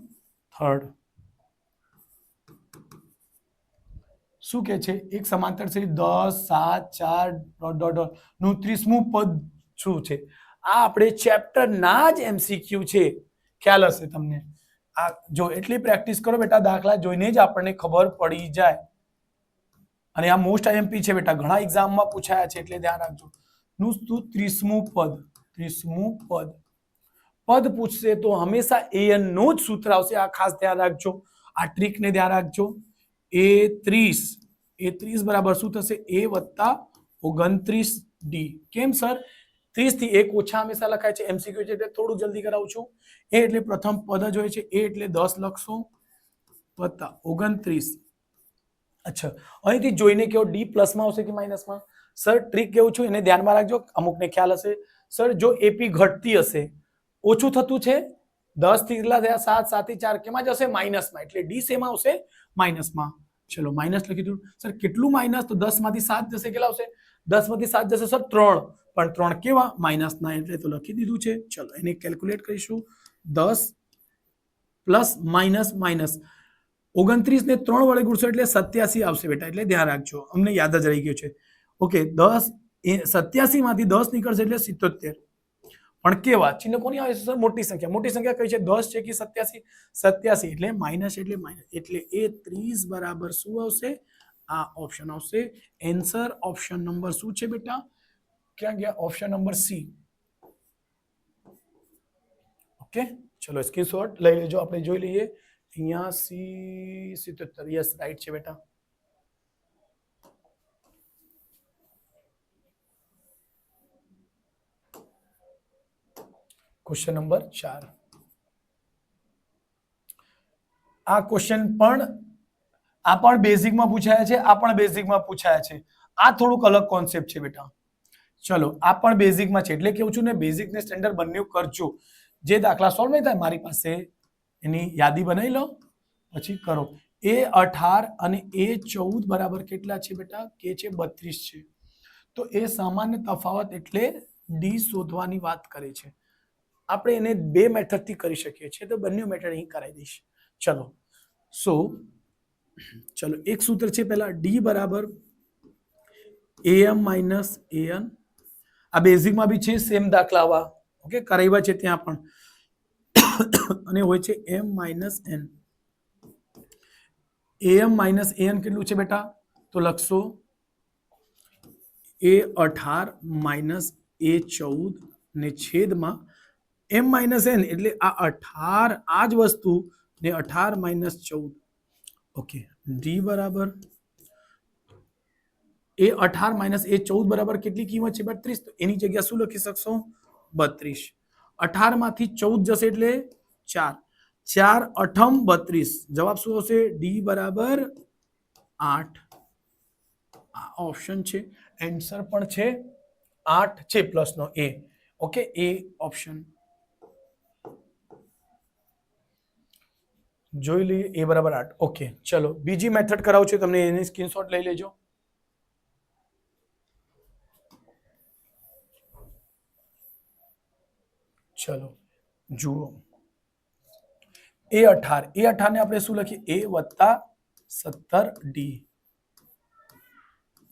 થર્ડ શું કે છે? એક સમાંતર છે 10 7 4 ... નું 30મું પદ શું છે? આ આપણે ચેપ્ટર ના જ એમસીક્યુ છે. ખ્યાલ હશે તમને. આ જો એટલી પ્રેક્ટિસ કરો બેટા દાખલા જોઈને જ આપણને ખબર પડી જાય. અને આ મોસ્ટ આઈએમપી છે બેટા ઘણા એક્ઝામમાં પૂછાયા છે એટલે ધ્યાન રાખજો. નું 30મું પદ 30મું પદ પદ પૂછશે તો હંમેશા an નો જ સૂત્ર આવશે. આ ખાસ ધ્યાન રાખજો. આ ટ્રીક ને ધ્યાન રાખજો. a30 બરાબર શું થશે? a + 29d. કેમ સર 30 થી 1 ઓછા હંમેશા લખાય છે એમસીક્યુ છે એટલે થોડું જલ્દી કરાવું છું. a એટલે પ્રથમ પદ જ હોય છે. a એટલે 10 લખશો + 29. અચ્છા અહીંથી જોઈને કેવો d પ્લસમાં આવશે કે માઇનસમાં? સર ટ્રીક કેવું છું એને ધ્યાનમાં રાખજો. અમુકને ખ્યાલ હશે. સર જો એપી ઘટતી હશે ઓછું થતું છે 10 થી કેટલા થયા 7 7 થી 4 કેમાં જશે? માઇનસમાં. એટલે ડી શેમાં આવશે? માઇનસમાં. ચલો માઇનસ લખી દીધું. સર કેટલું માઇનસ? તો 10 માંથી 7 જશે કેટલા આવશે? 10 માંથી 7 જશે સર 3 પણ 3 કેવા? માઇનસના એટલે તો લખી દીધું છે. ચલો એને કેલ્ક્યુલેટ કરીશું. 10 પ્લસ માઇનસ માઇનસ 29 ને 3 વડે ગુણશો એટલે 87 આવશે બેટા એટલે ધ્યાન રાખજો. અમને યાદ જ રહી ગયું છે. ઓકે 87 માંથી 10 નીકળશે એટલે 77. પણ કેવા ચિહ્ન કોની આવે છે સર? મોટી સંખ્યા. મોટી સંખ્યા કઈ છે? 10 છે કે 87? 87 એટલે માઇનસ એટલે માઇનસ એટલે a30 બરાબર શું આવશે? આ ઓપ્શન આવશે. આન્સર ઓપ્શન નંબર શું છે બેટા? ક્યાં ગયા? Option number C. ઓકે ચલો સ્ક્રીનશોટ લઈ લેજો. આપણે જોઈ લઈએ અહીંયા C77 યસ રાઈટ છે બેટા. Question number 4. આ ક્વેશ્ચન પણ બેઝિકમાં પૂછાયા છે. આ પણ બેઝિકમાં પૂછાયા છે. આ થોડુંક અલગ કોન્સેપ્ટ છે બેટા. ચલો આ પણ બેઝિકમાં છે એટલે કેવું છું ને બેઝિક ને સ્ટેન્ડર્ડ બંને કરજો. જે દાખલા સોલ્વ નહીં થાય મારી પાસે એની યાદી બનાવી લો પછી કરો. a18 અને a14 બરાબર કેટલા છે બેટા? કે છે 32 છે. તો એ સામાન્ય તફાવત એટલે ડી શોધવાની વાત કરે છે. આપણે એને બે મેથડથી કરી શકીએ છીએ તો બંને મેથડ અહીં કરાવી દઈશ. ચલો ચલો એક સૂત્ર છે પહેલા ડી બરાબર am માઇનસ an. આ બેઝિકમાં બી છે સેમ દાખલા આવા ઓકે કરાવ્યા છે ત્યાં પણ અને હોય છે m minus n. am minus an કેટલું છે બેટા? તો લખશો a18 માઇનસ a14 ને છેદમાં m માઇનસ n એટલે આ 18 આ જ વસ્તુ ને 18 માઇનસ 14. ઓકે ડી બરાબર એ 18 માઇનસ એ 14 બરાબર કેટલી કિંમત છે? 32. તો એની જગ્યા શું લખી શકશો? 32. 18 માંથી 14 જશે એટલે 4. 4 અઠમ 32. જવાબ શું આવશે? ડી બરાબર 8. આ ઓપ્શન છે. આન્સર પણ છે 8 છે પ્લસ નો એ. ઓકે એ ઓપ્શન જોઈ લઈએ. એ બરાબર 8. ઓકે ચલો બીજી મેથડ કરાવું છું તમને એની સ્ક્રીનશોટ લઈ લેજો. ચલો જુઓ A18 ને આપણે શું લખીએ A વત્તા 17D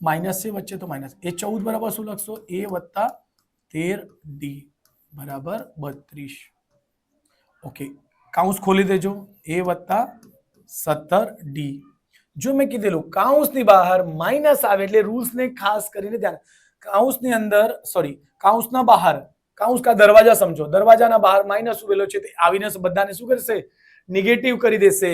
માઇનસ છે વચ્ચે તો માઇનસ A14 બરાબર શું લખશો A વત્તા 13D બરાબર 32 ઓકે કાઉન્સ ખોલી દેજો A વત્તા 17D જો મેં કીધેલું કાઉન્સની બહાર માઇનસ આવે એટલે રૂલ્સ ને ખાસ કરીને ધ્યાન કાઉન્સની અંદર સોરી કાઉન્સના બહાર કાઉન્સ કા દરવાજા સમજો દરવાજાના બહાર માઇનસ ઉભેલો છે તે આવીને બધાને શું કરશે નેગેટિવ કરી દેશે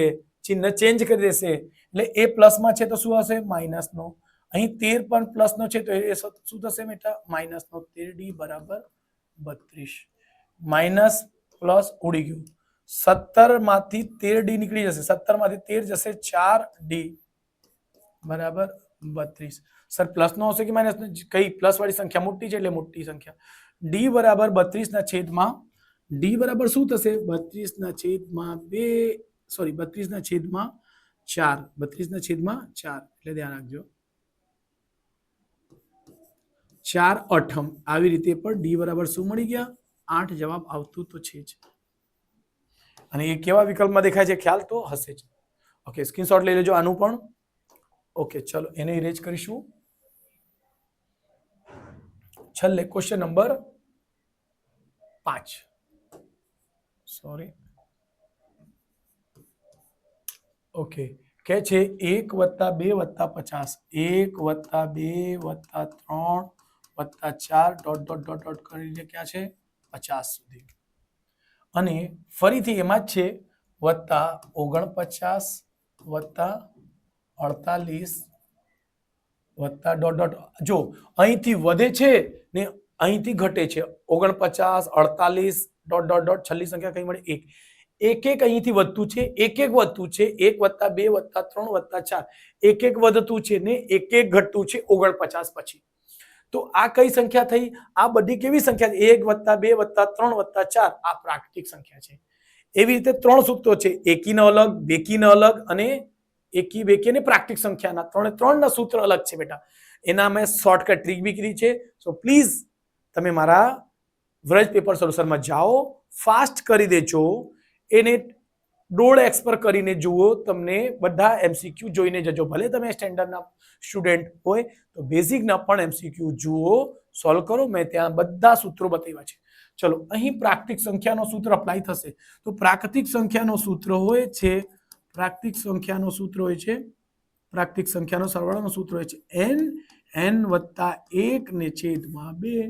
ચિહ્ન ચેન્જ કરી દેશે એટલે એ પ્લસ માં છે તો શું હશે માઇનસ નો અહીં 13 પણ પ્લસ નો છે તો એ શું થશે બેટા માઇનસ નો 13D બરાબર 32 માઇનસ પ્લસ ઉડી ગયું 17 માંથી 13D નીકળી જશે 17 માંથી 13 જશે 4D બરાબર 32 સર પ્લસ નો હશે કે માઇનસ નો કઈ પ્લસ વાળી સંખ્યા મોટી છે એટલે મોટી સંખ્યા D બરાબર 32 ના છેદમાં D બરાબર શું થશે 32 ના છેદમાં 2 સોરી 32 ના છેદમાં 4 32 ના છેદમાં 4 એટલે ધ્યાન રાખજો 4 અઠમ આવી રીતે પણ D બરાબર શું મળી ગયા 8 જવાબ આવતું તો છે જ અને એ કેવા વિકલ્પમાં દેખાય છે ખ્યાલ તો હશે જ ઓકે સ્ક્રીનશોટ લઈ લેજો આનું પણ ઓકે ચલો એને ઇરેજ કરીશું છેલ્લે ક્વેશ્ચન નંબર 5 સોરી ઓકે કે છે 1 + 2 + 50 1 + 2 + 3 + 4 ડોટ ડોટ ડોટ ડોટ કરીને ક્યાં છે 50 સુધી અને ફરીથી એમાં જ છે +49 +48 વત્તા ડોટ ડોટ જો અહીંથી વધે છે ને અહીંથી ઘટે છે 49 48 ડોટ ડોટ ડોટ છેલ્લી સંખ્યા કઈ મળે એક એક અહીંથી વધતું છે એક વધતું છે 1 + 2 + 3 + 4 એક વધતું છે ને એક ઘટતું છે 49 પછી તો આ કઈ સંખ્યા થઈ આ બધી કેવી સંખ્યા છે 1 + 2 + 3 + 4 આ પ્રાકૃતિક સંખ્યા છે એવી રીતે ત્રણ સૂત્રો છે એકીનો અલગ બેકીનો અલગ અને એકી બેકી અને પ્રાકૃતિક સંખ્યાના ત્રણના સૂત્ર અલગ છે બેટા એના મેં શોર્ટકટ ટ્રીક બી કીધી છે સો પ્લીઝ તમે મારા વ્રજ પેપર સોલ્યુશનમાં જાઓ ફાસ્ટ કરી દેજો એને 1.5x પર કરીને જુઓ તમને બધા MCQ જોઈને જજો ભલે તમે સ્ટેન્ડર્ડના સ્ટુડન્ટ હોય તો બેઝિકના પણ MCQ જુઓ સોલ્વ કરો મેં ત્યાં બધા સૂત્રો બતાવ્યા છે ચલો અહીં પ્રાકૃતિક સંખ્યાનો સૂત્ર અપ્લાય થશે તો પ્રાકૃતિક સંખ્યાનો સૂત્ર હોય છે પ્રાકૃતિક સંખ્યાનો સરવાળાનો સૂત્ર હોય છે n + 1 ને છેદમાં 2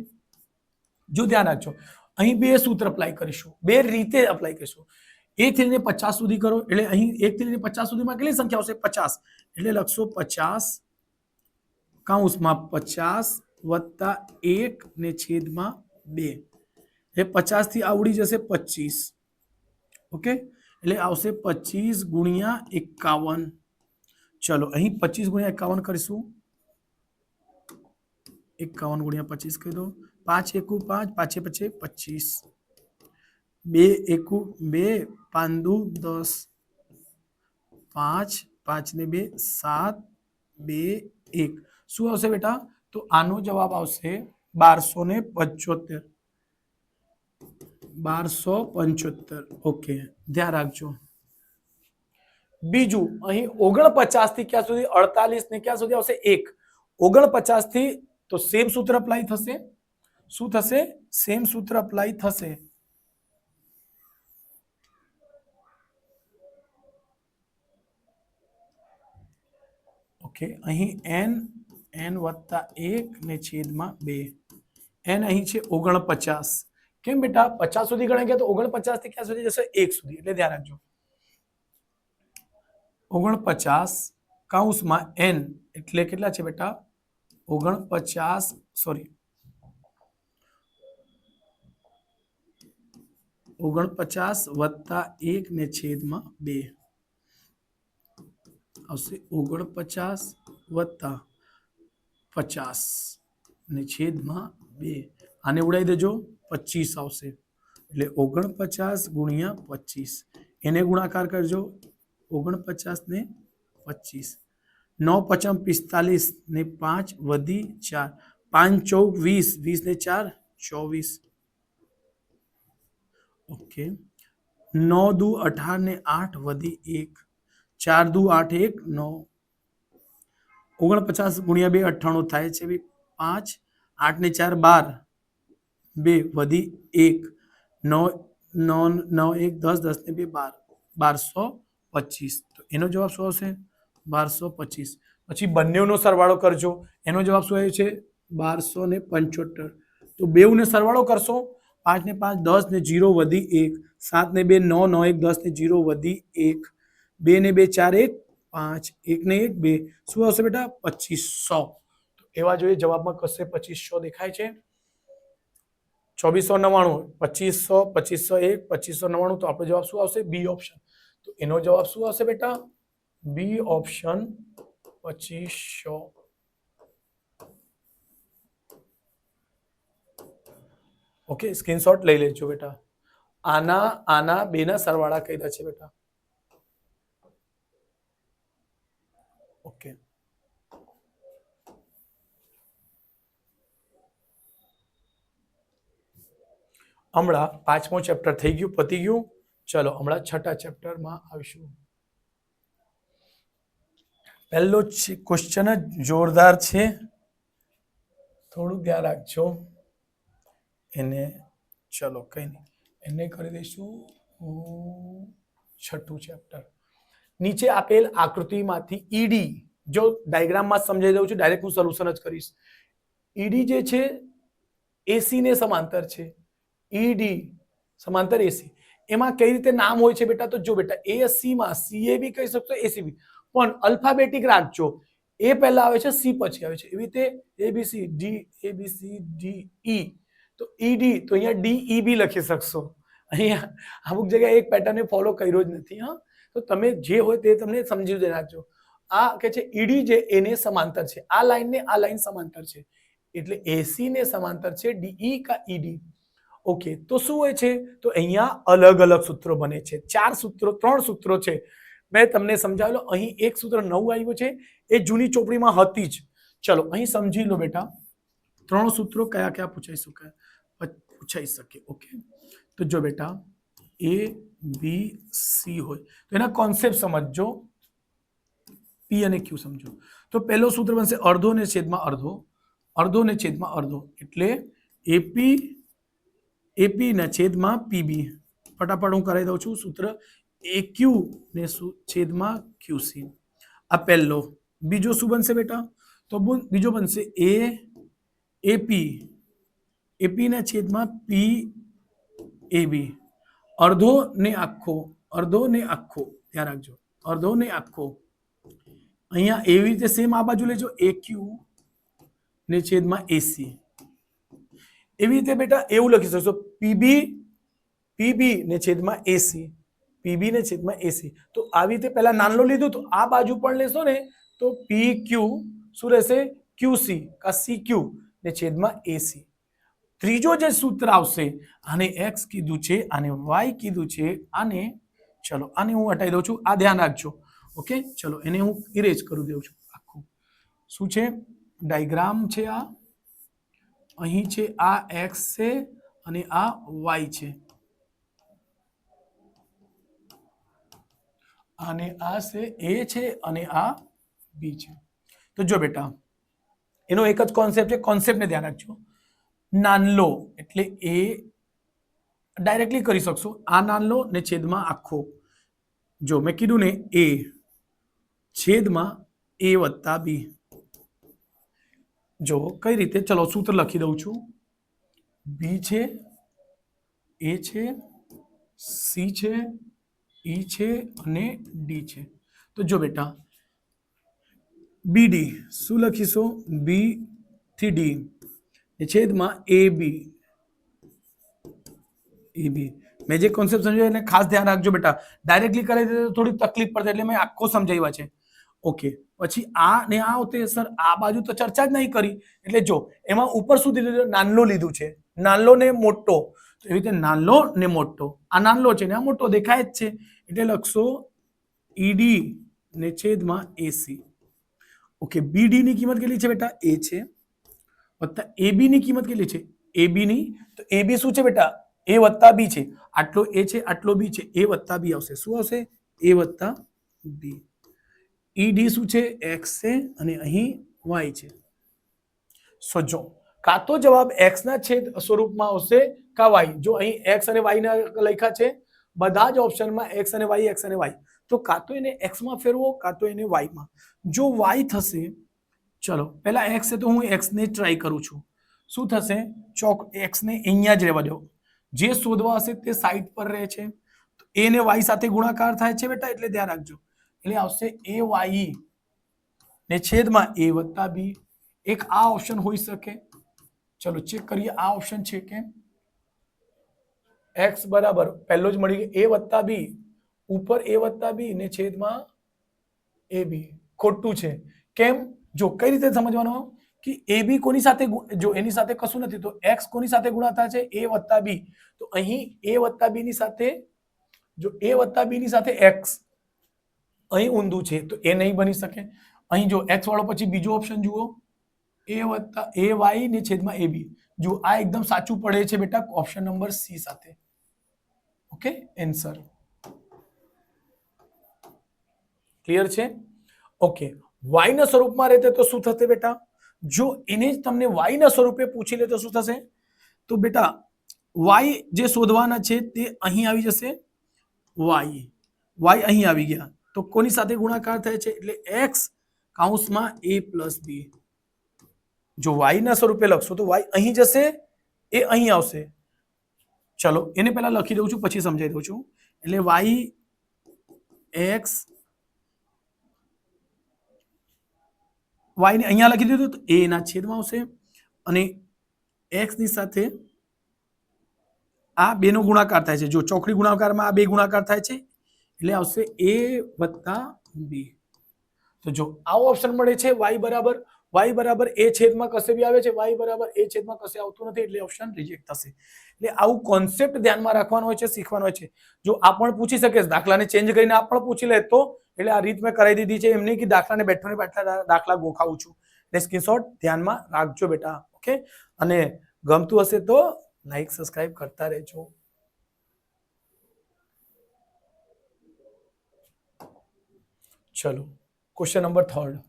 જો ધ્યાન રાખજો અહીં બે સૂત્ર અપ્લાય કરીશું બે રીતે અપ્લાય કરીશું 1 થી લઈને 50 સુધી કરો એટલે અહીં 1 થી લઈને 50 સુધીમાં કેટલી સંખ્યા આવશે 50 એટલે લખશો 50 કૌંસમાં 50 + 1 ને છેદમાં 2 એ 50 થી આવડી જશે 25 ઓકે એટલે આવશે 25 × 51 ચલો અહીં 25 × 51 કરીશું 51 × 25 કહી દો 5 × 1 5 5 × 25 2 × 2 5 × 10 5 5 ને 2 7 2 1 શું આવશે બેટા તો આનો જવાબ આવશે 1275 ઓકે ધ્યાન રાખજો બીજું અહીં 49 થી ક્યાં સુધી 48 ને ક્યાં સુધી આવશે 1 49 થી તો સેમ સૂત્ર અપ્લાય થશે શું થશે સેમ સૂત્ર અપ્લાય થશે ઓકે અહીં n + 1 ને છેદમાં 2 n અહીં છે 49 કેમ બેટા 50 સુધી ગણાય ગયા તો 49 થી ક્યાં સુધી જશે 1 સુધી એટલે ધ્યાન રાખજો 49 કૌંસમાં n એટલે કેટલા છે બેટા 49 સોરી 49 + 1 ને છેદમાં 2 આવશે 49 + 50 ને છેદમાં 2 આને ઉડાઈ દેજો 25 આવશે એટલે 49 × 25 એને ગુણાકાર કરજો 49 ને 25 9 × 5 = 45 ને 5 વધી 4 5 × 4 = 20 20 ને 4 = 24 ઓકે 9 દુ 18 ને 8 વધી 1 4 દુ 8 1 9 49 ગુણ્યા 2 98 થાય છે 5 8 ને 4 12 2 વધી 1 9 9 9 1 10 10 ને 2 12 1225 તો એનો જવાબ શું આવશે 1225 પછી બંનેનો સરવાળો કરજો એનો જવાબ શું આવ્યો છે 1275 તો બેઉને સરવાળો કરશો 5 ને 5 10 ને 0 વધી 1 7 ને 2 9 9 1 10 ને 0 વધી 1 2 ને 2 4 1 5 1 ને 1 2 શું આવશે બેટા 2500 તો એવા જોઈએ જવાબમાં કશે 2500 દેખાય છે 2499 2500 2501 2599 તો આપણો જવાબ શું આવશે બી ઓપ્શન તો એનો જવાબ શું આવશે બેટા બી ઓપ્શન 2500 ઓકે સ્ક્રીનશોટ લઈ લેજો બેટા આના બેના સરવાળા કઈ દે છે બેટા ઓકે હમણાં પાંચમો ચેપ્ટર થઈ ગયું પતી ગયું ચલો હમણાં છઠ્ઠા ચેપ્ટરમાં આવીશું પહેલો ક્વેશ્ચન જ જોરદાર છે થોડું ધ્યાન રાખજો એને ચલો કઈ નહીં એને કરી દઈશું છઠ્ઠું ચેપ્ટર નીચે આપેલ આકૃતિમાંથી ઈડી જો ડાયાગ્રામમાં સમજાઈ દઉં છું ડાયરેક્ટ હું સોલ્યુશન જ કરીશ ઈડી જે છે એસી ને સમાંતર છે ઈડી સમાંતર એસી એમાં કઈ રીતે નામ હોય છે બેટા તો જો બેટા એસી માં સીએ બી કહી શકશો એસી બી પણ અલ્ફાબેટિક રાખજો એ પહેલા આવે છે સી પછી આવે છે એવી રીતે એબીસી ડી ઈ તો ઈડી તો અહીંયા ડીઈ બી લખી શકશો અહીંયા અમુક જગ્યાએ એક પેટર્ન ફોલો કર્યો જ નથી હા તો તમે જે હોય તે તમને સમજી રાખજો આ કે છે ઈડી જે એને સમાંતર છે આ લાઈન ને આ લાઈન સમાંતર છે એટલે એસી ને સમાંતર છે ડીઈ કા ઈડી ઓકે તો શું હોય છે તો અહીંયા અલગ અલગ સૂત્રો બને છે ત્રણ સૂત્રો છે મેં તમને સમજાવેલો અહીં એક સૂત્ર નવું આવ્યું છે એ જૂની ચોપડીમાં હતી જ ચલો અહીં સમજી લો બેટા ત્રણ સૂત્રો કયા કયા પૂછાઈ શકે ઓકે તો જો બેટા એ બી સી હોય તો એના કોન્સેપ્ટ સમજજો પી અને ક્યુ સમજો તો પહેલો સૂત્ર બનશે અડધો ને છેદમાં અડધો અડધો ને છેદમાં અડધો એટલે એપી ના છેદમાં પીબી ફટાફટ હું કરાવી દઉં છું સૂત્ર એક્યુ ને છેદમાં ક્યુસી આ પહેલો બીજો શું બનશે બેટા તો બીજો બનશે એપી ના છેદમાં પી એબી અડધો ને આખો ધ્યાન રાખજો અડધો ને આખો અહીંયા એવી રીતે સેમ આ બાજુ લેજો એક્યુ ને છેદમાં એસી એવી રીતે બેટા એવું લખી શકશો પીબી ને છેદમાં એસી તો આવી રીતે પહેલા નાનલો લીધું તો આ બાજુ પણ લેશો ને તો પી ક્યુ શું રહેશે ક્યુસી કા સી ક્યુ ને છેદમાં એસી ત્રીજો જે સૂત્ર આવશે આને એક્સ કીધું છે આને વાય કીધું છે આને ચલો આને હું હટાવી દઉં છું આ ધ્યાન રાખજો ઓકે ચલો એને હું ઇરેજ કરી દઉં છું આખું શું છે ડાયાગ્રામ છે આ અહીં છે આ એક્સ છે અને આ વાય છે અને આ છે એ છે અને આ બી છે તો જો બેટા એનો એક જ કોન્સેપ્ટ છે કોન્સેપ્ટને ધ્યાન રાખજો નાનલો એટલે એ ડાયરેક્ટલી કરી શકશો આ નાનલો ને છેદમાં આખો જો મેં કીધું ને એ છેદમાં એ વત્તા બી જો કઈ રીતે ચલો સૂત્ર લખી દઉં છું બી છે એ છે સી છે ઈ છે અને ડી છે તો જો બેટા બીડી શું લખીશું બી થી ડી છેદમાં એ બી મેં જે કોન્સેપ્ટ સમજાવ્યો એને ખાસ ધ્યાન રાખજો બેટા ડાયરેક્ટલી કરી દે તો થોડી તકલીફ પડશે એટલે મેં આખો સમજાવ્યા છે ઓકે પછી આ ને આ હોતે સર આ બાજુ તો ચર્ચા જ નહીં કરી એટલે જો એમાં ઉપર સુધી નાનલો લીધું છે નાનલો ને મોટો તો એવી રીતે નાનલો ને મોટો આ નાનલો છે ને આ મોટો દેખાય જ છે એટલે લખશો ઈડી ને છેદમાં એસી ઓકે બીડી ની કિંમત કેટલી છે બેટા એ છે વત્તા એબી ની કિંમત કેટલી છે એબી ની તો એબી શું છે બેટા એ વત્તા બી છે, આટલો એ છે, આટલો બી છે, એ વત્તા બી આવશે. શું આવશે? એ વત્તા બી. ઈ ડી શું છે? એક્સ છે અને અહીં વાય છે. સો જો કાં તો જવાબ એક્સ ના છેદ સ્વરૂપમાં આવશે કા વાય. જો અહીં એક્સ અને વાય ના લખ્યા છે બધા જ ઓપ્શનમાં એક્સ અને વાય, એક્સ અને વાય, તો કાં તો એને એક્સ માં ફેરવો કાં તો એને વાય માં. જો વાય થશે, ચલો પહેલા એક્સ છે તો હું એક્સ ને ટ્રાય કરું છું. શું થશે? ચોક એક્સ ને અહીંયા જ રહેવા દો. જે શોધવા હશે તે સાઈડ પર રહે છે. એ ને વાય સાથે ગુણાકાર થાય છે બેટા, એટલે ધ્યાન રાખજો. એટલે આવશે એ વાય ને છેદમાં એ વત્તા બી. એક આ ઓપ્શન હોઈ શકે. ચલો ચેક કરીએ આ ઓપ્શન છે કે એક્સ બરાબર પહેલો જ મળી ગયો એ વત્તા બી, ઉપર એ વત્તા બી ને છેદમાં એ બી. ખોટું છે. કેમ? જો કઈ રીતે સમજવાનું કે એ બી કોની સાથે, જો એની સાથે કશું નથી તો એક્સ કોની સાથે ગુણાકાર છે? એ વત્તા બી. તો અહીં એ વત્તા બી ની સાથે, જો એ વત્તા બી ની સાથે એક્સ અહીં ઊંધું છે તો એ નહીં બની શકે. અહીં જો એક્સ વાળો પછી બીજો ઓપ્શન જુઓ, એ વત્તા એ વાય ને છેદમાં એ બી. જો આ એકદમ સાચું પડે છે બેટા ઓપ્શન નંબર સી સાથે. ઓકે, આન્સર ક્લિયર છે? ઓકે, વાય ના સ્વરૂપમાં રહેતે તો શું થશે બેટા? જો એને જ તમને વાય ના સ્વરૂપે પૂછી લે તો શું થશે? તો બેટા વાય જે શોધવાના છે તે અહીં આવી જશે. વાય અહીં આવી ગયા તો કોની સાથે ગુણાકાર થાય છે? એટલે એક્સ કૌંસમાં એ પ્લસ બી. જો વાય ના સ્વરૂપે લખશો તો વાય અહીં જશે, એ અહીં આવશે. ચલો એને પહેલા લખી દઉં છું પછી સમજાવી દઉં છું. એટલે વાય એક્સ, વાય ને અહીંયા લખી દીધું તો એ ના છેદમાં આવશે અને એક્સ ની સાથે આ બે નો ગુણાકાર થાય છે. જો ચોકડી ગુણાકારમાં આ બે ગુણાકાર થાય છે એટલે આવશે એ વત્તા બી. તો જો આવો ઓપ્શન મળે છે વાય બરાબર એ છેદમાં કશે બી આવે છે, વાય બરાબર એ છેદમાં કશે આવતું નથી એટલે ઓપ્શન રિજેક્ટ થશે. એટલે આવું કોન્સેપ્ટ ધ્યાનમાં રાખવાનો હોય છે, શીખવાનો હોય છે. જો આ પણ પૂછી શકે દાખલાને ચેન્જ કરીને આ પણ પૂછી લે તો, એટલે આ રીત મેં કરાવી દીધી છે. એમ નહીં કે દાખલાને બેઠો ને બેઠા દાખલા ગોખાવું છું. એટલે સ્ક્રીનશોટ ધ્યાનમાં રાખજો બેટા. ઓકે, અને ગમતું હશે તો લાઈક સબસ્ક્રાઇબ કરતા રહેજો. ચલો ક્વેશ્ચન નંબર 3.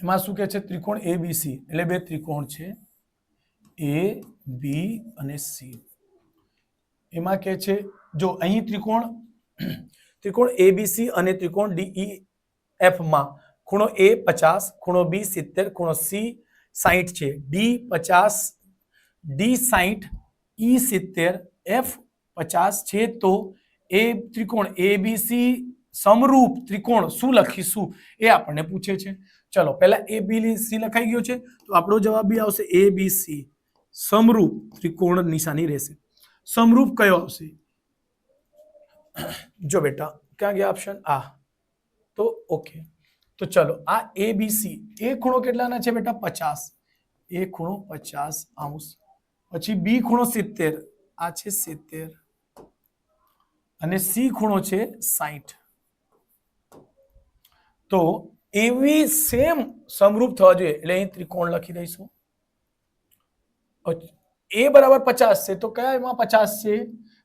એમાં શું કહે છે? ત્રિકોણ એબીસી એટલે બે ત્રિકોણ છે એ બી અને સી. એમાં કે છે જો અહીં ત્રિકોણ એબીસી અને ત્રિકોણ ડીઈ એફ માં ખૂણો એ 50, ખૂણો બી 70, ખૂણો સી 60 છે. ડી 50, ડી 60, ઈ 70, એફ 50 છે. તો એ ત્રિકોણ એબીસી સમરૂપ ત્રિકોણ શું લખીશું એ આપણને પૂછે છે. ચલો પહેલા એ બી સી લખાઈ ગયો છે તો આપણો જવાબ બી આવશે એ બી સી. સમરૂપ ત્રિકોણ નિશાની રહેશે. સમરૂપ કયો આવશે? જો બેટા ક્યાં ગયા ઓપ્શન? આ તો ઓકે. તો ચલો આ એ બી સી, એ ખૂણો કેટલાના છે બેટા? 50. એ ખૂણો 50 અંશ. પછી બી ખૂણો 70, આ છે 70 અને સી ખૂણો છે 60. તો એવી સેમ સમરૂપ થવા જોઈએ એટલે અહીં ત્રિકોણ લખી દઈશું. એ બરાબર 50 છે તો કયા એમાં 50 છે?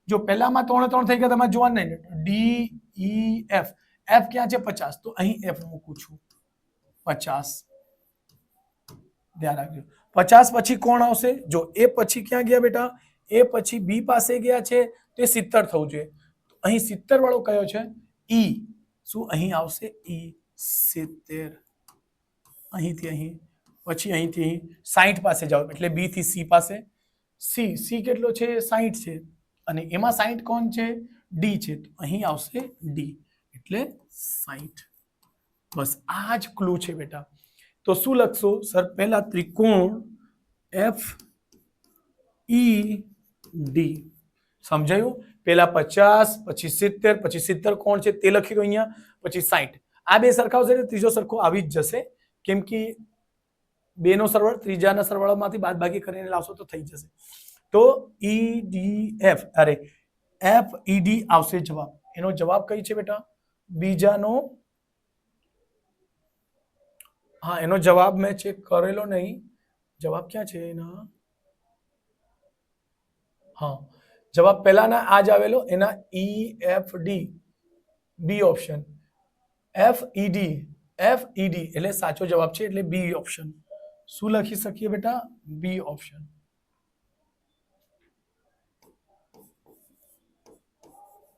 જો પહેલામાં 3 3 થઈ ગયા તમારે જોવાનું નહીં. ડી ઈ એફ, એફ ક્યાં છે? 50. તો અહીં એફ મૂકું છું 50. ધ્યાન રાખજો 50 પછી કોણ આવશે? જો એ પછી ક્યાં ગયા બેટા? એ પછી બી પાસે ગયા છે તો એ 70 થવું જોઈએ. અહીં 70 વાળો કયો છે? ઈ. શું અહીં આવશે? ઈ 70. અહીંથી અહીં, પછી અહીંથી અહીં 60 પાસે જાઓ એટલે બી થી સી પાસે. સી કેટલો છે? 60 છે અને એમાં 60 કોણ છે? ડી છે. તો અહીં આવશે ડી એટલે 60. બસ આ જ ક્લુ છે બેટા. તો શું લખશો? સર પહેલા ત્રિકોણ એફ ઈ ડી સમજાયું? પહેલા 50 પછી 70, પછી 70 કોણ છે તે લખી દો અહીંયા, પછી 60. આ બે સરખાવશે એટલે ત્રીજો સરખો આવી જ જશે. કેમ કે બે નો સરવાળો ત્રીજાના સરવાળામાંથી બાદબાકી કરીને લાવશો તો થઈ જશે. તો ઈ ડી એફ, અરે એફ ઈ ડી આવશે જવાબ. એનો જવાબ કઈ છે બેટા? બીજાનો, હા એનો જવાબ મેં ચેક કરેલો નહીં. જવાબ ક્યાં છે એના? હા, જવાબ પહેલાના આ જ આવેલો, એના EFD બી ઓપ્શન, FED એટલે સાચો જવાબ છે, એટલે બી ઓપ્શન. શું લખી શકીએ બેટા? બી ઓપ્શન.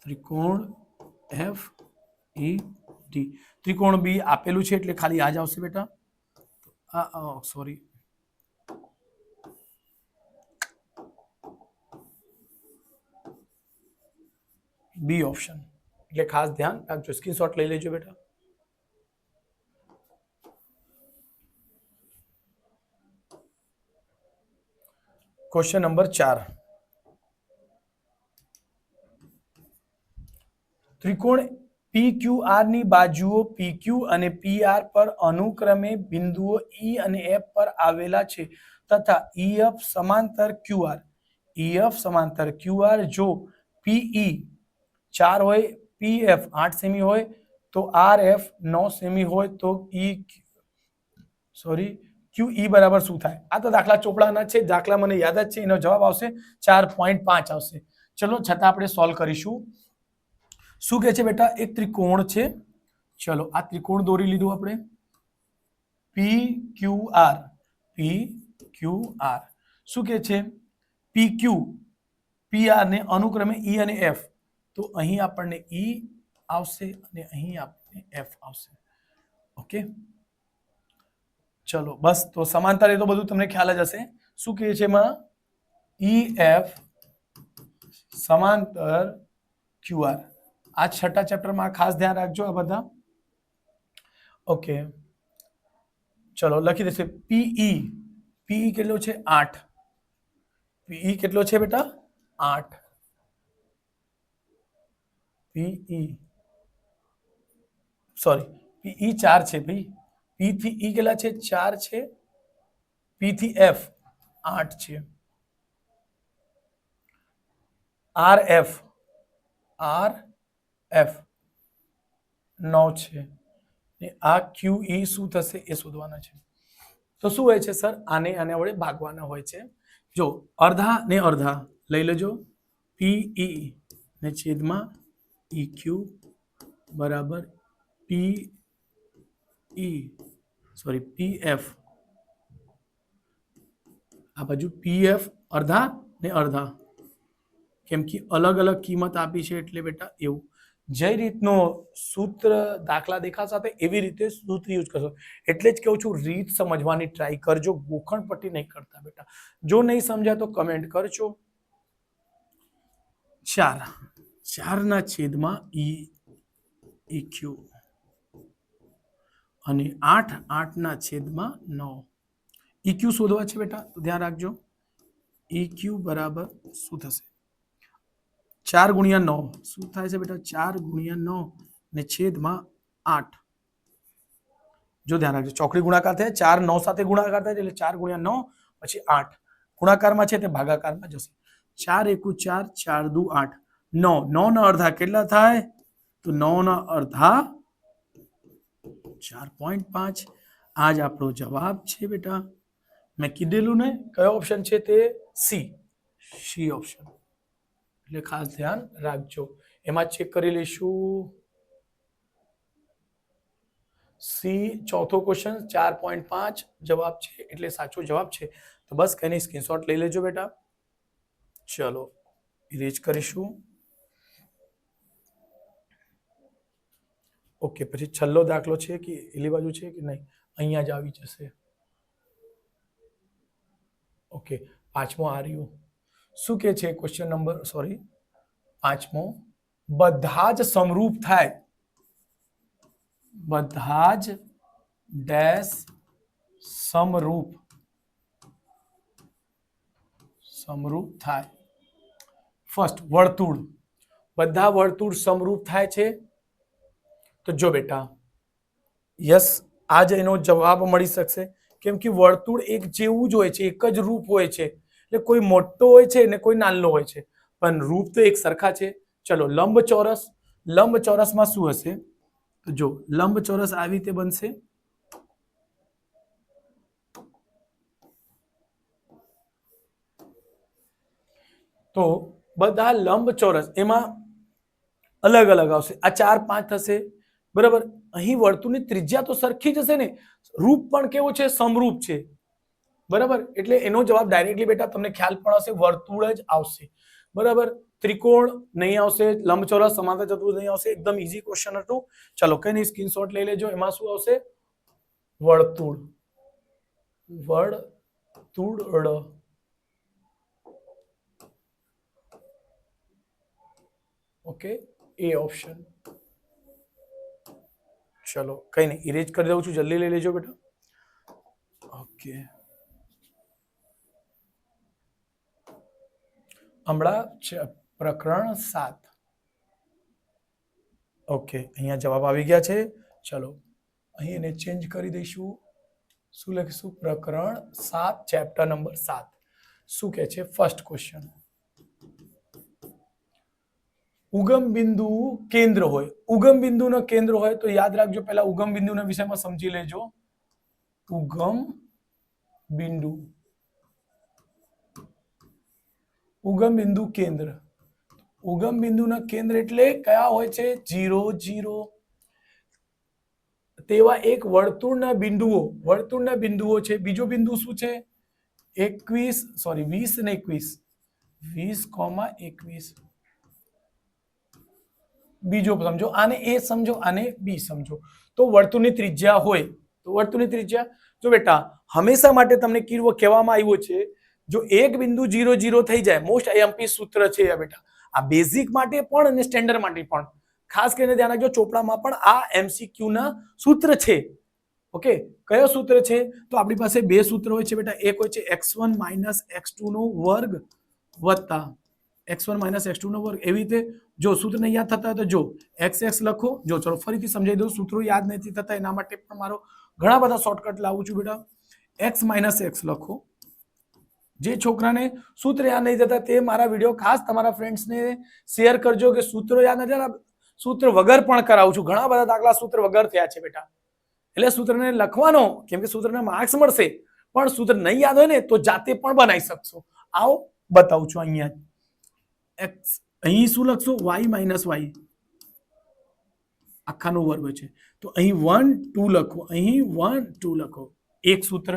ત્રિકોણ FED, ત્રિકોણ બી આપેલું છે એટલે ખાલી આ જ આવશે બેટા. સોરી, બી ઓપ્શન, એટલે ખાસ ધ્યાન રાખજો, સ્ક્રીનશોટ લઈ લેજો બેટા. Question number 4. ત્રિકોણ PQR ની બાજુઓ PQ અને PR પર અનુક્રમે બિંદુઓ E અને F પર આવેલા છે તથા EF સમાંતર QR જો PE 4 હોય, PF 8 સેમી હોય તો RF 9 સેમી હોય તો QE બરાબર શું થાય? આ તો દાખલા ચોપડાના છે, દાખલા મને યાદ જ છે, એનો જવાબ આવશે 4.5 આવશે. ચલો છતાં આપણે સોલ્વ કરીશું. શું કહે છે બેટા? એક ત્રિકોણ છે, ચલો આ ત્રિકોણ દોરી લીધું આપણે, PQR. શું કહે છે? PQ PR ને અનુક્રમે E અને F, તો અહીં આપણને E આવશે અને અહીં આપણને F આવશે. ઓકે, ચલો બસ, તો સમાંતર એ તો બધું તમને ખ્યાલ જ હશે. શું કહે છે એમાં? EF સમાંતર QR. આ છઠ્ઠા ચેપ્ટરમાં ખાસ ધ્યાન રાખજો આ બધા. ઓકે, ચલો લખી દેશે PE કેટલો છે? 8. PE કેટલો છે બેટા? 8. PE સોરી, PE 4 છે ભાઈ. P થી E કેટલા છે? 4 છે. P થી F 8 છે. RF 9 છે. આ QE શું થશે એ શોધવાના છે. તો શું હોય છે સર? આને વડે ભાગવાના હોય છે. જો અડધા ને અડધા લઈ લેજો, PE ને છેદમાં EQ બરાબર PF. આ બાજુ PF અડધા ને અડધા, કેમ કે અલગ અલગ કિંમત આપી છે એટલે બેટા એવું. જે રીતનો સૂત્ર દાખલા દેખાશે એવી રીતે સૂત્ર યુઝ કરશો. એટલે જ કહું છું, રીત સમજવાની ટ્રાય કરજો, ગોખણ પટ્ટી નહીં કરતા બેટા. જો નહીં સમજાય તો કમેન્ટ કરજો. 4 ના છેદમાં EQ અને 8 ના છેદમાં 9. EQ શોધવા છે બેટા, તો ધ્યાન રાખજો. EQ બરાબર શું થશે? 4 ગુણ્યા 9 શું થાય છે બેટા? 4 ગુણ્યા 9 ને છેદમાં 8. જો ધ્યાન રાખજો, ચોકડી ગુણાકાર થાય, 4 9 સાથે ગુણાકાર થાય એટલે 4 ગુણ્યા 9 પછી 8. ગુણાકારમાં છે તે ભાગાકારમાં જશે. 4 એકુ 4, 4 દુ 8. 9 ના અડધા કેટલા થાય? તો 9 ના અડધા 4.5. આ જ આપણો જવાબ છે બેટા. મેં કીધેલું ને કયો ઓપ્શન છે તે? C option. એટલે ખાસ ધ્યાન રાખજો. એમાં ચેક કરી લઈશું. સી ચોથો ક્વેશ્ચન 4.5 જવાબ છે, એટલે સાચો જવાબ છે. તો બસ કઈ નહીં, સ્ક્રીનશોટ લઈ લેજો બેટા. ચલો ઇરેજ કરીશું. ઓકે, પછી છેલ્લો દાખલો છે કે એલી બાજુ છે કે નહીં? અહીંયા જ આવી જશે. ઓકે, પાંચમો આ રહ્યું. શું કે છે ક્વેશ્ચન નંબર, સોરી પાંચમો, બધા જ સમરૂપ થાય, બધા જ ડેશ સમરૂપ થાય. ફર્સ્ટ વર્તુળ, બધા વર્તુળ સમરૂપ થાય છે. તો જો બેટા, યસ, આ જ એનો જવાબ મળી શકશે, કેમ કે વર્તુળ એક જેવું જ હોય છે, એક જ રૂપ હોય છે. એટલે કોઈ મોટો હોય છે ને કોઈ નાનો હોય છે, પણ રૂપ તો એક સરખા છે. ચલો લંબચોરસમાં શું હશે? તો જો લંબચોરસ આવી રીતે બનશે. તો તો બધા લંબચોરસ એમાં અલગ અલગ આવશે. આ 4 5 થશે બરાબર. અહીં વર્તુળની ત્રિજ્યા તો સરખી જ હશે ને, રૂપ પણ કેવું છે, સમરૂપ છે બરાબર. એટલે એનો જવાબ ડાયરેક્ટલી બેટા તમને ખ્યાલ પણ હશે, વર્તુળ જ આવશે બરાબર. ત્રિકોણ નહીં આવશે, લંબચોરસ સમાંતર ચતુર્ભુજ નહીં આવશે. એકદમ ઈઝી ક્વેશ્ચન હતું. ચલો કઈ નહીં, સ્ક્રીનશોટ લઈ લેજો. એમાં શું આવશે? વર્તુળ. વર્તુળ. ઓકે, એ ઓપ્શન. ચલો કઈ નહીં, ઇરેજ કરી દઉં છું, જલ્દી લઈ લેજો બેટા. ઓકે, હમણાં પ્રકરણ 7. ઓકે, અહીંયા જવાબ આવી ગયા છે. ચલો અહીં એને ચેન્જ કરી દઈશું. શું લખીશું? પ્રકરણ 7, ચેપ્ટર નંબર 7. શું કહે છે? ફર્સ્ટ ક્વેશ્ચન, ઉગમ બિંદુ કેન્દ્ર હોય. ઉગમ બિંદુનો કેન્દ્ર હોય તો યાદ રાખજો, પહેલા ઉગમ બિંદુના વિષયમાં સમજી લેજો. ઉગમ બિંદુ, ઉગમ બિંદુ કેન્દ્ર. ઉગમ બિંદુના કેન્દ્ર એટલે કયા હોય છે? 0 0. તેવા એક વર્તુળના બિંદુઓ છે. બીજો બિંદુ શું છે? 20 ને 21. બીજો સમજો, આને એ સમજો, આને બી સમજો. તો વર્તુળની ત્રિજ્યા હોય તો વર્તુળની ત્રિજ્યા જો બેટા હંમેશા માટે તમને કહેવામાં આવ્યું છે, જો એક બિંદુ 0 0 થઈ જાય, મોસ્ટ આઈએમપી સૂત્ર છે આ બેટા. આ બેઝિક માટે પણ અને સ્ટેન્ડર્ડ માટે પણ. ખાસ કરીને ધ્યાન રાખજો, ચોપડામાં પણ આ એમસીક્યુ ના સૂત્ર છે. ઓકે, કયો સૂત્ર છે? તો આપણી પાસે બે સૂત્ર હોય છે બેટા. એક હોય છે x1 - x2 નો વર્ગ વત્તા x1 - x2 નો વર્ગ. એવી રીતે જો સૂત્ર નહીં યાદ થતા હોય તો જો xx લખો. જો ચલો ફરીથી સમજાવી દઉં, સૂત્રો યાદ નથી થતા એના માટે પણ મારો ઘણા બધા શોર્ટકટ લાવું છું બેટા. x - x લખો. જે છોકરાને સૂત્ર યાદ નહીં થતા તે મારા વિડીયો ખાસ તમારા ફ્રેન્ડ્સને શેર કરજો કે સૂત્રો યાદ નથી, સૂત્ર વગર પણ કરાવું છું. ઘણા બધા દાખલા સૂત્ર વગર થયા છે બેટા. એટલે સૂત્રને લખવાનો, કેમ કે સૂત્રને માર્ક્સ મળશે, પણ સૂત્ર નહીં યાદ હોય ને તો જાતે પણ બનાવી શકશો. આવો બતાવું છું. અહીંયા x, અહીં શું લખશો? y - y આખાનો વર્ગ છે. તો અહીં 1 2 લખો, અહીં 1 2 લખો. એક સૂત્ર.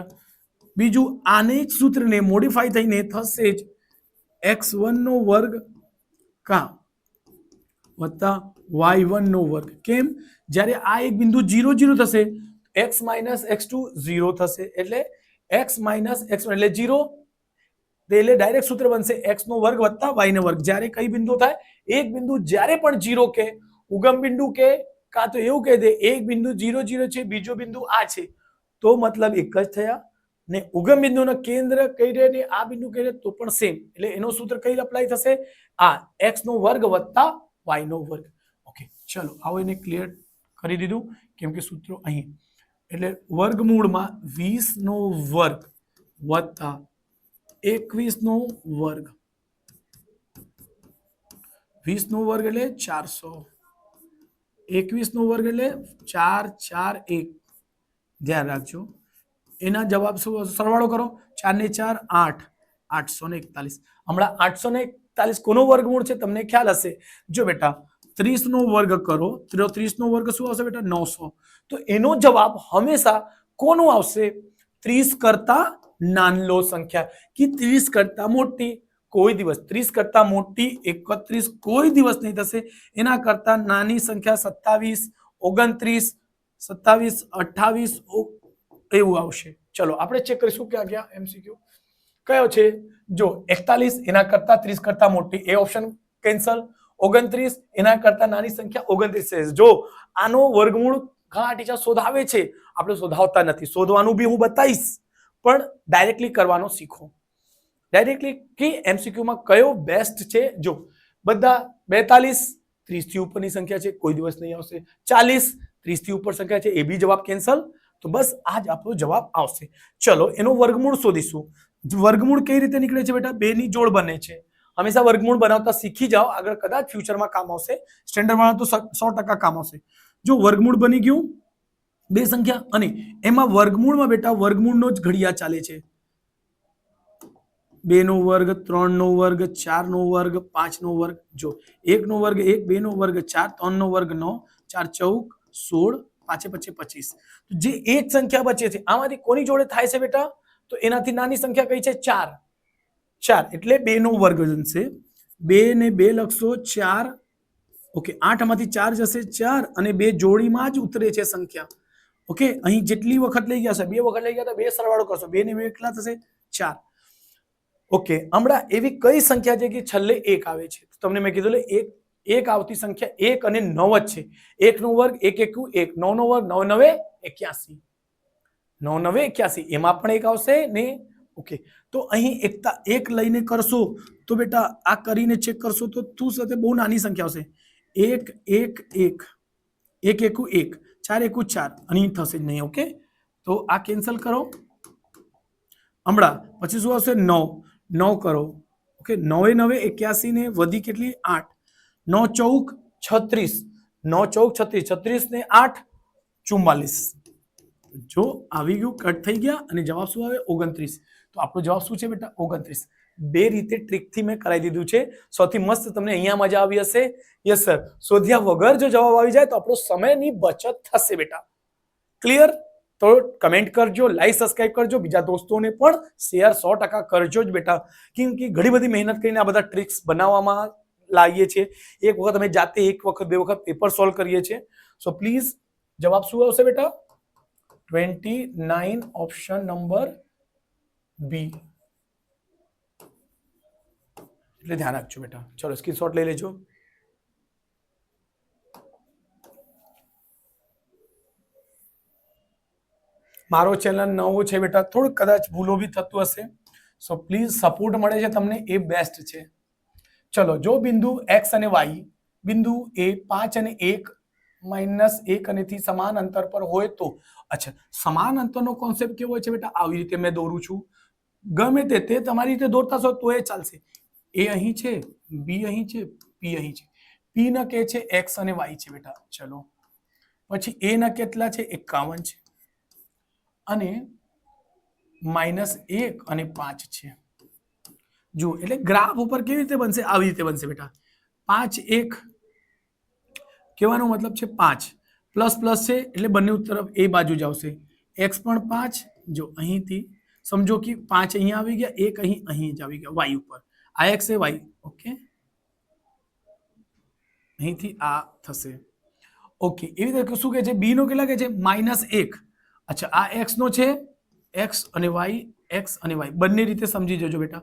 બીજું, આને જ સૂત્રને મોડિફાઈ થઈને થશે જ x1 નો વર્ગ કા વત્તા y1 નો વર્ગ. કેમ? જ્યારે આ એક બિંદુ 0 0 થશે, x - x2 0 થશે, એટલે x - x1 એટલે 0. એટલે ડાયરેક્ટ સૂત્ર બનશે x નો વર્ગ વત્તા y નો વર્ગ. જ્યારે કઈ બિંદુ થાય? એક બિંદુ જ્યારે પણ 0 કે ઉગમ બિંદુ કે કાં તો એવું કહી દે એક બિંદુ 0 0 છે, બીજો બિંદુ આ છે, તો મતલબ એક જ થયા. ને ઉગમ બિંદુનો કેન્દ્ર કઈ રહે ને આ બિંદુ કઈ રહે તો પણ સેમ. એટલે એનો સૂત્ર કઈ અપ્લાય થશે? આ x નો વર્ગ વત્તા y નો વર્ગ. ઓકે, ચલો આવો એને ક્લિયર કરી દીધું, કેમ કે સૂત્રો અહીં. એટલે વર્ગમૂળમાં 20 નો વર્ગ વત્તા 21 નો વર્ગ. 20 નો વર્ગ એટલે 400, 21 નો વર્ગ એટલે 4 4 1. ધ્યાન રાખજો. એના જવાબ શું? સરવાળો કરો. 4 ને 4 8, 841. હમણાં 841 કોનો વર્ગમૂળ છે તમને ખ્યાલ હશે. જો બેટા 30 નો વર્ગ કરો, 30 નો વર્ગ શું આવશે બેટા? 900. તો એનો જવાબ હંમેશા કોનો આવશે? 30 કરતા નાનલો સંખ્યા કે 30 કરતા મોટી. કોઈ દિવસ 30 કરતા મોટી 31 કોઈ દિવસ નહીં થશે. એના કરતા નાની સંખ્યા 27, 29, 27, 28 એવું આવશે. ચલો આપણે ચેક કરીશું ક્યાં ગયા એમસીક્યુ કયો છે. જો 41 એના કરતા 30 કરતા મોટી, એ ઓપ્શન કેન્સલ. 29 એના કરતા નાની સંખ્યા 29 છે. જો આનો વર્ગમૂળ ઘણા ટીચર શોધાવે છે, આપણે શોધાવતા નથી. શોધવાનું બી હું બતાવીશ, પણ ડાયરેક્ટલી કરવાનો શીખો. ડાયરેક્ટલી કે એમસીક્યુમાં કયો બેસ્ટ છે. જો બધા 42 30 થી ઉપરની સંખ્યા છે, કોઈ દિવસ નહીં આવશે. 40 30 થી ઉપર સંખ્યા છે, એ બી જવાબ કેન્સલ. તો બસ આ જ આપણો જવાબ આવશે. ચલો એનો વર્ગમૂળ શોધીશું. વર્ગમૂળ કઈ રીતે નીકળે છે બેટા? બે ની જોડ બને છે. હંમેશા વર્ગમૂળ બનાવતા શીખી જાઓ, આગળ કદાચ ફ્યુચરમાં કામ આવશે. સ્ટેન્ડર્ડમાં તો 100% કામ આવશે. જો વર્ગમૂળ બની ગયું બે સંખ્યા, અને એમાં વર્ગમૂળમાં બેટા વર્ગમૂળનો જ ઘડિયા ચાલે છે. 2 નો વર્ગ, 3 નો વર્ગ, 4 નો વર્ગ, 5 નો વર્ગ. જો 1 નો વર્ગ 1, 2 નો વર્ગ 4, 3 નો વર્ગ 9, 4 14 16, 5 25 25. જે એક સંખ્યા બચે છે આમાંથી કોની જોડે થાય છે બેટા? તો એનાથી નાની સંખ્યા કઈ છે? 4. 4 એટલે 2 નો વર્ગ બનશે. 2 ને 2 લખશો 4. ઓકે, 8 માંથી 4 જશે 4 અને 2 જોડીમાં જ ઉતરે છે સંખ્યા. ઓકે, અહીં જેટલી વખત લઈ ગયા છે 2 વખત લઈ ગયા તો 2 સરવાળો કરશો, 2 ને 2 કેટલા થશે? 4. ઓકે, હમણાં એવી કઈ સંખ્યા છે કે છેલ્લે 1 આવે છે? તમને મેં કીધું એક આવતી સંખ્યા 1 અને 9 જ છે. 1 નો વર્ગ 1 એકુ 1, 9 નો વર્ગ 9 9 81, 9 9 81, એમાં પણ 1 આવશે ને. ઓકે, તો અહીં એકતા 1 લઈને કરશો તો બેટા આ કરીને ચેક કરશો તો તું સાથે બહુ નાની સંખ્યા આવશે. 1 1 1, 1 એકુ 1, 4 એકુ 4, અને થશે જ નહીં. ઓકે, તો આ કેન્સલ કરો. હમણાં પછી શું આવશે? 9 9 કરો. ઓકે, 9 9 81 ને વધી કેટલી? 8. 9 14 36, 9 14 36, 36 ને 8 44. જો આવી ગયું, કટ થઈ ગયા અને જવાબ શું આવે? 29. તો આપણો જવાબ શું છે બેટા? 29. બે રીતે ટ્રીકથી મેં કરાવી દીધું છે. સૌથી મસ્ત તમને અહીંયા મજા આવી હશે. યસ સર, શોધ્યા વગર જો જવાબ આવી જાય તો આપણો સમયની બચત થશે બેટા. ક્લિયર? તો કમેન્ટ કરજો, લાઈક સબસ્ક્રાઇબ કરજો, બીજા દોસ્તોને પણ શેર 100% કરજો જ બેટા. કેમ કે ઘણી બધી મહેનત કરીને આ બધા ટ્રિક્સ બનાવવામાં લાવીએ છીએ. એક વખત અમે જાતે 1 વખત 2 વખત પેપર સોલ્વ કરીએ છીએ. સો પ્લીઝ જવાબ શું આવશે બેટા? 29, ઓપ્શન નંબર બી. એટલે ધ્યાન રાખજો બેટા. ચલો સ્ક્રીનશોટ લઈ લેજો. મારો ચેનલ નવો છે બેટા, થોડું કદાચ ભૂલો બી થતું હશે. સો પ્લીઝ સપોર્ટ મળે છે તમને એ બેસ્ટ છે. ચલો, જો બિંદુ x અને y, બિંદુ એ 5 અને 1 -1 અને થી સમાન અંતર પર હોય તો. અચ્છા, સમાન અંતરનો કોન્સેપ્ટ કેવો હોય છે બેટા? આવી રીતે મેં દોરું છું. ગમે તે તમારી રીતે દોરતા છો તો એ ચાલશે. એ અહીં છે, બી અહીં છે, પી અહીં છે. પી ના કે છે x અને y છે બેટા. ચલો, પછી એ ના કેટલા છે? 51 છે અને -1 અને 5 છે. જો એટલે ગ્રાફ ઉપર કેવી રીતે બનશે? આવી રીતે બનશે બેટા. 5 1 કહેવાનો મતલબ છે 5 પ્લસ પ્લસ છે એટલે બંને તરફ એ બાજુ જ આવશે. x પણ 5, જો અહીંથી સમજો કે 5 અહીંયા આવી ગયા, 1 અહીં જ આવી ગયા y ઉપર. આ x એ y. ઓકે, અહીંથી આ થશે. ઓકે, એવી રીતે શું કહે છે? બી નો કેટલા કહે છે? -1. અચ્છા, આ x નો છે, x અને y બંને રીતે સમજી જજો બેટા.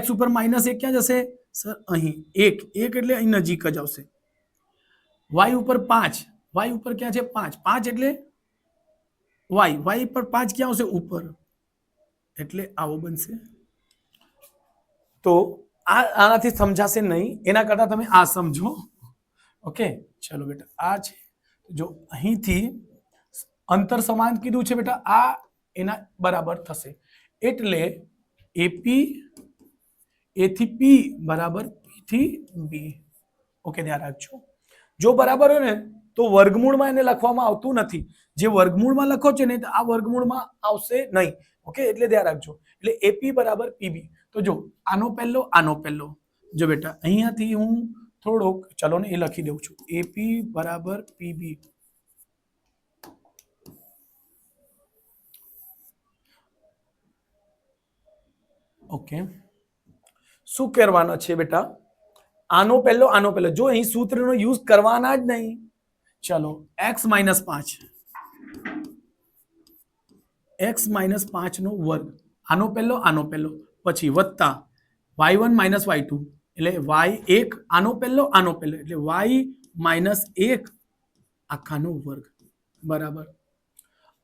x ઉપર -1 ક્યાં જશે સર? અહીં 1 એટલે અહીં નજીક જ આવશે. y ઉપર 5, y ઉપર ક્યાં છે? 5 5 એટલે y પર 5 ક્યાં આવશે? ઉપર. એટલે આવો બનશે. તો આનાથી સમજાશે નહીં, એના કરતા તમે આ સમજો. ઓકે, ચલો બેટા, આ છે. જો અહીંથી અંતર સમાન કીધું છે બેટા, આ એના બરાબર થશે. એટલે એપી એ થી પી બરાબર પી થી બી. ઓકે, ધ્યાન રાખજો. જો બરાબર હોય ને તો વર્ગમૂળમાં એને લખવામાં આવતું નથી. જે વર્ગમૂળમાં લખો છો ને આ વર્ગમૂળમાં આવશે નહીં. ઓકે, એટલે ધ્યાન રાખજો. એટલે એપી બરાબર પીબી. તો જો આનો પહેલો. જો બેટા અહીંયાથી હું થોડોક, ચલો ને એ લખી દઉં છું. એપી બરાબર પીબી. ઓકે, શું કરવાનો છે બેટા? આનો પહેલો. જો અહીં સૂત્રનો યુઝ કરવાના જ નહીં. ચલો, x -5, x -5 નો વર્ગ. આનો પહેલો, પછી વત્તા y1 - y2 એટલે y1 આનો પહેલો એટલે y -1 આખાનો વર્ગ બરાબર.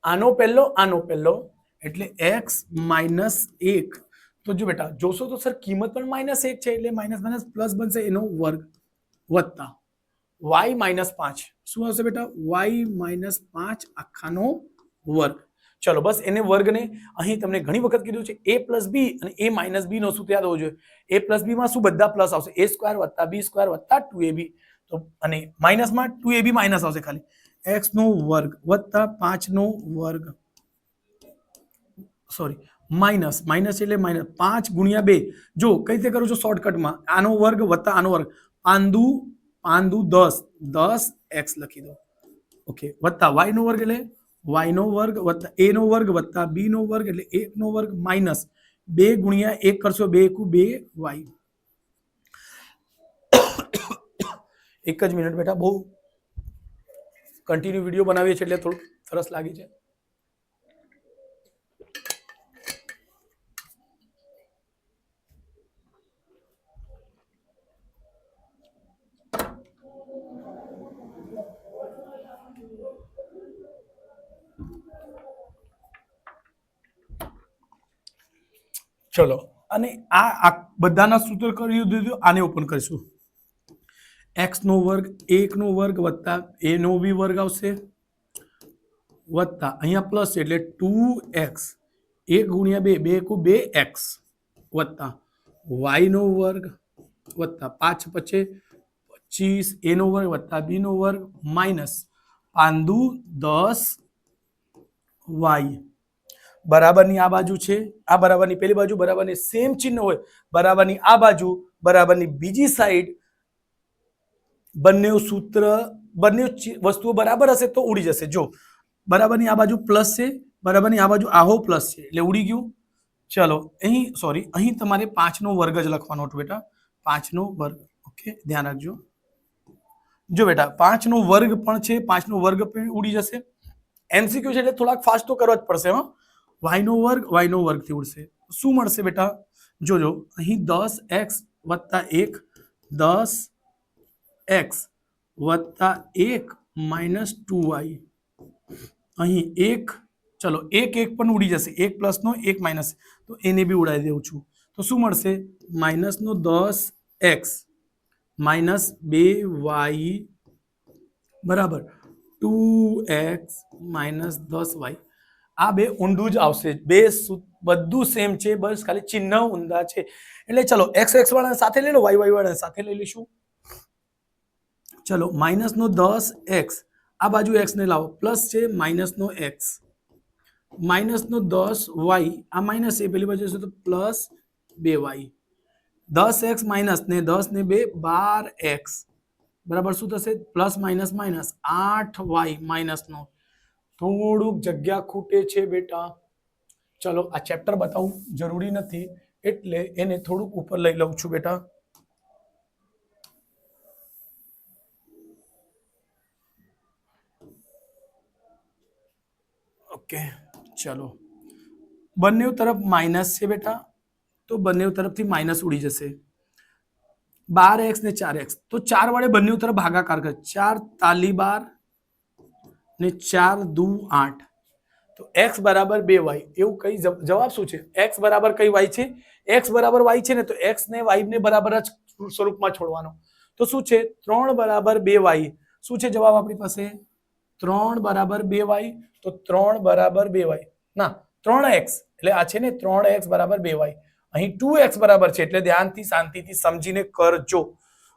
આનો પહેલો એટલે x -1. તો જો બેટા જોશો તો સર કિંમત પણ -1 છે એટલે માઇનસ પ્લસ બનશે, એનો વર્ગ વત્તા y -5. શું આવશે બેટા? y -5 આખાનો વર્ગ. ચલો, બસ એને વર્ગને અહીં તમને ઘણી વખત કીધું છે a + b અને a - b નો સૂત્ર યાદ હોવો જોઈએ. a + b માં શું બધા પ્લસ આવશે? a² + b² + 2ab. તો અને માઇનસમાં 2ab માઇનસ આવશે ખાલી. x નો વર્ગ વત્તા 5 નો વર્ગ, સોરી માઇનસ માઇનસ એટલે માઇનસ 5 ગુણ્યા 2 જો કઈ રીતે કરું છું શોર્ટકટમાં આનો વર્ગ વત્તા આનો વર્ગ પાંદુ પાંદુ 10 x લખી દો ઓકે વત્તા y નો વર્ગ એટલે y નો વર્ગ વત્તા a નો વર્ગ વત્તા b નો વર્ગ એટલે 1 નો વર્ગ માઇનસ 2 ગુણ્યા 1 કરશો 2 * 2 y એક જ મિનિટ બેટા બહુ કન્ટિન્યુ વિડીયો બનાવીએ છીએ એટલે થોડું સરસ લાગે છે ચલો અને આ બધાના સૂત્ર કરી દીધું આને ઓપન કરીશું x નો વર્ગ 1 નો વર્ગ વત્તા a નો બી વર્ગ આવશે વત્તા અહીંયા પ્લસ એટલે 2x 1 ગુણ્યા 2 2 * 2x વત્તા y નો વર્ગ વત્તા 5 પચે 25 a નો વર્ગ વત્તા b નો વર્ગ માઇનસ પાંદુ 10y બરાબરની આ બાજુ છે આ બરાબરની પેલી બાજુ બરાબરની સેમ ચિહ્ન હોય બરાબરની આ બાજુ બરાબરની બીજી સાઈડ બંને સૂત્ર બંને વસ્તુઓ બરાબર હશે તો ઉડી જશે જો બરાબરની આ બાજુ પ્લસ છે બરાબરની આ બાજુ આહો પ્લસ છે એટલે ઉડી ગયું ચલો અહીં સોરી અહીં તમારે 5 નો વર્ગ જ લખવાનો હતો બેટા 5 નો વર્ગ ઓકે ધ્યાન રાખજો જો બેટા 5 નો વર્ગ પણ છે 5 નો વર્ગ પણ ઉડી જશે એમસીક્યુ છે એટલે થોડાક ફાસ્ટ તો કરવા જ પડશે હા y નો વર્ગ થી ઉડશે શું મળશે બેટા જોજો અહીં 10x + 1 10x + 1 - 2y અહીં 1 ચલો 1 1 પણ ઉડી જશે 1 પ્લસ નો 1 માઇનસ તો એને બી ઉડાવી દેઉં છું તો શું મળશે માઇનસ નો 10x - 2y બરાબર 2x - 10y આ બે ઊંધું જ આવશે બે બધું સેમ છે બસ ખાલી ચિહ્ન ઊંધા છે એટલે ચલો x વાળાને સાથે લઈ લો y વાળાને સાથે લઈ લઈશું ચલો માઇનસ નો 10x આ બાજુ x ને લાવો પ્લસ છે માઇનસ નો x માઇનસ નો 10y આ માઇનસ છે પેલી બાજુ તો પ્લસ 2y 10x માઇનસ ને 10 ને 2 12x બરાબર શું થશે plus minus minus 8y minus નો થોડુંક જગ્યા ખૂટે છે બેટા ચલો આ ચેપ્ટર બતાવું જરૂરી નથી એટલે એને થોડુંક ઉપર લઈ લઉં છું બેટા ઓકે ચલો બંને તરફ માઇનસ છે બેટા તો બંને તરફથી માઇનસ ઉડી જશે 12x ને 4x તો 4 વડે બંને તરફ ભાગાકાર કર 4 તાલી 12 ને 4 દુ 8 તો x બરાબર 2y એવું કઈ જવાબ શું છે x બરાબર કઈ y છે x બરાબર y છે ને તો x ને y ને બરાબર જ સ્વરૂપમાં છોડવાનો તો શું છે 3 બરાબર 2y શું છે જવાબ આપણી પાસે 3 બરાબર 2y તો 3 બરાબર 2y ના 3x એટલે આ છે ને 3x બરાબર 2y અહીં 2x બરાબર છે એટલે ધ્યાનથી શાંતિથી સમજીને કરજો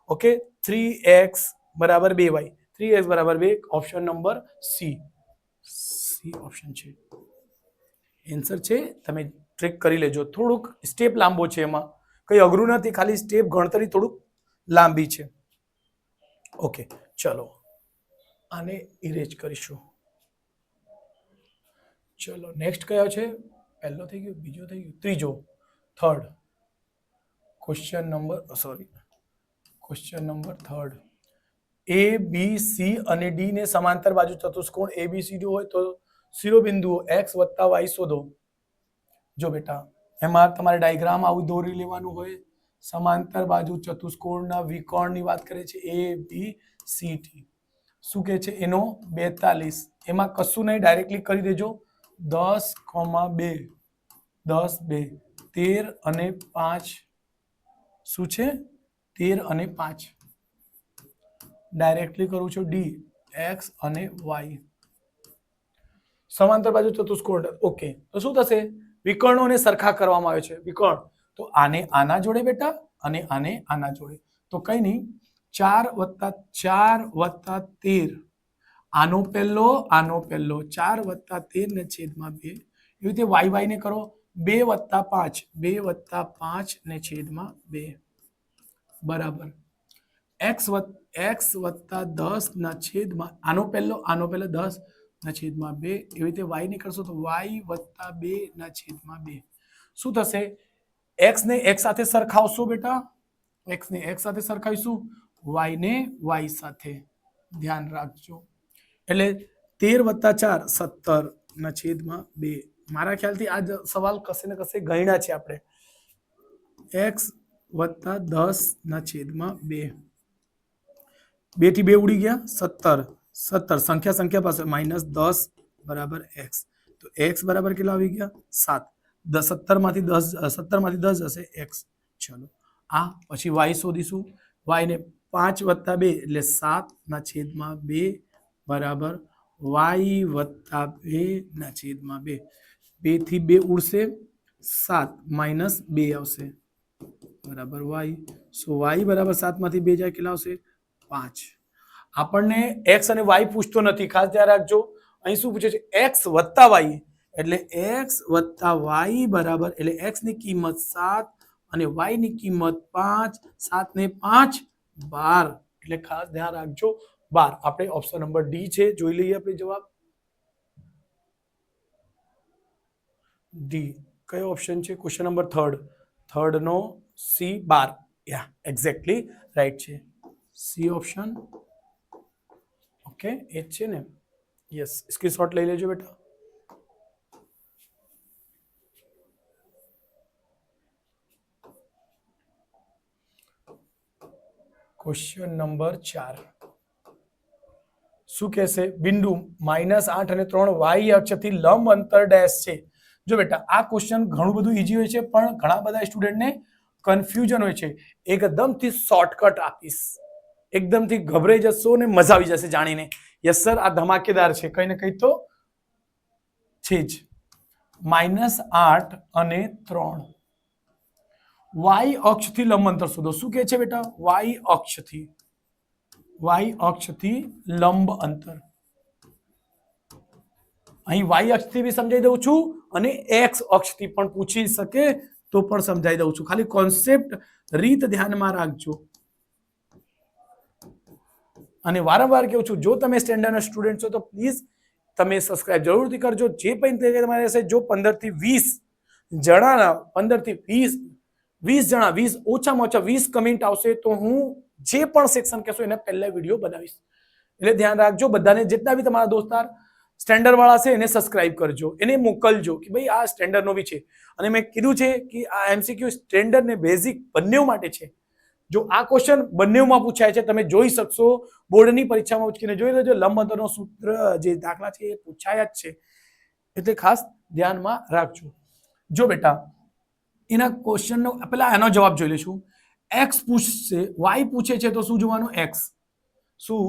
ઓકે 3x બરાબર 2y 3x બરાબર 2 ઓપ્શન નંબર સી ઓપ્શન છે આન્સર છે તમે ટ્રેક કરી લેજો થોડુંક સ્ટેપ લાંબો છે એમાં કઈ અઘરું નથી ખાલી સ્ટેપ ગણતરી થોડુંક લાંબી છે ઓકે ચલો આને ઇરેજ કરીશું ચલો નેક્સ્ટ કયો છે પહેલો થઈ ગયો બીજો થઈ ગયો ત્રીજો થર્ડ ક્વેશ્ચન નંબર થર્ડ એ બી સી અને ડી ને સમાંતર બાજુ ચતુષ્કોણ એબીસીડી હોય તો શિરોબિંદુઓ x + y શોધો જો બેટા એમાં તમારે ડાયાગ્રામ આવું દોરી લેવાનું હોય સમાંતર બાજુ ચતુષ્કોણના વિકર્ણની વાત કરે છે એ બી સી ડી શું કહે છે એનો 42 એમાં કશું નહીં ડાયરેક્ટલી કરી દેજો 10,2 13 અને 5 શું છે 13 અને 5 ડાયરેક્ટલી કરું છું ડી એક્સ અને વાય સમાંતર બાજુ ચતુષ્કોણ ઓકે તો શું થશે વિકર્ણોને સરખા કરવામાં આવે છે વિકર્ણ તો આને આના જોડે બેટા અને આને આના જોડે તો કઈ નહીં 4 + 4 + 13 આનો પહેલો 4 + 13 ને છેદમાં 2 એવી રીતે વાય વાય ને કરો 2 + 5 2 + 5 ને છેદમાં 2 બરાબર x + 10 ના છેદમાં આનો પહેલો 10 ના છેદમાં 2 એવી રીતે y ને કરશો તો y + 2 ના છેદમાં 2 શું થશે x ને x સાથે સરખાવશો બેટા x ને x સાથે સરખાવીશું y ને y સાથે ધ્યાન રાખજો એટલે 13 + 4 17 ના છેદમાં 2 મારા ખ્યાલથી આ સવાલ કશે ને કશે ગણ્યા છે આપણે x + 10 ના છેદમાં 2 2 થી 2 ઉડી ગયા 17 સંખ્યા પાસે -10 બરાબર x તો x બરાબર કેટલા આવી ગયા 7 17 માંથી 10 જશે x ચલો આ પછી y શોધીશું y ને 5 + 2 એટલે 7 ના છેદમાં 2 બરાબર y + 2 ના છેદમાં 2 2 થી 2 ઉડશે 7 -2 આવશે બરાબર y સો y બરાબર 7 માંથી 2 જાય કેટલા આવશે 5 આપણને x અને y પૂછતો નથી ખાસ ધ્યાન રાખજો અહીં શું પૂછે છે x + y એટલે x + y બરાબર એટલે x ની કિંમત 7 અને y ની કિંમત 5 7 ને 5 12 એટલે ખાસ ધ્યાન રાખજો 12 આપણે ઓપ્શન નંબર ડી છે જોઈ લઈએ આપણે જવાબ ડી કયો ઓપ્શન છે ક્વેશ્ચન નંબર થર્ડ નો સી 12 યા એક્ઝેક્ટલી રાઈટ છે સી ઓપ્શન ઓકે એ જ છે ને યસ સ્ક્રીનશોટ લઈ લેજો બેટા ક્વેશ્ચન નંબર 4 શું કહેશે બિંદુ -8 અને 3 વાય અક્ષથી લંબ અંતર ડેશ છે જો બેટા આ ક્વેશ્ચન ઘણું બધું ઈઝી હોય છે પણ ઘણા બધા સ્ટુડન્ટને કન્ફ્યુઝન હોય છે એકદમથી શોર્ટકટ આપીશ એકદમથી ગભરાઈ જશો ને મજા આવી જશે જાણીને યસ સર આ ધમાકેદાર છે કઈ ને કઈ તો છે જ -8 અને 3 વાય અક્ષથી લંબ અંતર શોધો શું કહે છે બેટા વાય અક્ષથી લંબ અંતર અહીં વાય અક્ષથી બી સમજાઈ દઉં છું અને એક્સ અક્ષથી પણ પૂછી શકે તો પણ સમજાઈ દઉં છું ખાલી કોન્સેપ્ટ રીત ધ્યાનમાં રાખજો અને વારંવાર કહું છું જો તમે સ્ટેન્ડર્ડના સ્ટુડન્ટ છો તો પ્લીઝ તમે સબસ્ક્રાઇબ જરૂરથી કરજો જે પણ તમારે હશે જો 15 થી 20 જણાના 15 થી 20 જણા 20 ઓછામાં ઓછા 20 કમેન્ટ આવશે તો હું જે પણ સેક્શન કહેશો એને પહેલા વિડીયો બનાવીશ એટલે ધ્યાન રાખજો બધાને જેટલા બી તમારા દોસ્તાર સ્ટેન્ડર્ડ વાળા છે એને સબસ્ક્રાઇબ કરજો એને મોકલજો કે ભાઈ આ સ્ટેન્ડર્ડ નો બી છે અને મેં કીધું છે કે આ એમસીક્યુ સ્ટેન્ડર્ડ ને બેઝિક બંને માટે છે જો આ ક્વેશ્ચન બંનેમાં પૂછાય છે તમે જોઈ શકશો બોર્ડની પરીક્ષામાં ઉચકીને જોઈ લેજો લંબ અંતરનો સૂત્ર જે દાખલા છે એ પૂછાયા જ છે એટલે ખાસ ધ્યાનમાં રાખજો જો બેટા એના ક્વેશ્ચનનો પહેલા એનો જવાબ જોઈ લઈશું x પૂછશે y પૂછે છે તો શું જોવાનું x શું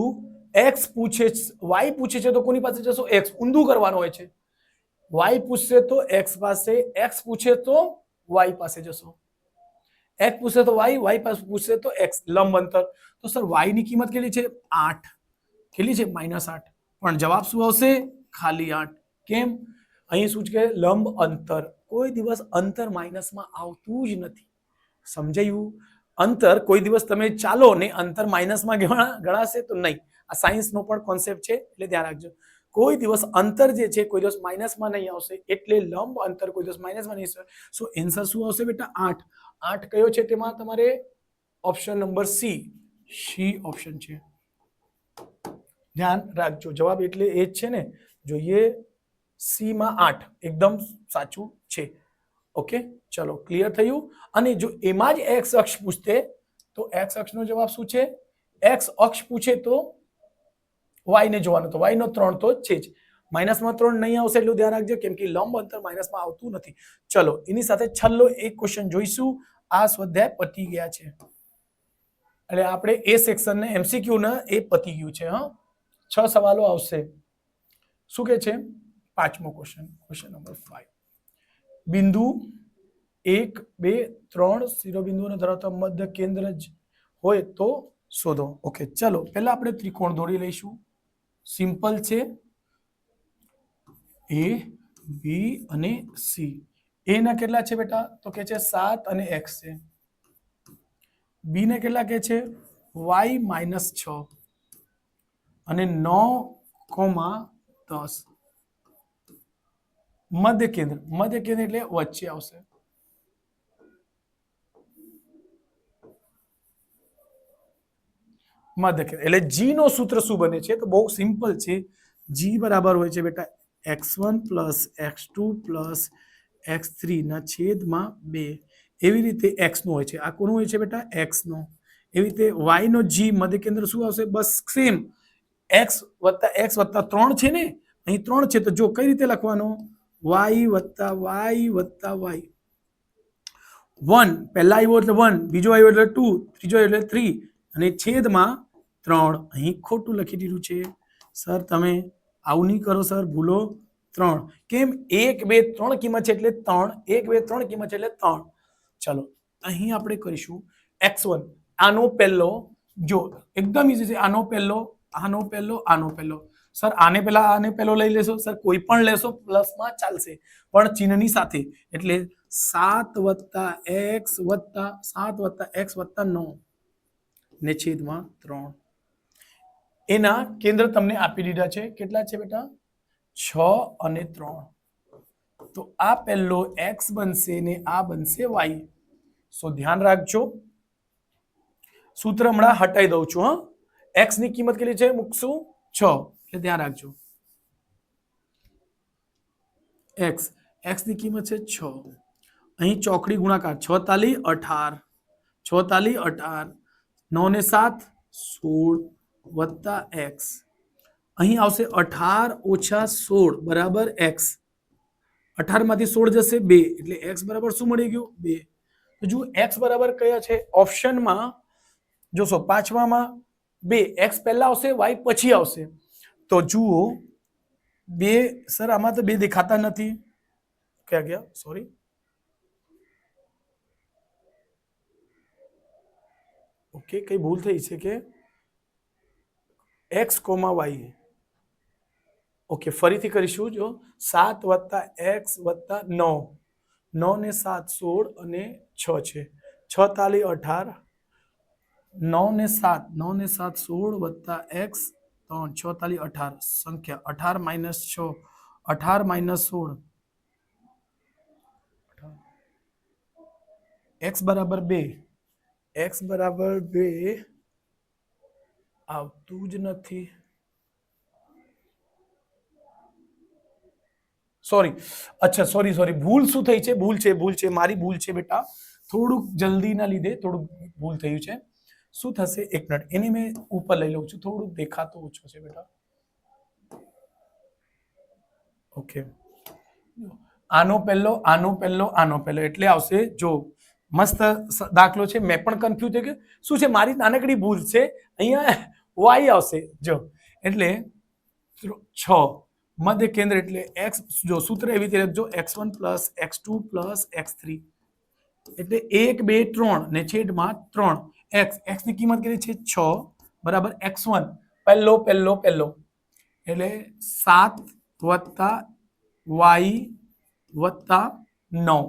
x પૂછે y પૂછે છે તો કોની પાસે જશો x ઊંધું કરવાનું હોય છે y પૂછશે તો x પાસે x પૂછે તો y પાસે જશો x પૂછે તો y પાસે પૂછે તો x લંબ અંતર તો સર y ની કિંમત કેટલી છે 8 કેટલી છે -8 પણ જવાબ શું આવશે ખાલી 8 કેમ અહીં શું છે લંબ અંતર કોઈ દિવસ અંતર માઇનસમાં આવતું જ નથી સમજાયું અંતર કોઈ દિવસ તમે ચાલો ને અંતર માઇનસમાં ગણાશે તો નહીં આ સાયન્સનો પણ કોન્સેપ્ટ છે એટલે ધ્યાન રાખજો કોઈ દિવસ અંતર જે છે કોઈ દિવસ માઇનસમાં નહીં આવશે એટલે લંબ અંતર કોઈ દિવસ માઇનસમાં નહીં આવશે સો આન્સર શું આવશે બેટા 8 કયો છે તેમાં તમારે ઓપ્શન નંબર સી ઓપ્શન છે ધ્યાન રાખજો જવાબ એટલે એ જ છે ને જોઈએ સી માં 8 એકદમ સાચું છે ઓકે ચલો ક્લિયર થયું અને જો એમાં જ એક્સ અક્ષ પૂછતે તો એક્સ અક્ષનો જવાબ શું છે એક્સ અક્ષ પૂછે તો વાય ને જોવાનું તો વાય નો 3 તો છે જ માઇનસમાં 3 નહીં આવશે એટલું ધ્યાન રાખજો કેમ કે લંબ અંતર માઇનસમાં આવતું નથી ચલો એની સાથે છેલ્લો એક ક્વેશ્ચન જોઈશું આ સ્વાધ્યાય પતી ગયા છે એટલે આપણે એ સેક્શન ને એમસીક્યુ ને એ પતી ગયું છે હા 6 સવાલો આવશે શું કે છે પાંચમો ક્વેશ્ચન નંબર 5 બિંદુ 1 2 3 શિરોબિંદુને ધરાવતા મધ્ય કેન્દ્ર જ હોય તો શોધો ઓકે ચલો પહેલા આપણે ત્રિકોણ દોરી લઈશું સિમ્પલ છે A બી અને સી. એ ના કેટલા છે બેટા? તો કે છે 7 અને x છે. બી ને કેટલા કે છે? y -6 અને 9,10. મધ્ય કેન્દ્ર એટલે વચ્ચે આવશે. મધ્ય કેન્દ્ર એટલે જી નો સૂત્ર શું બને છે? તો બહુ સિમ્પલ છે. જી બરાબર હોય છે બેટા x1 + x2 + x3 ના છેદમાં 2. એવી રીતે x નો હોય છે. આ કોનું હોય છે બેટા? x નો. એવી રીતે y નો જી મધ્ય કેન્દ્ર શું આવશે? બસ સેમ x + 3 છે ને, અહીં 3 છે તો જો કઈ રીતે લખવાનું? y + y + y. 1 પહેલા આવ્યો એટલે 1, બીજો આવ્યો એટલે 2, ત્રીજો એટલે 3 અને છેદમાં 3. અહીં ખોટું લખી દીધું છે. સર તમે આવું નહીં કરો સર, ભૂલો 3. કેમ? 1 2 3 કિંમત છે એટલે 3. 1 2 3 કિંમત છે એટલે 3. ચલો અહીં આપણે કરીશું x1. આનો પહેલો જો એકદમ ઈઝી છે. આનો પહેલો. સર આને પહેલો લઈ લેશો? સર કોઈ પણ લેશો પ્લસમાં ચાલશે પણ ચિહ્નની સાથે. એટલે 7 + x + 9 ને છેદમાં 3. એના કેન્દ્ર તમને આપી દીધા છે. કેટલા છે બેટા? 6 અને 3. તો આ પહેલો x બનશે ને આ બનશે y. સો ધ્યાન રાખજો, સૂત્ર હમણાં હટાઈ દઉં છું. x ની કિંમત કેટલી છે? મૂકશું 6. એટલે ધ્યાન રાખજો. x ની કિંમત છે 6. અહીં ચોકડી ગુણાકાર 6 તાલી 18, 6 તાલી 18, 9 ને 7 16 વત્તા x. અહીં આવશે 18 - 16 બરાબર x. 18 માંથી 16 જશે 2 એટલે x બરાબર શું મળી ગયું? 2. તો જો x બરાબર કયા છે ઓપ્શનમાં? જોશો પાંચમામાં 2 x પહેલા આવશે, y પછી આવશે. તો જુઓ 2. સર આમાં તો 2 દેખાતા નથી. ક્યાં ગયા? સોરી. ઓકે, કઈ ભૂલ થઈ છે કે x, y. ઓકે, ફરીથી કરીશું. જો 7 + x + 9, 9 ને 7 16 અને 6 છે. 6 તાલી 18, 9 ને 7 16 વત્તા x 3, 6 તાલી 18. સંખ્યા 18 - 6, 18 - 16, x બરાબર 2. x બરાબર 2 આવતું જ નથી. સોરી, ભૂલ શું થઈ છે? ભૂલ છે મારી ભૂલ છે બેટા. થોડુંક જલ્દીના લીધે થોડુંક ભૂલ થયું છે. શું થશે? 1 મિનિટ, એની મેં ઉપર લઈ લઉં છું. થોડુંક દેખાતો ઓછો છે બેટા. ઓકે, આનો પહેલો એટલે આવશે. જો મસ્ત દાખલો છે. મેં પણ કન્ફ્યુઝ થઈ ગયો. શું છે? મારી નાનકડી ભૂલ છે. અહીંયા y આવશે. જો એટલે 6 મધ્ય કેન્દ્ર એટલે x. જો સૂત્ર એવી રીતે લખજો x1 + x2 + x3 એટલે 1 2 3 ને છેદમાં 3. x ની કિંમત કેટલી છે? 6 બરાબર x1 પહેલો એટલે 7 વત્તા y વત્તા 9.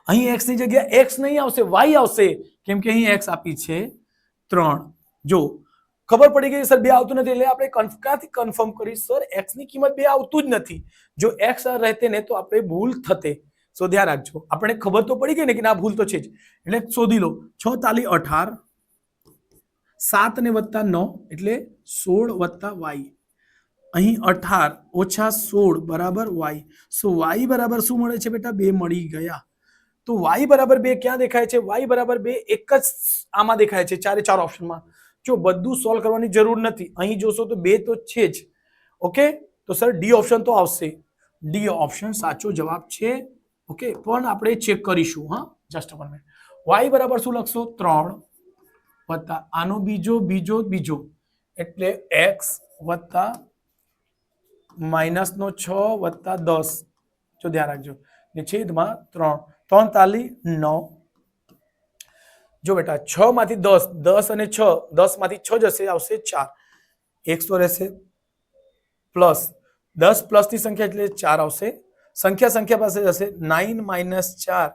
અહીં x ની જગ્યાએ x નહીં આવશે, y આવશે. કેમ કે અહીં x આપી છે 3. જો ખબર પડી ગઈ સર 2 આવતું નથી એટલે આપણે ક્યાંથી કન્ફર્મ કરી? સર x ની કિંમત 2 આવતું જ નથી. જો x રહેતે ને તો આપણે ભૂલ થતે. સો ધ્યાન રાખજો. આપણે ખબર તો પડી ગઈ ને કે ના ભૂલ તો છે જ. એટલે શોધી લો. 6 તાલી 18, 7 ને વત્તા 9 એટલે 16 વત્તા y. અહીં 18 - 16 બરાબર y. સો y બરાબર શું મળે છે બેટા? 2 મળી ગયા. તો y બરાબર 2 ક્યાં દેખાય છે? y બરાબર 2 એક જ આમાં દેખાય છે, 4 ઓપ્શનમાં. જો બધું સોલ્વ કરવાની જરૂર નથી. અહીં જોશો તો 2 તો છે જ. ઓકે, તો સર ડી ઓપ્શન તો આવશે. ડી ઓપ્શન સાચો જવાબ છે. ઓકે, પણ આપણે ચેક કરીશું. Just 1 minute. y બરાબર શું લખશો? 3 વત્તા આનો બીજો એટલે x વત્તા -6 વત્તા 10. જો ધ્યાન રાખજો ને છેદમાં 3. 3 તાલી 9. જો બેટા 6 માંથી 10 અને 6, 10 માંથી 6 જશે, આવશે 4. x તો રહેશે પ્લસ 10 પ્લસની સંખ્યા એટલે 4 આવશે. સંખ્યા પાસે જશે 9 - 4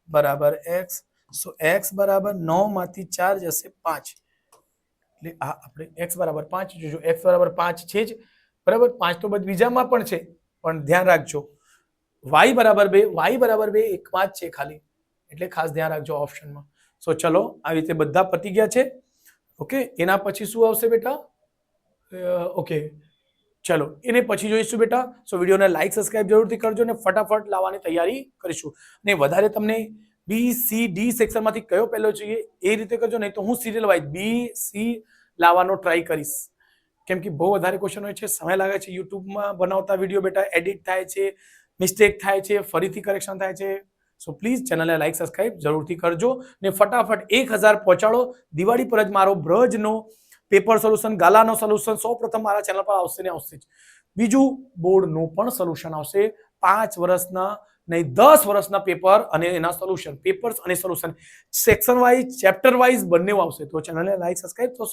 બરાબર x. સો x બરાબર 9 માંથી 4 જશે 5. એટલે આ આપણે x બરાબર 5 જોજો. x બરાબર 5 છે જ બરાબર. 5 તો બધ બીજામાં પણ છે, પણ ધ્યાન રાખજો y બરાબર 2, y બરાબર 2 એકમાં જ છે ખાલી, એટલે ખાસ ધ્યાન રાખજો ઓપ્શનમાં. સો ચલો આવી રીતે બધા પતી ગયા છે. ઓકે, એના પછી શું આવશે બેટા? ઓકે ચલો એને પછી જોઈશું બેટા. સો વિડીયોને લાઈક સબસ્ક્રાઇબ જરૂરથી કરજો અને ફટાફટ લાવવાની તૈયારી કરીશું. અને વધારે તમને BCD સેક્શનમાંથી કયો પહેલો જોઈએ એ રીતે કરજો, નહીં તો હું સિરિયલ વાઇઝ BC લાવવાનો ટ્રાય કરીશ. કેમ કે બહુ વધારે ક્વેશ્ચન હોય છે, સમય લાગે છે. યુટ્યુબમાં બનાવતા વિડીયો બેટા એડિટ થાય છે, મિસ્ટેક થાય છે, ફરીથી કરેક્શન થાય છે. સો પ્લીઝ ચેનલને લાઈક સબસ્ક્રાઇબ જરૂરથી કરજો ને ફટાફટ 1000 પહોંચાડો. દિવાળી પર જ મારો બ્રજનો પેપર સોલ્યુશન, ગાલાનો સોલ્યુશન સૌપ્રથમ મારા ચેનલ પર આવશે ને આવશે જ. બીજું બોર્ડનું પણ સોલ્યુશન આવશે. 5 વર્ષના નહીં 10 વર્ષના પેપર અને એના સોલ્યુશન, પેપર્સ અને solution section wise, chapter wise બંને આવશે. તો ચેનલને લાઈક સબસ્ક્રાઇબ તો